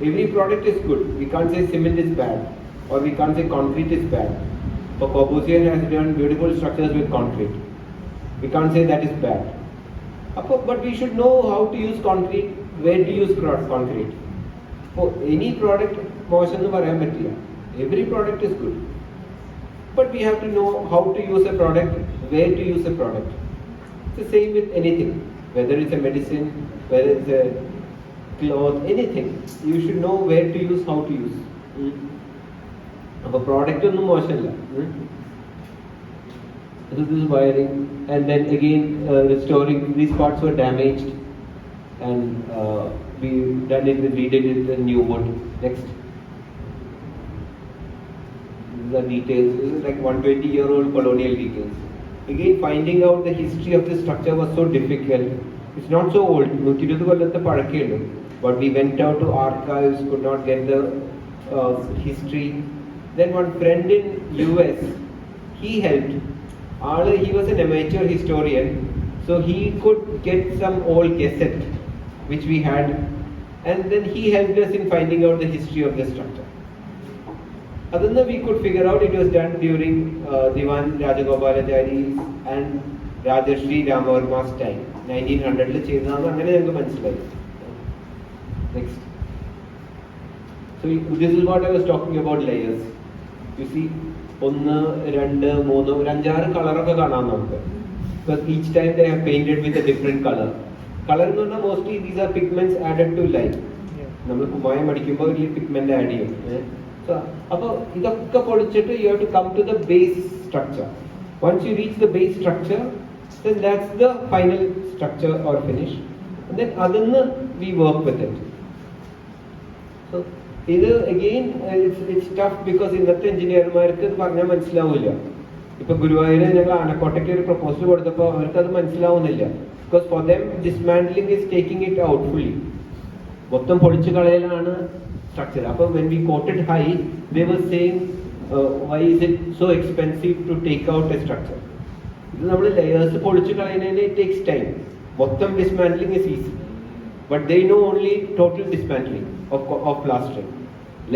Every product is good. We can't say cement is bad, or we can't say concrete is bad. But Corbusier has done beautiful structures with concrete. We can't say that is bad. But we should know how to use concrete, where to use concrete. For any product, every product is good. But we have to know how to use a product, where to use a product. It's the same with anything, whether it's a medicine, whether it's a cloth, anything. You should know where to use, how to use. A product is no. This is wiring, and then again restoring. These parts were damaged, and we redid it with new wood. Next. The details, this is like 120-year-old colonial details. Again, finding out the history of the structure was so difficult. It's not so old, but we went out to archives, could not get the history. Then one friend in US, he helped. He was an amateur historian, so he could get some old cassette which we had, and then he helped us in finding out the history of the structure. Other than we could figure out, it was done during Diwan Rajagopalachari's and Rajarshri Ramavarma's time. 1900 Next. So this is what I was talking about, layers. You see, 1, 2, 3, 4, color. Because each time they have painted with a different color. Color mostly these are pigments added to light. Pigment add. So, you have to come to the base structure. Once you reach the base structure, then that's the final structure or finish. And then adana we work with it. So either again it's tough because in that engineer market പറഞ്ഞാൽ മനസ്സിലാവില്ല. ഇപ്പോൾ ഗുരുവായൂരിൽ ഞങ്ങൾ ആനക്കോട്ടയ്ക്ക് ഒരു proposal കൊടുത്തപ്പോൾ അവർക്ക് അത് മനസ്സിലാവുന്നില്ല. Because for them dismantling is taking it out fully. മൊത്തം പൊളിച്ചു കളയലാണ് structure. When we quoted high, they were saying, why is it so expensive to take out a structure? Layers it takes time. Bottom dismantling is easy. But they know only total dismantling of plastering.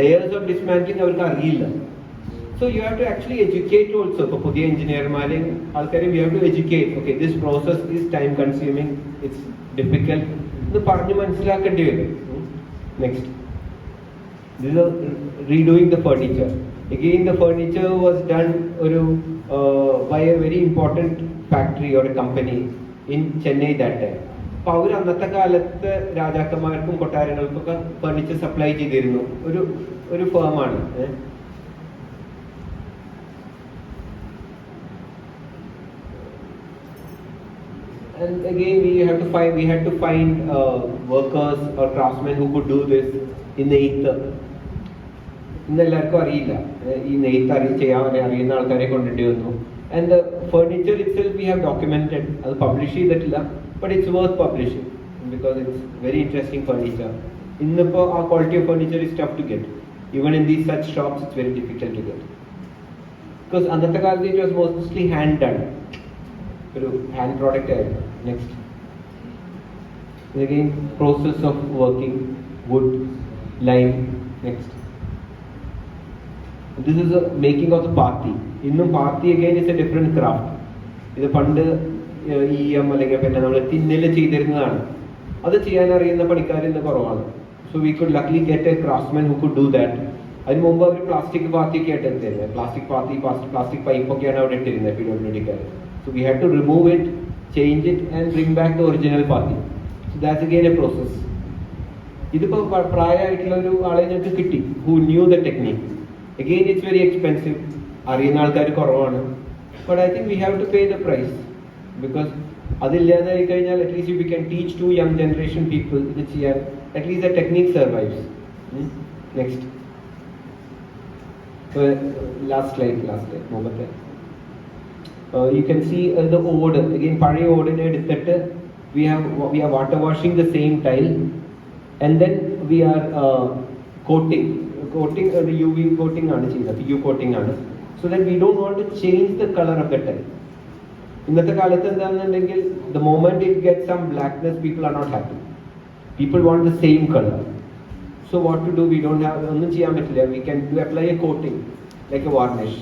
Layers of dismantling are real. So you have to actually educate also. For the engineer, we have to educate. Okay, this process is time consuming, it's difficult. Next. This is redoing the furniture. Again, the furniture was done by a very important factory or a company in Chennai that time. Power അന്നത്തെ കാലത്ത് രാജാക്കന്മാർക്കും കൊട്ടാരങ്ങൾക്കൊക്കെ furniture supply ചെയ്തിരുന്നു ഒരു ഫേമാണ്. And again we had to find workers or craftsmen who could do this in the ether. ഇന്നെല്ലാവർക്കും അറിയില്ല ഈ നെയ്ത്ത് അറിയുന്ന ആൾക്കാരെ കൊണ്ടിട്ട് വന്നു. And the furniture itself we have documented. അത് പബ്ലിഷ് ചെയ്തിട്ടില്ല, but it's worth publishing because it's very interesting furniture. ഇന്നിപ്പോൾ ആ quality of furniture is tough to get. Even in these such shops it's very difficult to get. Because അന്നത്തെ കാലത്ത് it was mostly hand done. ഒരു hand product ആയിരുന്നു. Next. Again, process of working wood, lime. Next. This is the making of the pathi. Innum pathi again is a different craft. This പണ്ട് അല്ലെങ്കിൽ പിന്നെ നമ്മൾ തിന്നല് ചെയ്തിരുന്നതാണ്. അത് ചെയ്യാൻ അറിയുന്ന പണിക്കാർ ഇന്ന് കുറവാണ്. So we could luckily get a craftsman who could do that. അതിന് മുമ്പ് അവർ പ്ലാസ്റ്റിക് പാത്തിയൊക്കെ ആയിട്ട് തരുന്നത്. പ്ലാസ്റ്റിക് പാത്തി, പ്ലാസ്റ്റിക് പൈപ്പൊക്കെയാണ് അവിടെ ഇട്ടിരുന്നത് PWDക്കാർ. So we had to remove it, change it and bring back the original pathi. So that's again a process. ഇതിപ്പോൾ പ്രായമായിട്ടുള്ള ഒരു ആളെ ഞങ്ങൾക്ക് കിട്ടി who knew the technique. Again, it's very expensive. അറിയുന്ന ആൾക്കാർ കുറവാണ്. But I think we have to pay the price because അതില്ലാതായി കഴിഞ്ഞാൽ at least if we can teach to young generation people ഇത് ചെയ്യാൻ, at least the technique survives. Next. Last slide. മുമ്പത്തെ. You can see the wood. Again, പഴയ ഓടിനെ എടുത്തിട്ട് we are water washing the same tile and then we are coating. coating UV coating ആണ് ചെയ്യുന്നത്, PU coating ആണ്, so that we don't want to change the color of the tile. ഇന്നത്തെ കാലത്ത് എന്താണെന്നുണ്ടെങ്കിൽ the moment it gets some blackness, people are not happy. People want the same color. So what to do? We don't have ഒന്നും ചെയ്യാൻ പറ്റില്ല. We can apply a coating like a varnish.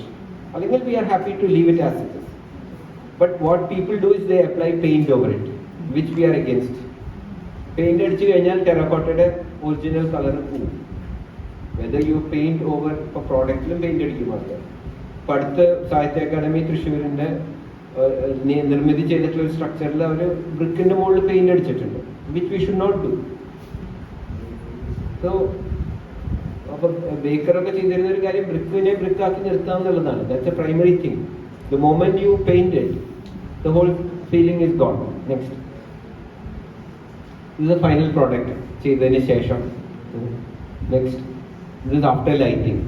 അല്ലെങ്കിൽ we are happy to leave it as it is. But what people do is they apply paint over it, which we are against. Paint അടിച്ചു കഴിഞ്ഞാൽ ടെറക്കോട്ടയുടെ original colour പോകും. Whether you paint over ഇപ്പോൾ പ്രോഡക്റ്റിലും paint അടിക്കും ആൾക്കാർ. ഇപ്പം അടുത്ത സാഹിത്യ academy തൃശ്ശൂരിൻ്റെ നിർമ്മിതി ചെയ്തിട്ടുള്ള ഒരു സ്ട്രക്ചറിൽ അവർ ബ്രിക്കിൻ്റെ മുകളിൽ പെയിന്റ് അടിച്ചിട്ടുണ്ട്, which we should not do. സോ അപ്പം ബേക്കറൊക്കെ ചെയ്തിരുന്ന ഒരു കാര്യം ബ്രിക്കിനെ ബ്രിക്കാക്കി നിർത്തുക എന്നുള്ളതാണ്. That's a primary thing. The moment you paint it, the whole feeling is gone. Next, this is the final product ചെയ്തതിന് ശേഷം. Next, this is after lighting.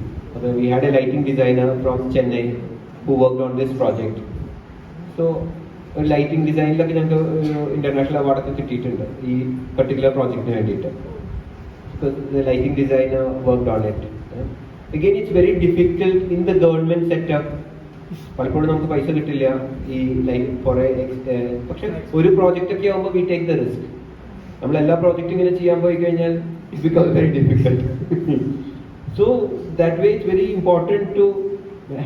We had a lighting designer from Chennai who worked on this project. So lighting ഡിസൈനിലൊക്കെ ഞങ്ങൾക്ക് international അവാർഡൊക്കെ കിട്ടിയിട്ടുണ്ട് ഈ particular പ്രോജക്റ്റിന് വേണ്ടിയിട്ട്. The lighting designer worked on it. Again, it's very difficult in the government setup. പലപ്പോഴും നമുക്ക് പൈസ കിട്ടില്ല ഈ ലൈൻ കുറേ. പക്ഷെ ഒരു പ്രോജക്റ്റ് ഒക്കെ ആകുമ്പോൾ വി ടേക്ക് ദ റിസ്ക്. നമ്മൾ എല്ലാ പ്രോജക്റ്റും ഇങ്ങനെ ചെയ്യാൻ പോയി കഴിഞ്ഞാൽ it become very difficult. So that way it's very important to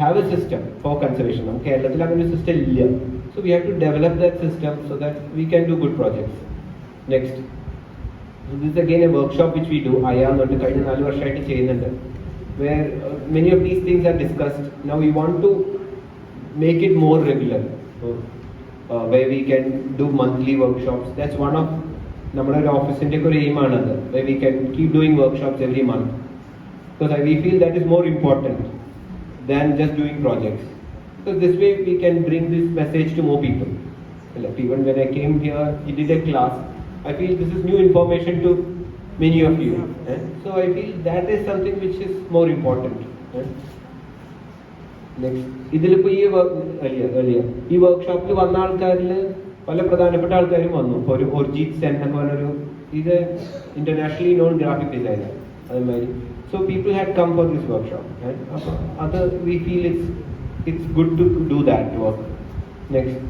have a system for conservation. നമുക്ക് കേരളത്തിൽ അങ്ങനെ ഒരു സിസ്റ്റം ഇല്ല. So we have to develop that system so that we can do good projects. Next, this is again a workshop which we do. അയാന്നോട്ട് കഴിഞ്ഞ 4 വർഷമായിട്ട് ചെയ്യുന്നുണ്ട്, where many of these things are discussed. Now we want to make it more regular, where we can do monthly workshops. That's one of നമ്മുടെ ഒരു ഓഫീസിന്റെ ഒരു aim ആണത്, where we can keep doing workshops every month, because we feel that is more important than just doing projects. So this way we can bring this message to more people. Like even when I came here, he did a class. I feel this is new information to many of you. So I feel that is something which is more important. Next, ഇതിലിപ്പോൾ ഈ ഈ വർക്ക്ഷോപ്പിൽ വന്ന ആൾക്കാരിൽ പല പ്രധാനപ്പെട്ട ആൾക്കാരും വന്നു. ഒരു ഒർജിത് സെൻ എന്ന് പറഞ്ഞൊരു ഇത് ഇന്റർനാഷണലി നോൺ ഗ്രാഫിക് ഡിസൈനർ അതുമാതിരി. So people had come for this workshop. അപ്പോൾ അത് we feel it's good to do that work. Next,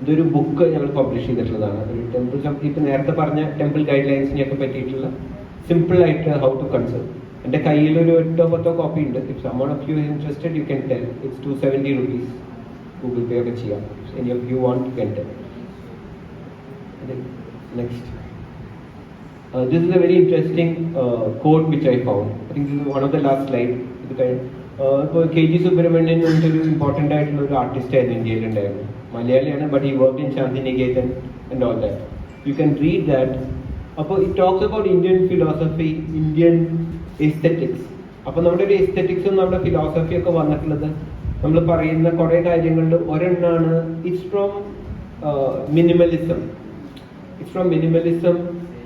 ഇതൊരു ബുക്ക് ഞങ്ങൾ പബ്ലിഷ് ചെയ്തിട്ടുള്ളതാണ്. ഒരു ടെമ്പിൾ, ഇപ്പം നേരത്തെ പറഞ്ഞ ടെമ്പിൾ ഗൈഡ് ലൈൻസിനെയൊക്കെ പറ്റിയിട്ടുള്ള സിമ്പിളായിട്ട് ഹൗ ടു കൺസേർവ്. എൻ്റെ കയ്യിൽ ഒരു 8-10 കോപ്പി ഉണ്ട്. If some one of you interested you can tell. It's 270 rupees. Google pay ഒക്കെ ചെയ്യാം. Any of you want you can tell. Next, this is a very interesting code which I found. I think this is one of the last slide. ഇത് ഇപ്പോൾ KG Subramanian എന്നൊരു important ആയിട്ടുള്ള ഒരു artist ആയിരുന്നു ഇന്ത്യയിലുണ്ടായിരുന്നു. മലയാളിയാണ്, but he work in Shantiniketan and all that. You can read that. അപ്പോൾ it talks about Indian philosophy, Indian aesthetics. അപ്പോൾ നമ്മുടെ ഒരു എസ്തെറ്റിക്സും നമ്മുടെ ഫിലോസഫിയൊക്കെ വന്നിട്ടുള്ളത് നമ്മൾ പറയുന്ന കുറേ കാര്യങ്ങളിൽ ഒരെണ്ണമാണ് it's from minimalism.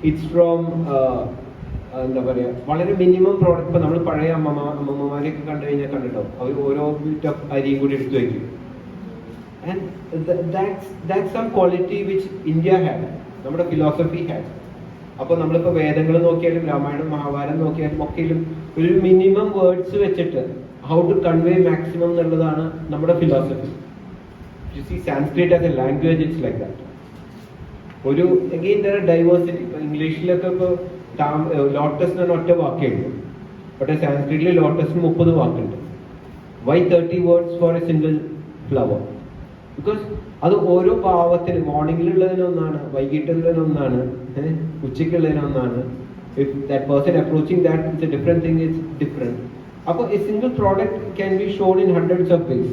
It's from എന്താ പറയുക, വളരെ മിനിമം പ്രോഡക്റ്റ്. ഇപ്പോൾ നമ്മൾ പഴയ അമ്മമ്മമാരെയൊക്കെ കണ്ടു കഴിഞ്ഞാൽ കണ്ടിട്ടോ, അവർ ഓരോ ബിറ്റ് ഓഫ് അരിയും കൂടി എടുത്തു വയ്ക്കും. And that's some quality which India had, നമ്മുടെ ഫിലോസഫി ഹാഡ്. അപ്പോൾ നമ്മളിപ്പോൾ വേദങ്ങൾ നോക്കിയാലും രാമായണം മഹാഭാരതം നോക്കിയാലും ഒക്കെയും ഒരു മിനിമം വേർഡ്സ് വെച്ചിട്ട് ഹൗ ടു കൺവേ മാക്സിമം എന്നുള്ളതാണ് നമ്മുടെ philosophy. You see Sanskrit as a language it's like that. ഒരു അഗെയിൻ ദർ ആർ ഡൈവേഴ്സിറ്റി. ഇപ്പോൾ ഇംഗ്ലീഷിലൊക്കെ ഇപ്പോൾ ലോട്ടസ് എന്ന് പറഞ്ഞ ഒറ്റ വാക്കേ ഉള്ളൂ, പക്ഷേ സാൻസ്ക്രിറ്റിൽ ലോട്ടസിന് 30 വാക്കുണ്ട്. Why 30 words for a single flower? Because അത് ഓരോ ഭാവത്തിന് മോർണിംഗിലുള്ളതിനൊന്നാണ്, വൈകിട്ടുള്ളതിനൊന്നാണ്, ഉച്ചയ്ക്കുള്ളതിനൊന്നാണ്. If that person approaching that it's a different thing, it's different. അപ്പോൾ a single product can be shown in hundreds of ways.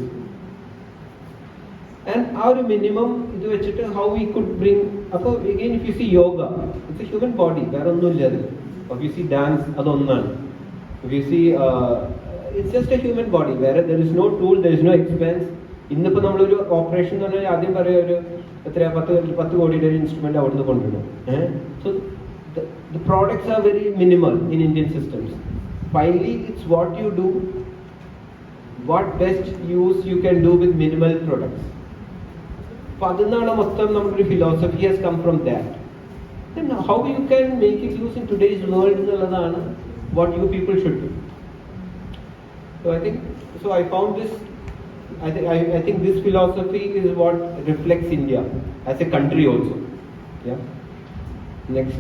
And ആ ഒരു മിനിമം ഇത് വെച്ചിട്ട് ഹൗ വി കുഡ് ബ്രിങ്. അപ്പോൾ again if you see yoga, it's a human body, വേറെ ഒന്നുമില്ല അതിൽ. If you see dance, അതൊന്നാണ്. If you C it's just a human body, വേറെ there is no tool, there is no expense. ഇന്നിപ്പോൾ നമ്മളൊരു operation എന്ന് പറഞ്ഞാൽ ആദ്യം പറയാം ഒരു എത്രയാ 10 കോടിയുടെ ഒരു ഇൻസ്ട്രുമെന്റ് അവിടുന്ന് കൊണ്ടുവരും. So the products are very minimal in Indian systems. Finally, it's what you do, what best use you can do with minimal products. അപ്പോൾ അതെന്നാണ് മൊത്തം നമ്മുടെ philosophy has come from that. Then how you can make it use in today's world എന്നുള്ളതാണ് what you people should do. So I found this. I think this philosophy is what reflects India as a country also. Yeah. Next.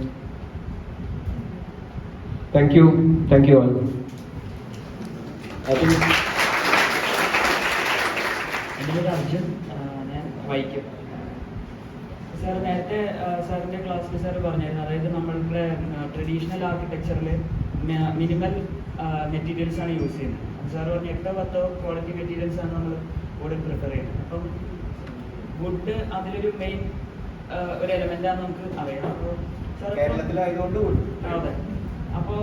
Thank you all. I think. എൻ്റെ പേര് അർജുൻ, ഞാൻ Vaikom. Sir നേരത്തെ സാറിൻ്റെ ക്ലാസ്സിൽ sir പറഞ്ഞായിരുന്നു, അതായത് നമ്മളുടെ ട്രഡീഷണൽ ആർക്കിടെക്ചറിൽ മിനിമൽ മെറ്റീരിയൽസ് ആണ് യൂസ് ചെയ്യുന്നത്. സാർ പറഞ്ഞ 8-10 ക്വാളിറ്റി മെറ്റീരിയൽസ് ആണ് നമ്മൾ കൂടുതൽ പ്രിഫർ ചെയ്യുന്നത്. അപ്പം വുഡ് അതിലൊരു മെയിൻ ഒരു എലമെൻ്റാണ് നമുക്ക് അറിയാം. അപ്പോൾ സാർ കേരളത്തിലായതുകൊണ്ട് അതെ, അപ്പോൾ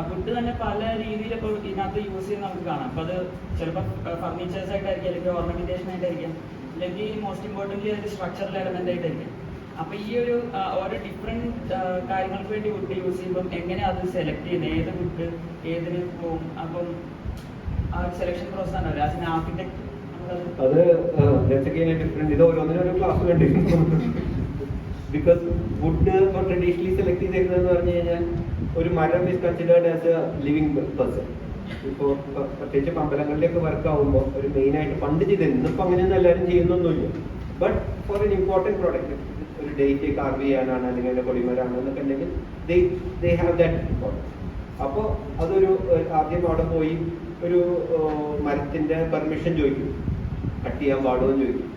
വുഡ് തന്നെ പല രീതിയിൽ ഇപ്പോൾ ഇതിനകത്ത് യൂസ് ചെയ്യുന്ന നമുക്ക് കാണാം. അപ്പോൾ അത് ചിലപ്പോൾ ഫർണിച്ചേഴ്സ് ആയിട്ടായിരിക്കും, അല്ലെങ്കിൽ ഓർണമെന്റേഷൻ ആയിട്ടായിരിക്കും, അല്ലെങ്കിൽ മോസ്റ്റ് ഇമ്പോർട്ടൻ്റ്ലി ഒരു സ്ട്രക്ചറൽ എലമെന്റ് ആയിട്ടായിരിക്കും. അപ്പോൾ ഈ ഒരു ഓരോ ഡിഫറെന്റ് കാര്യങ്ങൾക്ക് വേണ്ടി വുഡ് യൂസ് ചെയ്യുമ്പം എങ്ങനെ അത് സെലക്ട് ചെയ്യുന്നത്, ഏത് വുഡ് ഏതിന് പോകും, അപ്പം ആ ഒരു സെലക്ഷൻ പ്രോസസ് ആണ് ആസ് എൻ ആർക്കിടെക്ട് അത് ഡിഫറെന്റ്. ഇത് ഓരോന്നിനും ക്ലാസ് വേണ്ടി. ബിക്കോസ് വുഡ് ഇപ്പോൾ ട്രഡീഷണലി സെലക്ട് ചെയ്തിരുന്നതെന്ന് പറഞ്ഞു കഴിഞ്ഞാൽ ഒരു മരം is considered as A living person. ഇപ്പോൾ പ്രത്യേകിച്ച് അമ്പലങ്ങളിലേക്ക് വർക്ക് ആകുമ്പോൾ ഒരു മെയിനായിട്ട് പണ്ട് ചെയ്തിരുന്നു, ഇന്നിപ്പോൾ അങ്ങനെയൊന്നും എല്ലാവരും ചെയ്യുന്നൊന്നുമില്ല. But for an important product, ഒരു ഡേറ്റ് കാർവ് ചെയ്യാനാണ് അല്ലെങ്കിൽ അതിൻ്റെ കൊടിമരാണ് എന്നൊക്കെ ഉണ്ടെങ്കിൽ ദേ ഹാവ് ദാറ്റ് ഇമ്പോർട്ടൻസ്. അപ്പോൾ അതൊരു ആദ്യം അവിടെ പോയി ഒരു മരത്തിൻ്റെ പെർമിഷൻ ചോദിക്കും, കട്ട് ചെയ്യാൻ പാടുമോ എന്ന് ചോദിക്കും.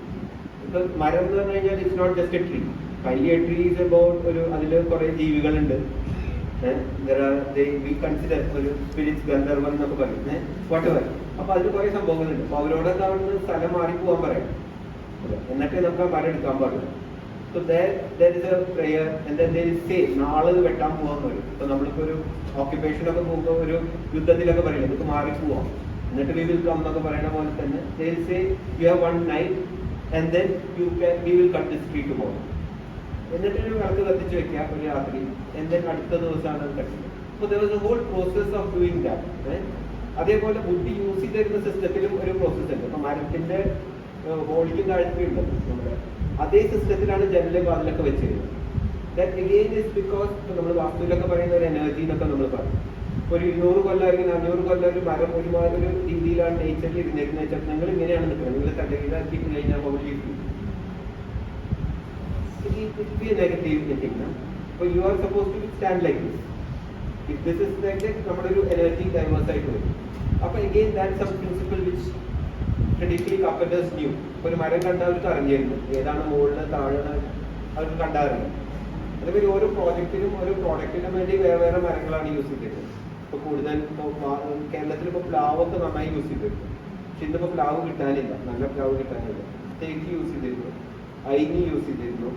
ഇപ്പോൾ മരം എന്ന് പറഞ്ഞു കഴിഞ്ഞാൽ it's not just a tree. Finally a tree is about അതിൽ കുറേ ജീവികളുണ്ട്. വി കൺസിഡർ ഒരു സ്പിരിറ്റ്സ്, ഗന്ധർവൻ എന്നൊക്കെ പറയും, വാട്ട് എവർ. അപ്പോൾ അതിൽ കുറേ സംഭവങ്ങളുണ്ട്. അപ്പോൾ അവരോടൊക്കെ അവിടുന്ന് സ്ഥലം മാറി പോകാൻ പറയാം, എന്നിട്ടേ നമുക്ക് ആ മരം എടുക്കാൻ പാടില്ല. So there is a prayer and then there is say നാളെ ഇത് വെട്ടാൻ പോകാന്ന് പറയും. ഇപ്പോൾ നമ്മളിപ്പോൾ ഒരു ഓക്യുപ്പേഷനൊക്കെ പോകുമ്പോൾ ഒരു യുദ്ധത്തിലൊക്കെ പറയില്ല, നമുക്ക് മാറി പോവാം, എന്നിട്ട് we will come എന്നൊക്കെ പറയുന്ന പോലെ തന്നെ they will say you have one night and then we will cut this tree tomorrow. എന്നിട്ട് ഒരു വിളക്ക് കത്തിച്ച് വെക്കാം ഒരു രാത്രി, എന്നിട്ട് അടുത്ത ദിവസമാണ് അത് കട്ടുന്നത്. അപ്പോൾ there was a whole process of doing that. അതേപോലെ വുഡ് യൂസ് ചെയ്തിരുന്ന സിസ്റ്റത്തിലും ഒരു പ്രോസസ്സ് ഉണ്ട്. അപ്പോൾ മരത്തിന്റെ ഹോളിക്കും താഴ്ത്തിയുണ്ട് നമ്മുടെ അതേ സിസ്റ്റത്തിലാണ് ജനല് വാതിലൊക്കെ വെച്ചിരുന്നത്. ദാറ്റ് അഗെയിൻ ഇസ് ബിക്കോസ് ഇപ്പോൾ നമ്മൾ വാസ്തുവിലൊക്കെ പറയുന്ന ഒരു എനർജി എന്നൊക്കെ നമ്മൾ പറയും. ഒരു 200 കൊല്ലം അല്ലെങ്കിൽ 400 കൊല്ലം ഒരു മരം ഒരുമാതിരി ഒരു രീതിയിലാണ് നേച്ചറിൽ ഇരുന്നിരുന്ന വെച്ചാൽ നിങ്ങൾ ഇങ്ങനെയാണ് നിൽക്കുന്നത്, നിങ്ങൾ തലയിലാക്കിയിട്ട് കഴിഞ്ഞാൽ holy it will be a negative thing. So you are supposed to stand like this. If this is like that, നമ്മുടെ ഒരു എനർജി ഡൈവേഴ്സ് ആയിട്ട് വരും. അപ്പോൾ again that's some principle which traditionally carpenters knew. ഒരു മരം കണ്ടാൽ അവർക്ക് അറിഞ്ഞിരുന്നു ഏതാണ് മുകളിൽ താഴെ അവർക്ക് കണ്ടറിയാം. അതേപോലെ ഓരോ പ്രോജക്റ്റിനും ഓരോ പ്രോഡക്റ്റിനും വേണ്ടി വേറെ വേറെ മരങ്ങളാണ് യൂസ് ചെയ്തിരുന്നത്. ഇപ്പോൾ കൂടുതൽ കേരളത്തിൽ ഇപ്പോൾ പ്ലാവൊക്കെ നന്നായി യൂസ് ചെയ്തിരുന്നു. പക്ഷെ ഇന്നിപ്പോൾ പ്ലാവ് കിട്ടാനില്ല, നല്ല പ്ലാവ് കിട്ടാനില്ല. തേക്ക് യൂസ് ചെയ്തിരുന്നു, ഐനി യൂസ് ചെയ്തിരുന്നു.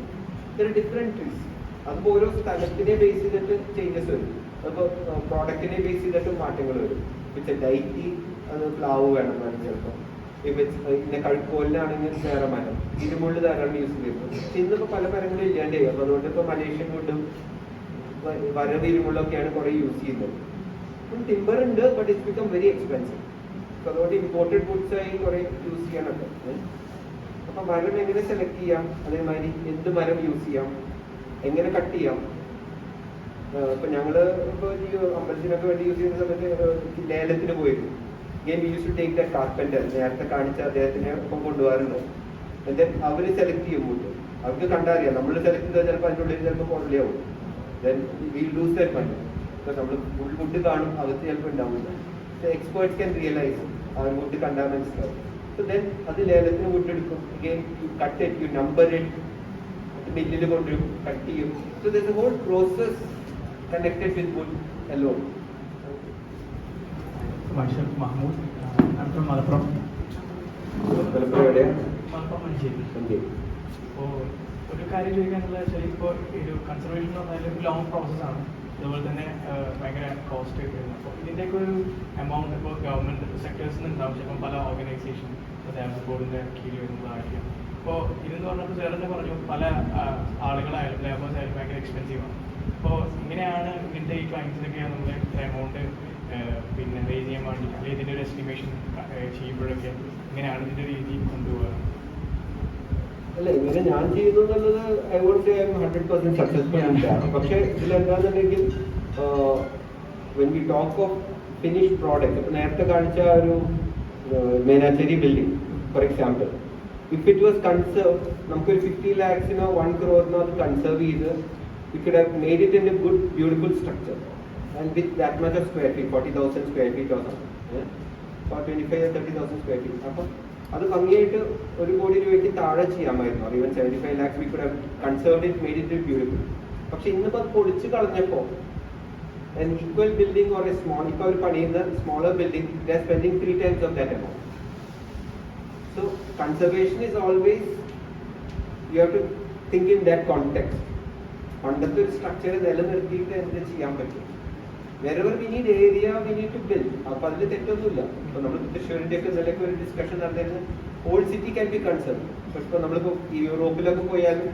ഇതൊരു ഡിഫറെൻറ്റ് ട്രീസ്. അതിപ്പോൾ ഓരോ സ്ഥലത്തിനെ ബേസ് ചെയ്തിട്ട് ചേഞ്ചസ് വരും. അതിപ്പോൾ പ്രോഡക്റ്റിനെ ബേസ് ചെയ്തിട്ട് മാറ്റങ്ങൾ വരും. ഇപ്പം ഡൈറ്റി അത് പ്ലാവ് വേണം മരം ചിലപ്പോൾ. പിന്നെ കഴുക്കോലിനാണെങ്കിൽ വേറെ മരം, ഇരുമുള്ളിൽ ധാരാളം യൂസ് ചെയ്തിരുന്നു. പക്ഷെ ഇന്നിപ്പോൾ പല മരങ്ങളും ഇല്ലാണ്ടേ. അപ്പോൾ അതുകൊണ്ട് ഇപ്പോൾ മലേഷ്യൻ വുഡും വരവ് ഇരുമുള്ളൊക്കെയാണ് കുറേ യൂസ് ചെയ്യുന്നത്. ഇപ്പം ടിമ്പർ ഉണ്ട്, but it's become very expensive. അപ്പോൾ അതുകൊണ്ട് ഇമ്പോർട്ടഡ് വുഡ്സായി കുറേ യൂസ് ചെയ്യാനുണ്ട്. അപ്പം മരം എങ്ങനെ സെലക്ട് ചെയ്യാം, അതേമാതിരി എന്ത് മരം യൂസ് ചെയ്യാം, എങ്ങനെ കട്ട് ചെയ്യാം. ഇപ്പം ഞങ്ങൾ ഇപ്പോൾ ഈ അമ്പലത്തിനൊക്കെ വേണ്ടി യൂസ് ചെയ്യുന്ന സമയത്ത് ലേലത്തിന് പോയിരുന്നു. again we used to take that carpenter, നേരത്തെ കാണിച്ച അദ്ദേഹത്തിനെ ഒപ്പം കൊണ്ടുപോകാറുണ്ട്. എന്നിട്ട് അവർ സെലക്ട് ചെയ്യുമ്പോൾ അവർക്ക് കണ്ടറിയാം നമ്മൾ സെലക്ട് ചെയ്താൽ ചിലപ്പോൾ അതിൻ്റെ ഉള്ളിൽ ചിലപ്പോൾ പൊള്ളിയാവും. then we'll lose that money. because നമ്മൾ ഫുൾ വുഡ് കാണും, അകത്ത് ചിലപ്പോൾ ഉണ്ടാവില്ല. എക്സ്പേർട്സ് ക്യാൻ റിയലൈസ് അവർ വുഡ് കണ്ടാൽ മനസ്സിലാവും. so then അത് ലേലത്തിന് വുഡ് എടുക്കും. again you cut it, you number it, മില്ലിൽ കൊണ്ടുവരും, കട്ട് ചെയ്യും. so there's a whole process connected with wood alone. Myself Mahmood, I'm from Malappuram. Malappuram Manjeri. അപ്പോൾ ഒരു കാര്യം ചോദിക്കാനുള്ള വെച്ചാൽ ഇപ്പോൾ ഒരു കൺസർവേഷൻ എന്ന് പറഞ്ഞാൽ ഒരു ലോങ് പ്രോസസ്സാണ്. അതുപോലെ തന്നെ ഭയങ്കര കോസ്റ്റ് ഒക്കെ വരുന്നത്. അപ്പോൾ ഇതിൻ്റെയൊക്കെ ഒരു എമൗണ്ട് ഇപ്പോൾ ഗവൺമെൻറ് സെക്ടേഴ്സിൽ നിന്ന് ഉണ്ടാവും. ചിലപ്പോൾ പല ഓർഗനൈസേഷൻ ദേവസ്വം ബോർഡിൻ്റെ കീഴിൽ വരുന്നതായിരിക്കും. അപ്പോൾ ഇതെന്ന് പറഞ്ഞപ്പോൾ സാർ തന്നെ പറഞ്ഞു പല ആളുകളായാലും ലേബേഴ്സ് ആയാലും ഭയങ്കര എക്സ്പെൻസീവാണ്. അപ്പോൾ ഇങ്ങനെയാണ് ഇങ്ങനത്തെ ഈ ക്ലൈൻസിനൊക്കെ നമ്മൾ എമൗണ്ട് പിന്നെ റേസ് ചെയ്യാൻ വേണ്ടി അല്ലെങ്കിൽ ഇതിൻ്റെ ഒരു എസ്റ്റിമേഷൻ ചെയ്യുമ്പോഴൊക്കെ ഇങ്ങനെയാണ് ഇതിൻ്റെ രീതി കൊണ്ടുപോകുക. അല്ല, ഇങ്ങനെ ഞാൻ ചെയ്യുന്നു എന്നുള്ളത് I won't say I am 100% successful. പക്ഷെ ഇതിലെന്താണെന്നുണ്ടെങ്കിൽ ഇപ്പോൾ ഒരു അമ്പലത്തിനൊക്കെ വേണ്ടി യൂസ് ചെയ്യുന്ന സമയത്ത് 50,000 rupees 60,000 rupees 70,000 rupees 80,000 rupees 90,000 rupees 100,000 rupees when we talk of finished product, ഇപ്പോൾ നേരത്തെ കാണിച്ച ഒരു Menachery building for example, if it was conserved, നമുക്കൊരു 50 lakhsനോ 1 crore അത് കൺസേർവ് ചെയ്ത് we could have made it in a good beautiful structure and with that much of square feet, 40,000 square feet or something, or 25 or 30,000 square feet. അപ്പം അത് ഭംഗിയായിട്ട് 1 കോടി രൂപയ്ക്ക് താഴെ ചെയ്യാമായിരുന്നു, or even 75 lakhs we could have conserved it, made it beautiful. പക്ഷെ ഇന്നിപ്പോൾ അത് പൊളിച്ച് കളഞ്ഞപ്പോൾ an equal building or a small, ഇപ്പോൾ അവർ പണിയുന്ന smaller building, they are spending 3 times of that amount. So conservation is always, you have to think in that context. പണ്ടത്തെ ഒരു structure നിലനിർത്തിയിട്ട് എന്ത് ചെയ്യാൻ പറ്റും. wherever we need area we need to build. അപ്പോൾ അതിൽ തെറ്റൊന്നുമില്ല. ഇപ്പോൾ നമ്മൾ തൃശ്ശൂരിൻ്റെ ഒക്കെ നിലയ്ക്ക് ഒരു ഡിസ്കഷൻ നടത്തിയത് whole city can be conserve. ഇപ്പോൾ നമ്മളിപ്പോൾ യൂറോപ്പിലൊക്കെ പോയാലും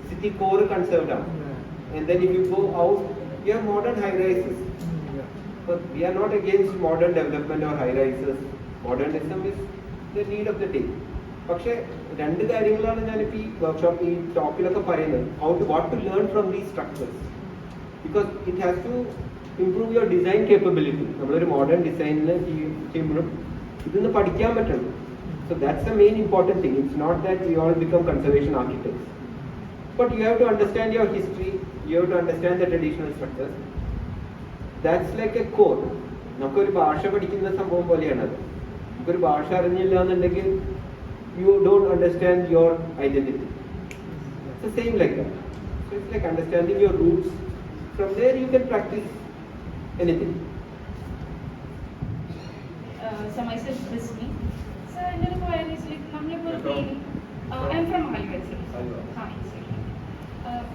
സിറ്റി കോർ കൺസേർവ്ഡ് ആണ്. and then if you go out you have modern high rises. But we are not against modern development or high rises. Modernism is the need of the day. പക്ഷേ രണ്ട് കാര്യങ്ങളാണ് ഞാനിപ്പോൾ ഈ workshop ഈ ടോപ്പിലൊക്കെ പറയുന്നത്. what to learn from these structures, because it has to improve your design capability. നമ്മളൊരു modern ഡിസൈനിൽ ചെയ്യുമ്പോഴും ഇതൊന്ന് പഠിക്കാൻ പറ്റണം. So that's the main important thing. It's not that we all become conservation architects, but you have to understand your history, you have to understand the traditional structures. That's like a core. നമുക്കൊരു ഭാഷ പഠിക്കുന്ന സംഭവം പോലെയാണ് അത്. നമുക്കൊരു ഭാഷ അറിഞ്ഞില്ല എന്നുണ്ടെങ്കിൽ you don't understand your identity. It's the same like that. So it's like understanding your roots. From there you can practice anything. So myself Bismi. So another point is like nammal for building. I'm from Hollywood. Hi.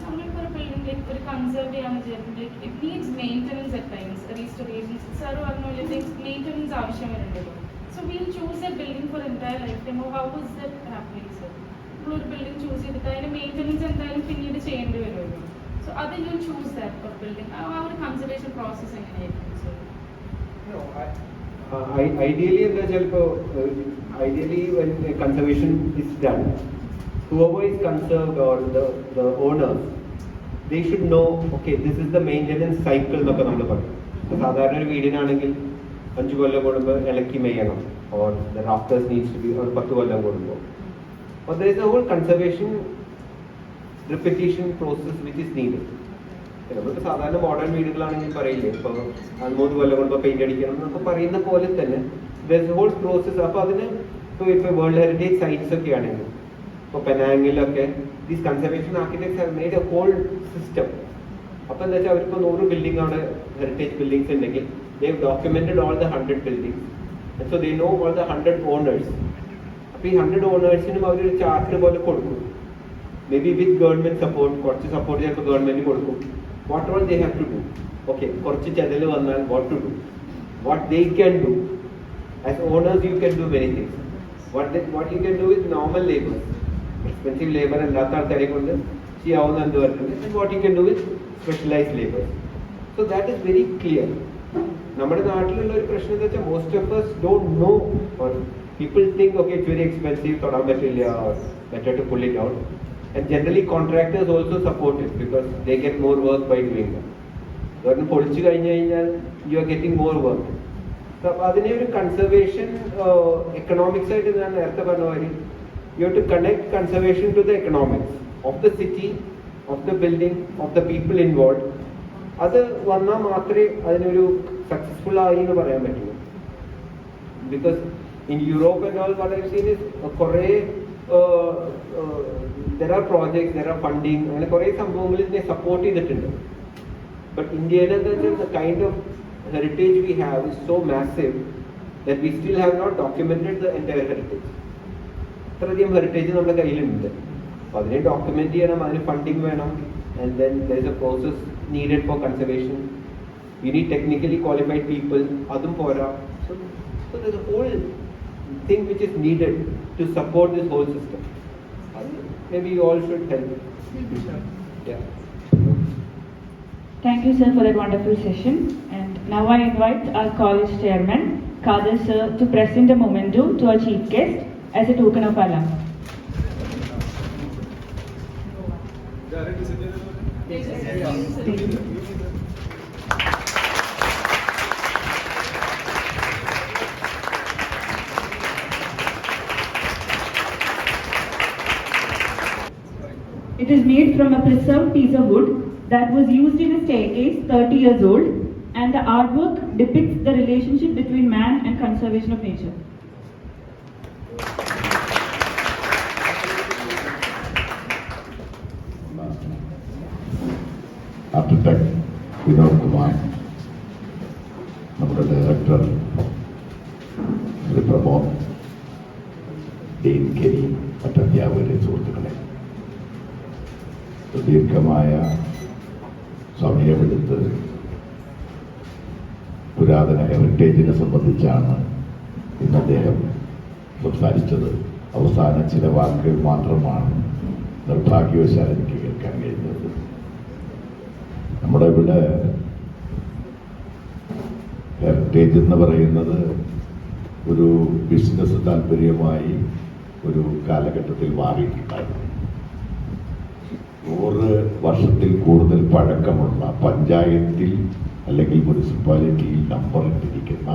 Nammal for building like for conserve cheyan like it needs maintenance at times, restoration. Sir പറഞ്ഞ like maintenance ആവശ്യം വരുന്നുണ്ട്. So we'll choose a building for entire lifetime. How is that happening, sir? നമ്മൾ ഒരു building choose ചെയ്തിട്ട് അതിന്റെ maintenance എന്തായാലും പിന്നീട് ചെയ്യേണ്ടി വരുമല്ലോ. So other you choose that for building. Our conservation process എങ്ങനെയായിരിക്കും, sir? No, ideally എന്താ വെച്ചാൽ ഇപ്പോൾ ideally when conservation is done, whoever is conserved or the owners, they should know, okay, this is the maintenance cycle എന്നൊക്കെ നമ്മൾ പറയും. സാധാരണ ഒരു വീടിനാണെങ്കിൽ 5 കൊല്ലം കൂടുമ്പോൾ ഇളക്കി മെയ്യണം, or the rafters needs to be or 10 കൊല്ലം കൂടുമ്പോൾ. But there is a whole conservation repetition process which is needed. നമുക്ക് സാധാരണ മോഡേൺ വീടുകളാണെങ്കിൽ പറയില്ലേ, ഇപ്പോൾ 3 കൊല്ലം കൂടുമ്പോൾ പെയിന്റ് അടിക്കണം എന്നൊക്കെ പറയുന്ന പോലെ തന്നെ there is a whole process. അപ്പോൾ അതിന് ഇപ്പോൾ വേൾഡ് ഹെറിറ്റേജ് സൈറ്റ്സ് ഒക്കെ ആണെങ്കിൽ ഇപ്പോൾ പെനാങ്ങിലൊക്കെ these conservation architects have made a whole system. അപ്പോൾ എന്താ വെച്ചാൽ അവർക്ക് 100 ബിൽഡിംഗ് ആണ് ഹെറിറ്റേജ് ബിൽഡിങ്സ് ഉണ്ടെങ്കിൽ they have documented all the 100 buildings, and so they know all the 100 owners. അപ്പോൾ ഈ 100 ഓണേഴ്സിനും അവരൊരു ചാർട്ട് പോലെ കൊടുക്കും, maybe with government support, കുറച്ച് സപ്പോർട്ട് ചിലപ്പോൾ ഗവൺമെന്റ് കൊടുക്കും. What all they have to do, okay കുറച്ച് ചെതൽ വന്നാൽ what to do, what they can do. As owners you can do many things. What you can do with normal labours, expensive labour അല്ലാത്ത ആൾക്കാരെ കൊണ്ട് ചെയ്യാവുന്ന എന്ത് വർക്കുണ്ട്, and what you can do with specialised labours. So that is very clear. നമ്മുടെ നാട്ടിലുള്ള ഒരു പ്രശ്നം എന്താ വെച്ചാൽ most of us don't know, or people think okay it's very expensive, തൊടാൻ പറ്റില്ല, or better to pull it out. And generally contractors also support it because they get more work by doing that. കാരണം പൊളിച്ചു കഴിഞ്ഞു കഴിഞ്ഞാൽ you are getting more work. So അതിനെ ഒരു conservation economics ആയിട്ട് ഞാൻ നേരത്തെ പറഞ്ഞ മാതിരി you have to connect conservation to the economics of the city, of the building, of the people involved. അത് വന്നാൽ മാത്രമേ അതിനൊരു സക്സസ്ഫുൾ ആയി എന്ന് പറയാൻ പറ്റുള്ളൂ. Because in Europe and all what I have seen is കുറേ there are projects, there are funding, അങ്ങനെ കുറേ സംഭവങ്ങൾ ഇതിനെ സപ്പോർട്ട് ചെയ്തിട്ടുണ്ട്. ബട്ട് ഇന്ത്യയിൽ എന്താ വെച്ചാൽ the kind of heritage we have is so massive that we still have not documented the entire heritage. ഇത്രയധികം ഹെറിറ്റേജ് നമ്മുടെ കയ്യിലുണ്ട്. അപ്പോൾ അതിനെ ഡോക്യുമെന്റ് ചെയ്യണം, അതിന് ഫണ്ടിങ് വേണം, and then there is a process needed for conservation. You need technically qualified people, adum pora. So there's a whole thing which is needed to support this whole system. Maybe you all should help. Yeah. Thank you, sir, for that wonderful session. And now I invite our college chairman, Kadir sir, to present a memento to our chief guest as a token of our love. Thank you. It is made from a preserved piece of wood that was used in a staircase 30 years old, and the artwork depicts the relationship between man and conservation of nature. Architect Vinod Kumar, നമ്മുടെ director Shri Pramod, Dean carry, മറ്റധ്യാപകരെ, സുഹൃത്തുക്കളെ, ദീർഘമായ സമയമെടുത്ത് പുരാതന ഹെറിറ്റേജിനെ സംബന്ധിച്ചാണ് ഇന്ന് അദ്ദേഹം സംസാരിച്ചത്. അവസാന ചില വാക്കുകൾ മാത്രമാണ് നിർഭാഗ്യവശാൽ എനിക്ക് കേൾക്കാൻ കഴിഞ്ഞത്. നമ്മുടെ ഇവിടെ ഹെറിറ്റേജ് എന്ന് പറയുന്നത് ഒരു ബിസിനസ് താല്പര്യമായി ഒരു കാലഘട്ടത്തിൽ മാറിയിട്ടുണ്ടായിരുന്നു. 100 വർഷത്തിൽ കൂടുതൽ പഴക്കമുള്ള പഞ്ചായത്തിൽ അല്ലെങ്കിൽ മുനിസിപ്പാലിറ്റിയിൽ നമ്പർ ഇട്ടിരിക്കുന്ന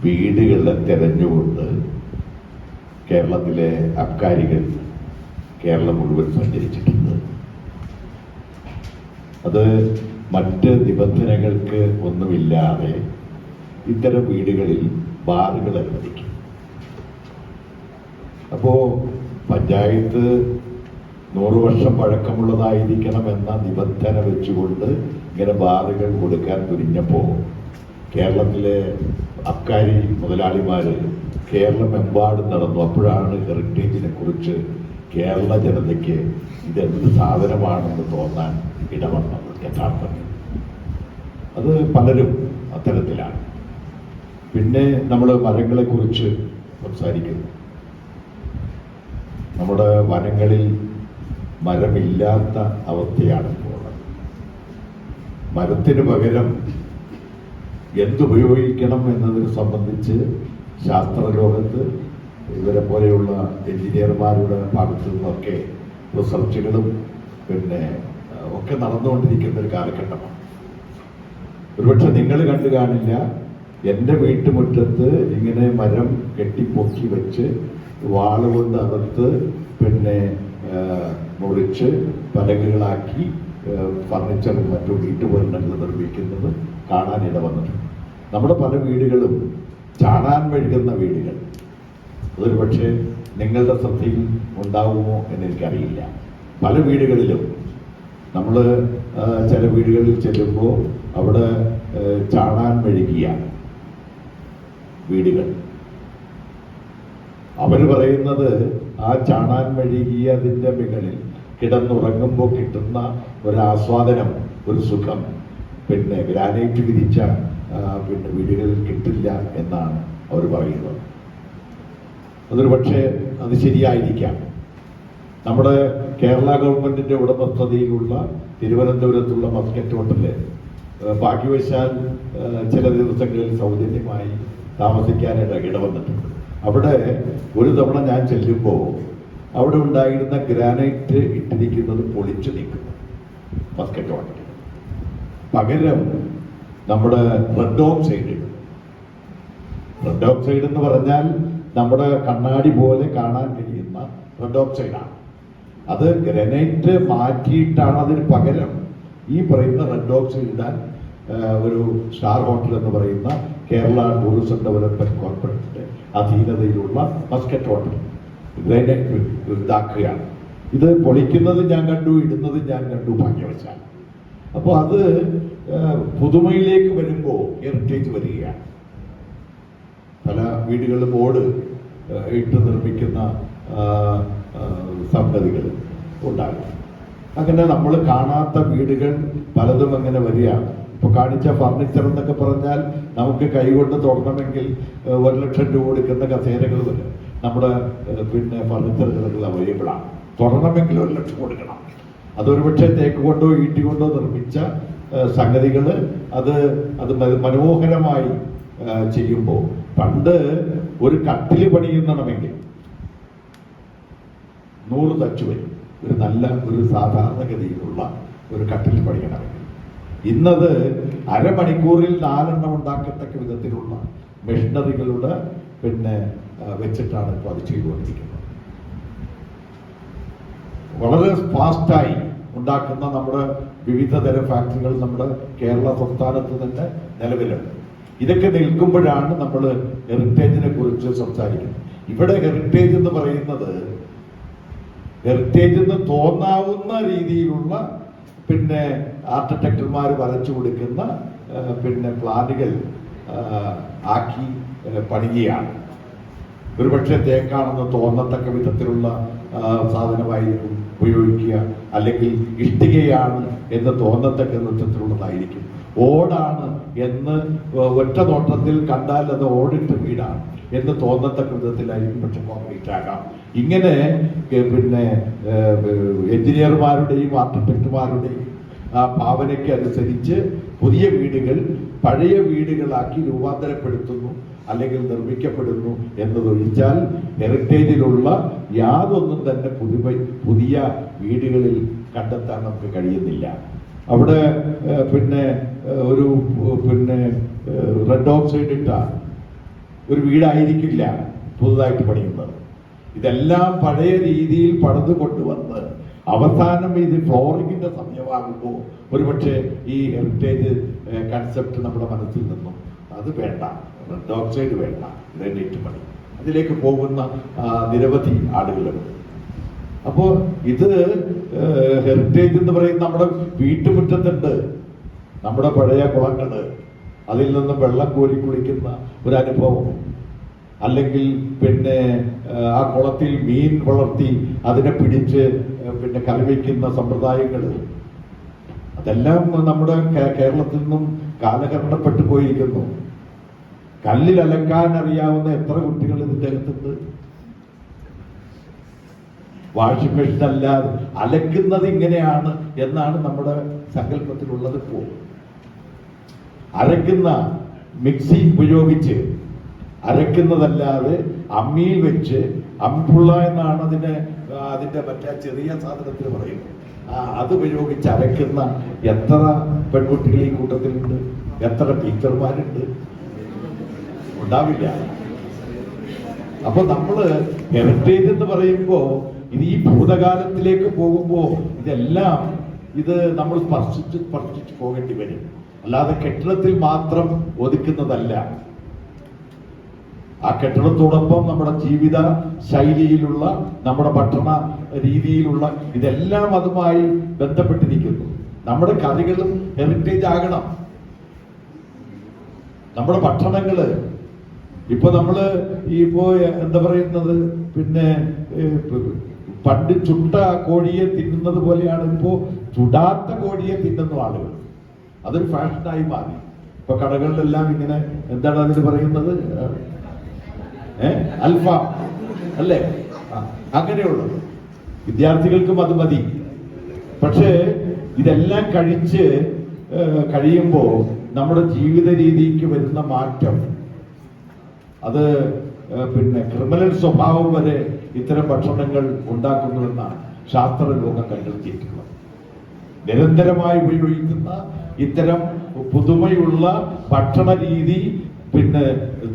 വീടുകളെ തെരഞ്ഞുകൊണ്ട് കേരളത്തിലെ അബ്കാരികൾ കേരളം മുഴുവൻ സഞ്ചരിച്ചിട്ടുണ്ട്. അത് മറ്റ് നിബന്ധനകൾക്ക് ഒന്നുമില്ലാതെ ഇത്തരം വീടുകളിൽ ബാറുകൾ അനുവദിക്കും. അപ്പോൾ പഞ്ചായത്ത് 100 വർഷം പഴക്കമുള്ളതായിരിക്കണം എന്ന നിബന്ധന വെച്ചുകൊണ്ട് ഇങ്ങനെ ബാറുകൾ കൊടുക്കാൻ തുനിഞ്ഞപ്പോൾ കേരളത്തിലെ അബ്കാരി മുതലാളിമാർ കേരളമെമ്പാടും നടന്നു. അപ്പോഴാണ് ഹെറിറ്റേജിനെ കുറിച്ച് കേരള ജനതയ്ക്ക് ഇതെന്ത് സാധനമാണെന്ന് തോന്നാൻ ഇടവന്നത്. യഥാർത്ഥത്തിൽ അത് പലരും അത്തരത്തിലാണ്. പിന്നെ നമ്മൾ മരങ്ങളെക്കുറിച്ച് സംസാരിക്കുന്നു. നമ്മുടെ വനങ്ങളിൽ മരമില്ലാത്ത അവസ്ഥയാണ് ഇപ്പോൾ. മരത്തിന് പകരം എന്തുപയോഗിക്കണം എന്നതിനെ സംബന്ധിച്ച് ശാസ്ത്രലോകത്ത് ഇവരെ പോലെയുള്ള എഞ്ചിനീയർമാരുടെ ഭാഗത്തു നിന്നൊക്കെ റിസർച്ചുകളും പിന്നെ ഒക്കെ നടന്നുകൊണ്ടിരിക്കുന്ന ഒരു കാലഘട്ടമാണ്. ഒരുപക്ഷെ നിങ്ങൾ കണ്ടു കാണില്ല, എൻ്റെ വീട്ടുമുറ്റത്ത് ഇങ്ങനെ മരം കെട്ടിപ്പൊക്കി വെച്ച് വാളുകൊണ്ട് അകത്ത് പിന്നെ മുറിച്ച് പലകകളാക്കി ഫർണിച്ചറും മറ്റും വീട്ടുപകരണങ്ങൾ നിർമ്മിക്കുന്നത് കാണാനിട വന്നിട്ടുണ്ട്. നമ്മുടെ പല വീടുകളും ചാണാൻ മെഴുകുന്ന വീടുകൾ. അതൊരു പക്ഷേ നിങ്ങളുടെ ശ്രദ്ധയിൽ ഉണ്ടാവുമോ എന്നെനിക്കറിയില്ല. പല വീടുകളിലും നമ്മൾ ചില വീടുകളിൽ ചെല്ലുമ്പോൾ അവിടെ ചാണാൻ മെഴുകിയ വീടുകൾ. അവർ പറയുന്നത് ആ ചാണാൻ മെഴുകിയതിൻ്റെ മുകളിൽ കിടന്നുറങ്ങുമ്പോൾ കിട്ടുന്ന ഒരാസ്വാദനം, ഒരു സുഖം പിന്നെ ഗ്രാനൈറ്റ് വിരിച്ച പിന്നെ വീടുകളിൽ കിട്ടില്ല എന്നാണ് അവർ പറയുന്നത്. അതൊരു പക്ഷേ അത് ശരിയായിരിക്കാം. നമ്മുടെ കേരള ഗവൺമെന്റിന്റെ ഉടമസ്ഥതയിലുള്ള തിരുവനന്തപുരത്തുള്ള മസ്കറ്റ് ഹോട്ടല് ഭാഗ്യവശാൽ ചില ദിവസങ്ങളിൽ സൗജന്യമായി താമസിക്കാനായിട്ട് ഇടവന്നിട്ടുണ്ട്. അവിടെ ഒരു തവണ ഞാൻ ചെല്ലുമ്പോൾ അവിടെ ഉണ്ടായിരുന്ന ഗ്രാനൈറ്റ് ഇട്ടിരിക്കുന്നത് പൊളിച്ചു നീക്കുന്നു മസ്കറ്റ് ഹോട്ടലിൽ. പകരം നമ്മുടെ റെഡ് ഓക്സൈഡ് എന്ന് പറഞ്ഞാൽ നമ്മുടെ കണ്ണാടി പോലെ കാണാൻ കഴിയുന്ന റെഡ് ഓക്സൈഡാണ്. അത് ഗ്രാനൈറ്റ് മാറ്റിയിട്ടാണ് അതിന് പകരം ഈ പറയുന്ന റെഡ് ഓക്സൈഡ് ഇടാൻ ഒരു സ്റ്റാർ ഹോട്ടൽ എന്ന് പറയുന്ന കേരള ടൂറിസം ഡെവലപ്മെന്റ് കോർപ്പറേഷന്റെ അധീനതയിലുള്ള മസ്കറ്റ് ഹോട്ടൽ ഗ്രാനൈറ്റ് ഇതാക്കുകയാണ്. ഇത് പൊളിക്കുന്നത് ഞാൻ കണ്ടു, ഇടുന്നത് ഞാൻ കണ്ടു ഭാഗ്യവശാൽ. അപ്പോൾ അത് പുതുമയിലേക്ക് വരുമ്പോൾ ഹെറിറ്റേജ് വരികയാണ്. പല വീടുകളിലും ഓട് ഇട്ട് നിർമ്മിക്കുന്ന സംഗതികൾ ഉണ്ടാകും. അങ്ങനെ നമ്മൾ കാണാത്ത വീടുകൾ പലതും അങ്ങനെ വരികയാണ്. ഇപ്പൊ കാണിച്ച ഫർണിച്ചർ എന്നൊക്കെ പറഞ്ഞാൽ നമുക്ക് കൈകൊണ്ട് തുടങ്ങണമെങ്കിൽ 1 ലക്ഷം രൂപ കൊടുക്കുന്ന കസേരകൾ വരെ നമ്മുടെ പിന്നെ ഫർണിച്ചറുകൾ അവൈലബിൾ ആണ്. തുടങ്ങണമെങ്കിൽ 1 ലക്ഷം കൊടുക്കണം. അതൊരു പക്ഷേ തേക്ക് കൊണ്ടോ ഈട്ടി കൊണ്ടോ നിർമ്മിച്ച സംഗതികൾ അത് മനോഹരമായി ചെയ്യുമ്പോൾ, പണ്ട് ഒരു കട്ടിൽ പണിയുന്നണമെങ്കിൽ 100 തച്ചു വരും. ഒരു സാധാരണഗതിയിലുള്ള ഒരു കട്ടിൽ പണിയണമെങ്കിൽ ഇന്നത് അരമണിക്കൂറിൽ 4 എണ്ണം ഉണ്ടാക്കത്തക്ക വിധത്തിലുള്ള മെഷീനറികളുടെ പിന്നെ വെച്ചിട്ടാണ് ഇപ്പോൾ അത് ചെയ്തുകൊണ്ടിരിക്കുന്നത്. വളരെ ഫാസ്റ്റായി ഉണ്ടാക്കുന്ന നമ്മുടെ വിവിധ തരം ഫാക്ടറികൾ നമ്മുടെ കേരള സംസ്ഥാനത്ത് തന്നെ നിലവിലുണ്ട്. ഇതൊക്കെ നിൽക്കുമ്പോഴാണ് നമ്മൾ ഹെറിറ്റേജിനെ കുറിച്ച് സംസാരിക്കുന്നത്. ഇവിടെ ഹെറിറ്റേജ് എന്ന് പറയുന്നത് ഹെറിറ്റേജ് എന്ന് തോന്നാവുന്ന രീതിയിലുള്ള പിന്നെ ആർക്കിടെക്ടർമാർ വരച്ചു കൊടുക്കുന്ന പിന്നെ പ്ലാനുകൾ ആക്കി പണിയുകയാണ്. ഒരുപക്ഷെ തേക്കാണെന്ന് തോന്നത്തക്ക വിധത്തിലുള്ള സാധനമായിരിക്കും ഉപയോഗിക്കുക, അല്ലെങ്കിൽ ഇഷ്ടികയാണ് എന്ന് തോന്നത്തക്ക വിധത്തിലുള്ളതായിരിക്കും. ഓടാണ് എന്ന് ഒറ്റ നോട്ടത്തിൽ കണ്ടാൽ അത് ഓടിട്ട വീടാണ് എന്ന് തോന്നത്തക്ക വിധത്തിലായിരിക്കും, പക്ഷെ കോൺക്രീറ്റ് ആകാം. ഇങ്ങനെ പിന്നെ എഞ്ചിനീയർമാരുടെയും ആർക്കിടെക്റ്റുമാരുടെയും ആ ഭാവനയ്ക്ക് അനുസരിച്ച് പുതിയ വീടുകൾ പഴയ വീടുകളാക്കി രൂപാന്തരപ്പെടുത്തുന്നു അല്ലെങ്കിൽ നിർമ്മിക്കപ്പെടുന്നു എന്നതൊഴിച്ചാൽ ഹെറിറ്റേജിലുള്ള യാതൊന്നും തന്നെ പുതിയ വീടുകളിൽ കണ്ടെത്താൻ നമുക്ക് കഴിയുന്നില്ല. അവിടെ പിന്നെ ഒരു പിന്നെ റെഡ് ഓക്സൈഡ് ഇട്ട ഒരു വീടായിരിക്കില്ല പുതുതായിട്ട് പണിയുന്നത്. ഇതെല്ലാം പഴയ രീതിയിൽ പണിത് കൊണ്ടുവന്ന് അവസാനം ഇത് ഫ്ലോറിങ്ങിന്റെ സമയമാകുമ്പോൾ ഒരുപക്ഷെ ഈ ഹെറിറ്റേജ് കൺസെപ്റ്റ് നമ്മുടെ മനസ്സിൽ നിന്നും അത് വേണ്ട, റെഡ് ഓക്സൈഡ് വേണ്ട, ഗ്രാനൈറ്റ് പണി, അതിലേക്ക് പോകുന്ന നിരവധി ആളുകളുണ്ട്. അപ്പോൾ ഇത് ഹെറിറ്റേജ് എന്ന് പറയുന്ന നമ്മുടെ വീട്ടുമുറ്റത്തുണ്ട് നമ്മുടെ പഴയ കുളങ്ങള്, അതിൽ നിന്ന് വെള്ളം കോരി കുളിക്കുന്ന ഒരു അനുഭവം, അല്ലെങ്കിൽ പിന്നെ ആ കുളത്തിൽ മീൻ വളർത്തി അതിനെ പിടിച്ച് പിന്നെ കറി വയ്ക്കുന്ന സമ്പ്രദായങ്ങൾ, അതെല്ലാം നമ്മുടെ കേരളത്തിൽ നിന്നും കാലഹരണപ്പെട്ടു പോയിരിക്കുന്നു. കല്ലിൽ അലക്കാൻ അറിയാവുന്ന എത്ര കുട്ടികൾ ഇതിൻ്റെ അകത്തുണ്ട്? വാഷിംഗ് മെഷീൻ അല്ലാതെ അലക്കുന്നത് ഇങ്ങനെയാണ് എന്നാണ് നമ്മുടെ സങ്കല്പത്തിലുള്ളത്. ഇപ്പോൾ അരക്കുന്ന മിക്സി ഉപയോഗിച്ച് അരക്കുന്നതല്ലാതെ അമ്മിയിൽ വെച്ച് അമ്പിള്ള എന്നാണ് അതിന്റെ മറ്റേ ചെറിയ സാധനത്തിന് പറയുന്നത്, അത് ഉപയോഗിച്ച് അരക്കുന്ന എത്ര പെൺകുട്ടികൾ ഈ കൂട്ടത്തിലുണ്ട്? എത്ര ടീച്ചർമാരുണ്ട്? ഉണ്ടാവില്ല. അപ്പൊ നമ്മള് ഹെറിറ്റേജ് എന്ന് പറയുമ്പോ ഇത് ഈ ഭൂതകാലത്തിലേക്ക് പോകുമ്പോ ഇതെല്ലാം നമ്മൾ സ്പർശിച്ച് പോകേണ്ടി വരും. അല്ലാതെ കെട്ടിടത്തിൽ മാത്രം ഒതുക്കുന്നതല്ല. ആ കെട്ടിടത്തോടൊപ്പം നമ്മുടെ ജീവിത ശൈലിയിലുള്ള, നമ്മുടെ ഭക്ഷണ രീതിയിലുള്ള ഇതെല്ലാം അതുമായി ബന്ധപ്പെട്ടിരിക്കുന്നു. നമ്മുടെ കറികളും ഹെറിറ്റേജ് ആകണം. നമ്മുടെ ഭക്ഷണങ്ങള് ഇപ്പൊ നമ്മള് എന്താ പറയുന്നത്, പിന്നെ പണ്ട് ചുട്ട കോഴിയെ തിന്നുന്നത് പോലെയാണ് ഇപ്പോ ചുടാത്ത കോഴിയെ തിന്നുന്ന ആളുകൾ. അതൊരു ഫാഷനായി മാറി. ഇപ്പൊ കടകളിലെല്ലാം ഇങ്ങനെ എന്താണ് അതിന് പറയുന്നത്, അൽഫാം അല്ലേ, അങ്ങനെയുള്ളത്. വിദ്യാർത്ഥികൾക്കും അത് മതി. പക്ഷേ ഇതെല്ലാം കഴിയുമ്പോൾ നമ്മുടെ ജീവിത രീതിക്ക് വരുന്ന മാറ്റം, അത് പിന്നെ ക്രിമിനൽ സ്വഭാവം വരെ ഇത്തരം ഭക്ഷണങ്ങൾ ഉണ്ടാക്കുന്നുവെന്നാണ് ശാസ്ത്ര ലോകം കണ്ടെത്തിയിട്ടുള്ളത്. നിരന്തരമായി ഉപയോഗിക്കുന്ന ഇത്തരം പുതുമയുള്ള ഭക്ഷണ രീതി പിന്നെ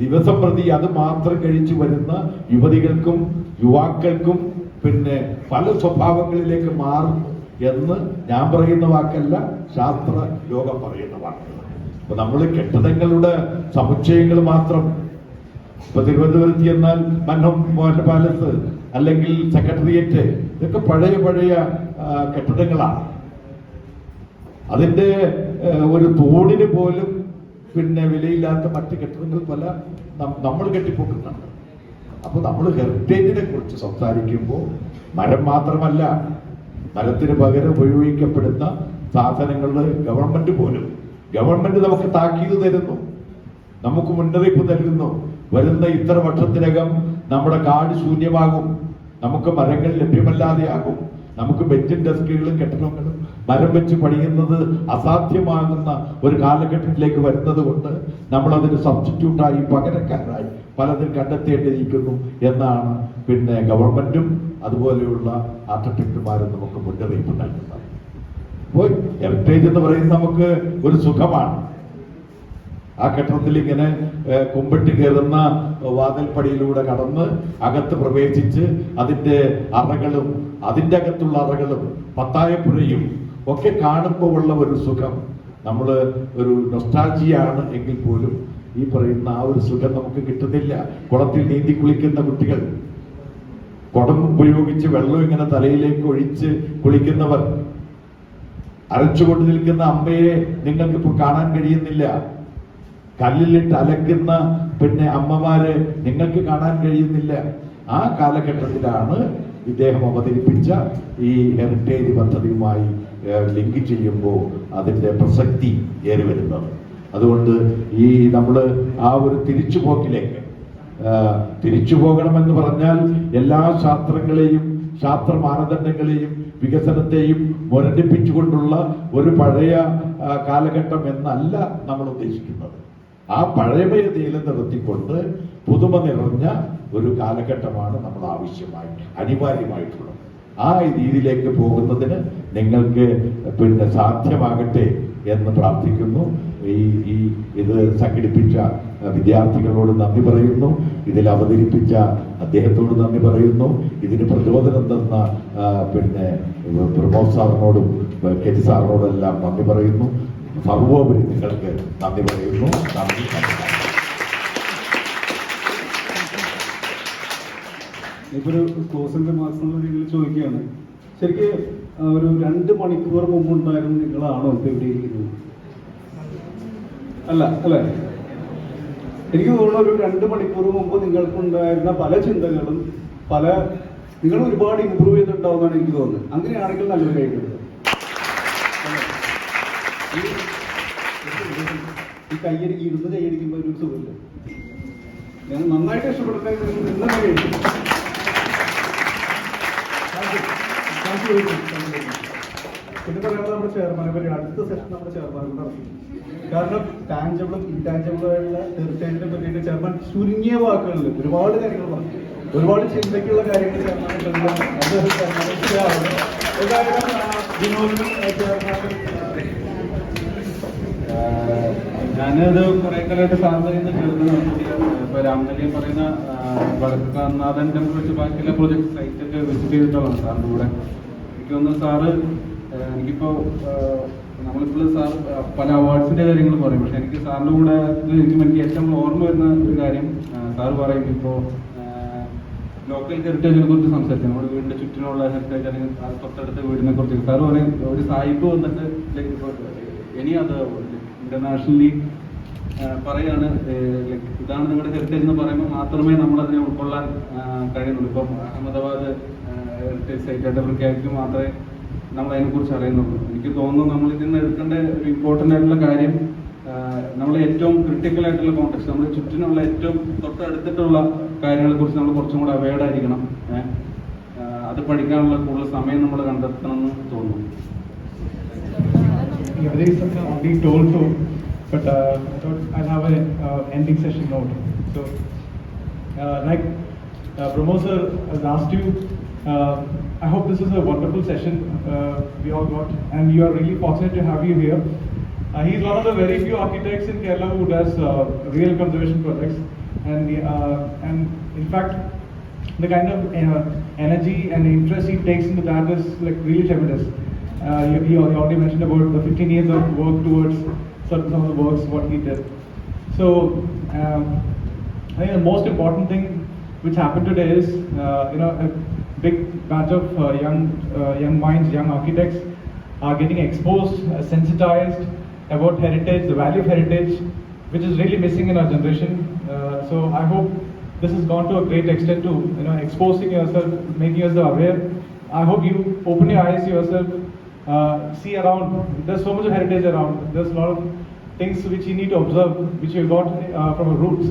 ദിവസം പ്രതി അത് മാത്രം കഴിച്ചു വരുന്ന യുവതികൾക്കും യുവാക്കൾക്കും പിന്നെ പല സ്വഭാവങ്ങളിലേക്ക് മാറുന്നു എന്ന് ഞാൻ പറയുന്ന വാക്കല്ല, ശാസ്ത്ര ലോകം പറയുന്ന വാക്കുകൾ. അപ്പൊ നമ്മൾ കെട്ടിടങ്ങളുടെ സമുച്ചയങ്ങൾ മാത്രം, ഇപ്പൊ തിരുവനന്തപുരത്ത് ചെന്നാൽ മന്നം പാലസ് അല്ലെങ്കിൽ സെക്രട്ടേറിയറ്റ്, ഇതൊക്കെ പഴയ കെട്ടിടങ്ങളാണ്. അതിന്റെ ഒരു തൂണിന് പോലും പിന്നെ വിലയില്ലാത്ത മറ്റ് കെട്ടിടങ്ങൾ പല നമ്മൾ കെട്ടിപ്പൊക്കുന്നുണ്ട്. അപ്പൊ നമ്മൾ ഹെറിറ്റേജിനെ കുറിച്ച് സംസാരിക്കുമ്പോൾ മരം മാത്രമല്ല, മരത്തിന് പകരം ഉപയോഗിക്കപ്പെടുന്ന സാധനങ്ങളുടെ ഗവൺമെന്റ് നമുക്ക് താക്കീത് തരുന്നു, നമുക്ക് മുന്നറിയിപ്പ് നൽകുന്നു. വരുന്ന ഇത്ര വർഷത്തിനകം നമ്മുടെ കാട് ശൂന്യമാകും, നമുക്ക് മരങ്ങൾ ലഭ്യമല്ലാതെയാകും, നമുക്ക് ബെഞ്ചും ഡെസ്കുകളും കെട്ടിടങ്ങളും മരം വെച്ച് പണിയുന്നത് അസാധ്യമാകുന്ന ഒരു കാലഘട്ടത്തിലേക്ക് വരുന്നത് കൊണ്ട് നമ്മൾ അതിന് സബ്സ്റ്റിറ്റ്യൂട്ടായി പകരക്കാരായി പലതും കണ്ടെത്തേണ്ടിയിരിക്കുന്നു എന്നാണ് പിന്നെ ഗവൺമെന്റും അതുപോലെയുള്ള ആർക്കിടെക്റ്റുമാരും നമുക്ക് മുന്നറിയിപ്പ് നൽകുന്നത്. അപ്പോൾ ഹെറിറ്റേജ് എന്ന് പറയുന്നത് നമുക്ക് ഒരു സുഖമാണ്. ആ കെട്ടിടത്തിൽ ഇങ്ങനെ കുമ്പിട്ട് കയറുന്ന വാതിൽപ്പടിയിലൂടെ കടന്ന് അകത്ത് പ്രവേശിച്ച് അതിൻ്റെ അറകളും അതിൻ്റെ അകത്തുള്ള അറകളും പത്തായപ്പുരയും ഒക്കെ കാണുമ്പോൾ ഉള്ള ഒരു സുഖം, നമ്മൾ ഒരു നൊസ്റ്റാൾജിയാണ് എങ്കിൽ പോലും ഈ പറയുന്ന ആ ഒരു സുഖം നമുക്ക് കിട്ടുന്നില്ല. കുളത്തിൽ നീന്തി കുളിക്കുന്ന കുട്ടികൾ, കുടം ഉപയോഗിച്ച് വെള്ളം ഇങ്ങനെ തലയിലേക്ക് ഒഴിച്ച് കുളിക്കുന്നവർ, അരച്ചുകൊണ്ട് നിൽക്കുന്ന അമ്മയെ നിങ്ങൾക്കിപ്പോൾ കാണാൻ കഴിയുന്നില്ല. കല്ലിലിട്ട് അലക്കുന്ന അമ്മമാരെ നിങ്ങൾക്ക് കാണാൻ കഴിയുന്നില്ല. ആ കാലഘട്ടത്തിലാണ് ഇദ്ദേഹം അവതരിപ്പിച്ച ഈ ഹെറിറ്റേജ് പദ്ധതിയുമായി ലിങ്ക് ചെയ്യുമ്പോൾ അതിൻ്റെ പ്രസക്തി ഏറി വരുന്നത്. അതുകൊണ്ട് ഈ നമ്മൾ ആ ഒരു തിരിച്ചുപോക്കിലേക്ക് തിരിച്ചു പോകണമെന്ന് പറഞ്ഞാൽ എല്ലാ ശാസ്ത്രങ്ങളെയും ശാസ്ത്ര മാനദണ്ഡങ്ങളെയും വികസനത്തെയും മുരടിപ്പിച്ചുകൊണ്ടുള്ള ഒരു പഴയ കാലഘട്ടം എന്നല്ല നമ്മൾ ഉദ്ദേശിക്കുന്നത്. ആ പഴമയെ നിലനിർത്തിക്കൊണ്ട് പുതുമ നിറഞ്ഞ ഒരു കാലഘട്ടമാണ് നമ്മൾ അനിവാര്യമായിട്ടുള്ളത്. ആ രീതിയിലേക്ക് പോകുന്നതിന് നിങ്ങൾക്ക് സാധ്യമാകട്ടെ എന്ന് പ്രാർത്ഥിക്കുന്നു. ഇത് സംഘടിപ്പിച്ച വിദ്യാർത്ഥികളോട് നന്ദി പറയുന്നു. ഇതിൽ അവതരിപ്പിച്ച അദ്ദേഹത്തോട് നന്ദി പറയുന്നു. ഇതിന് പ്രചോദനം തന്ന പ്രമോദ് സാറിനോടും കെജി സാറിനോടും എല്ലാം നന്ദി പറയുന്നു. സർവോപരി നിങ്ങൾക്ക് നന്ദി പറയുന്നു. നന്ദി. ഇപ്പോൾ ഒരു ക്ലോസിംഗ് മാർക്സ് എന്നുള്ള രീതിയിൽ ചോദിക്കുകയാണ്. ശരിക്കും ഒരു 2 മണിക്കൂർ മുമ്പ് ഉണ്ടായിരുന്ന നിങ്ങളാണോ ഇപ്പോൾ ഇവിടെ ഇരിക്കുന്നത്? അല്ല അല്ലേ? എനിക്ക് തോന്നുന്നു ഒരു 2 മണിക്കൂർ മുമ്പ് നിങ്ങൾക്കുണ്ടായിരുന്ന പല ചിന്തകളും നിങ്ങൾ ഒരുപാട് ഇമ്പ്രൂവ് ചെയ്തിട്ടുണ്ടാവുമെന്നാണ് എനിക്ക് തോന്നുന്നത്. അങ്ങനെയാണെങ്കിൽ നല്ലൊരു കഴിക്കുന്നത് ഈ കയ്യടിക്ക് ഇരുന്ന് കൈയടിക്കുമ്പോൾ ഒരു സുഖമില്ല. ഞാൻ നന്നായിട്ട് ഇഷ്ടപ്പെടുന്ന നിന്ന് കൈയടിക്കും. പിന്നെ പറയാനുള്ളത് നമ്മുടെ ചെയർമാനെ പറ്റി അടുത്ത സെഷൻ നമ്മുടെ ചെയർമാനെ കൊണ്ട് നടത്തി. കാരണം ടാഞ്ചിബിളും ഇൻടാഞ്ചിബിളുമായുള്ള ഹെറിറ്റേജിനെ പറ്റിയിട്ട് ചെയർമാൻ ചുരുങ്ങിയ വാക്കുകളിൽ ഒരുപാട് കാര്യങ്ങൾ പറഞ്ഞു. ഒരുപാട് ചിന്തയ്ക്കുള്ള കാര്യങ്ങൾ ചെയർമാൻ ഞാനത് കുറെ കാലമായിട്ട് സാറിന് കേൾക്കുന്നു. ഇപ്പൊ രാമനല്ലിയും പറയുന്ന വടക്കനാഥൻ ടെമ്പിൾ വെച്ച് ബാക്കിയുള്ള പ്രൊജക്ട് സൈറ്റൊക്കെ വിസിറ്റ് ചെയ്തിട്ടുള്ളതാണ് സാറിൻ്റെ കൂടെ. എനിക്ക് തോന്നുന്നു സാറ് എനിക്കിപ്പോൾ നമ്മളിപ്പോൾ സാർ പല അവാർഡ്സിൻ്റെ കാര്യങ്ങൾ പറയും. പക്ഷെ എനിക്ക് സാറിൻ്റെ കൂടെ എനിക്ക് ഏറ്റവും ഓർമ്മ വരുന്ന ഒരു കാര്യം സാറ് പറയും. ഇപ്പോൾ ലോക്കൽ ഹെറിറ്റേജിനെ കുറിച്ച് സംസാരിച്ചു. നമ്മുടെ വീടിൻ്റെ ചുറ്റിനുള്ള ഹെറിറ്റേജ് അല്ലെങ്കിൽ തൊട്ടടുത്ത വീടിനെ കുറിച്ച് സാറ് പറയും. ഒരു സായിപ്പ് വന്നിട്ട് ഇനി അത് ഇന്റർനാഷണലി പറയാണ് ഇതാണ് നിങ്ങളുടെ ഹെറിറ്റേജ് എന്ന് പറയുമ്പോൾ മാത്രമേ നമ്മളതിനെ ഉൾക്കൊള്ളാൻ കഴിയുന്നുള്ളൂ. ഇപ്പം അഹമ്മദാബാദ് ഹെറിറ്റേജ് സൈറ്റായിട്ട് പ്രഖ്യാപിക്കും മാത്രമേ നമ്മൾ അതിനെക്കുറിച്ച് അറിയുന്നുള്ളൂ. എനിക്ക് തോന്നുന്നു നമ്മൾ ഇതിൽ നിന്ന് എടുക്കേണ്ട ഒരു ഇമ്പോർട്ടൻ്റ് ആയിട്ടുള്ള കാര്യം നമ്മൾ ഏറ്റവും ക്രിട്ടിക്കൽ ആയിട്ടുള്ള കോണ്ടെക്സ്റ്റ്, നമ്മുടെ ചുറ്റിനുള്ള ഏറ്റവും തൊട്ടടുത്തിട്ടുള്ള കാര്യങ്ങളെക്കുറിച്ച് നമ്മൾ കുറച്ചും കൂടെ അവെയർഡ് ആയിരിക്കണം. അത് പഠിക്കാനുള്ള കൂടുതൽ സമയം നമ്മൾ കണ്ടെത്തണം എന്ന് തോന്നുന്നു. There is something already told to, but I thought I'll have an ending session note. So, like Pramod sir has asked you, I hope this is a wonderful session we all got, and you are really fortunate to have you here. He is one of the very few architects in Kerala who does real conservation projects, and in fact, the kind of energy and interest he takes into that is like really tremendous. He already mentioned about the 15 years of work towards some of the works what he did. So I think the most important thing which happened today is a big batch of young minds, young architects are getting exposed, sensitized about heritage, the value of heritage, which is really missing in our generation. So I hope this has gone to a great extent to exposing yourself, making yourself aware. I hope you open your eyes yourself. See around, there's so much of heritage around. There's a lot of things which you need to observe, which you got from our roots.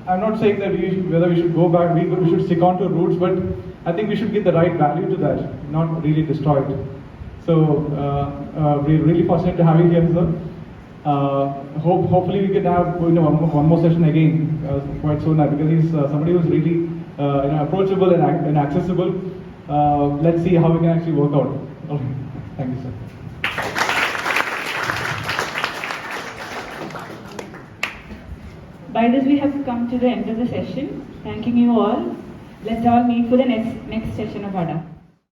I'm not saying that whether we should go back, we should stick on to roots, but I think we should give the right value to that, not really destroy it. So we're really fortunate to have you here, sir. Hopefully we can have one more session again quite soon, because he's somebody who's really approachable and accessible. Let's see how we can actually work out. Okay. Thank you, sir. By this, we have come to the end of the session. Thanking you all. Let's all meet for the next session of Adda.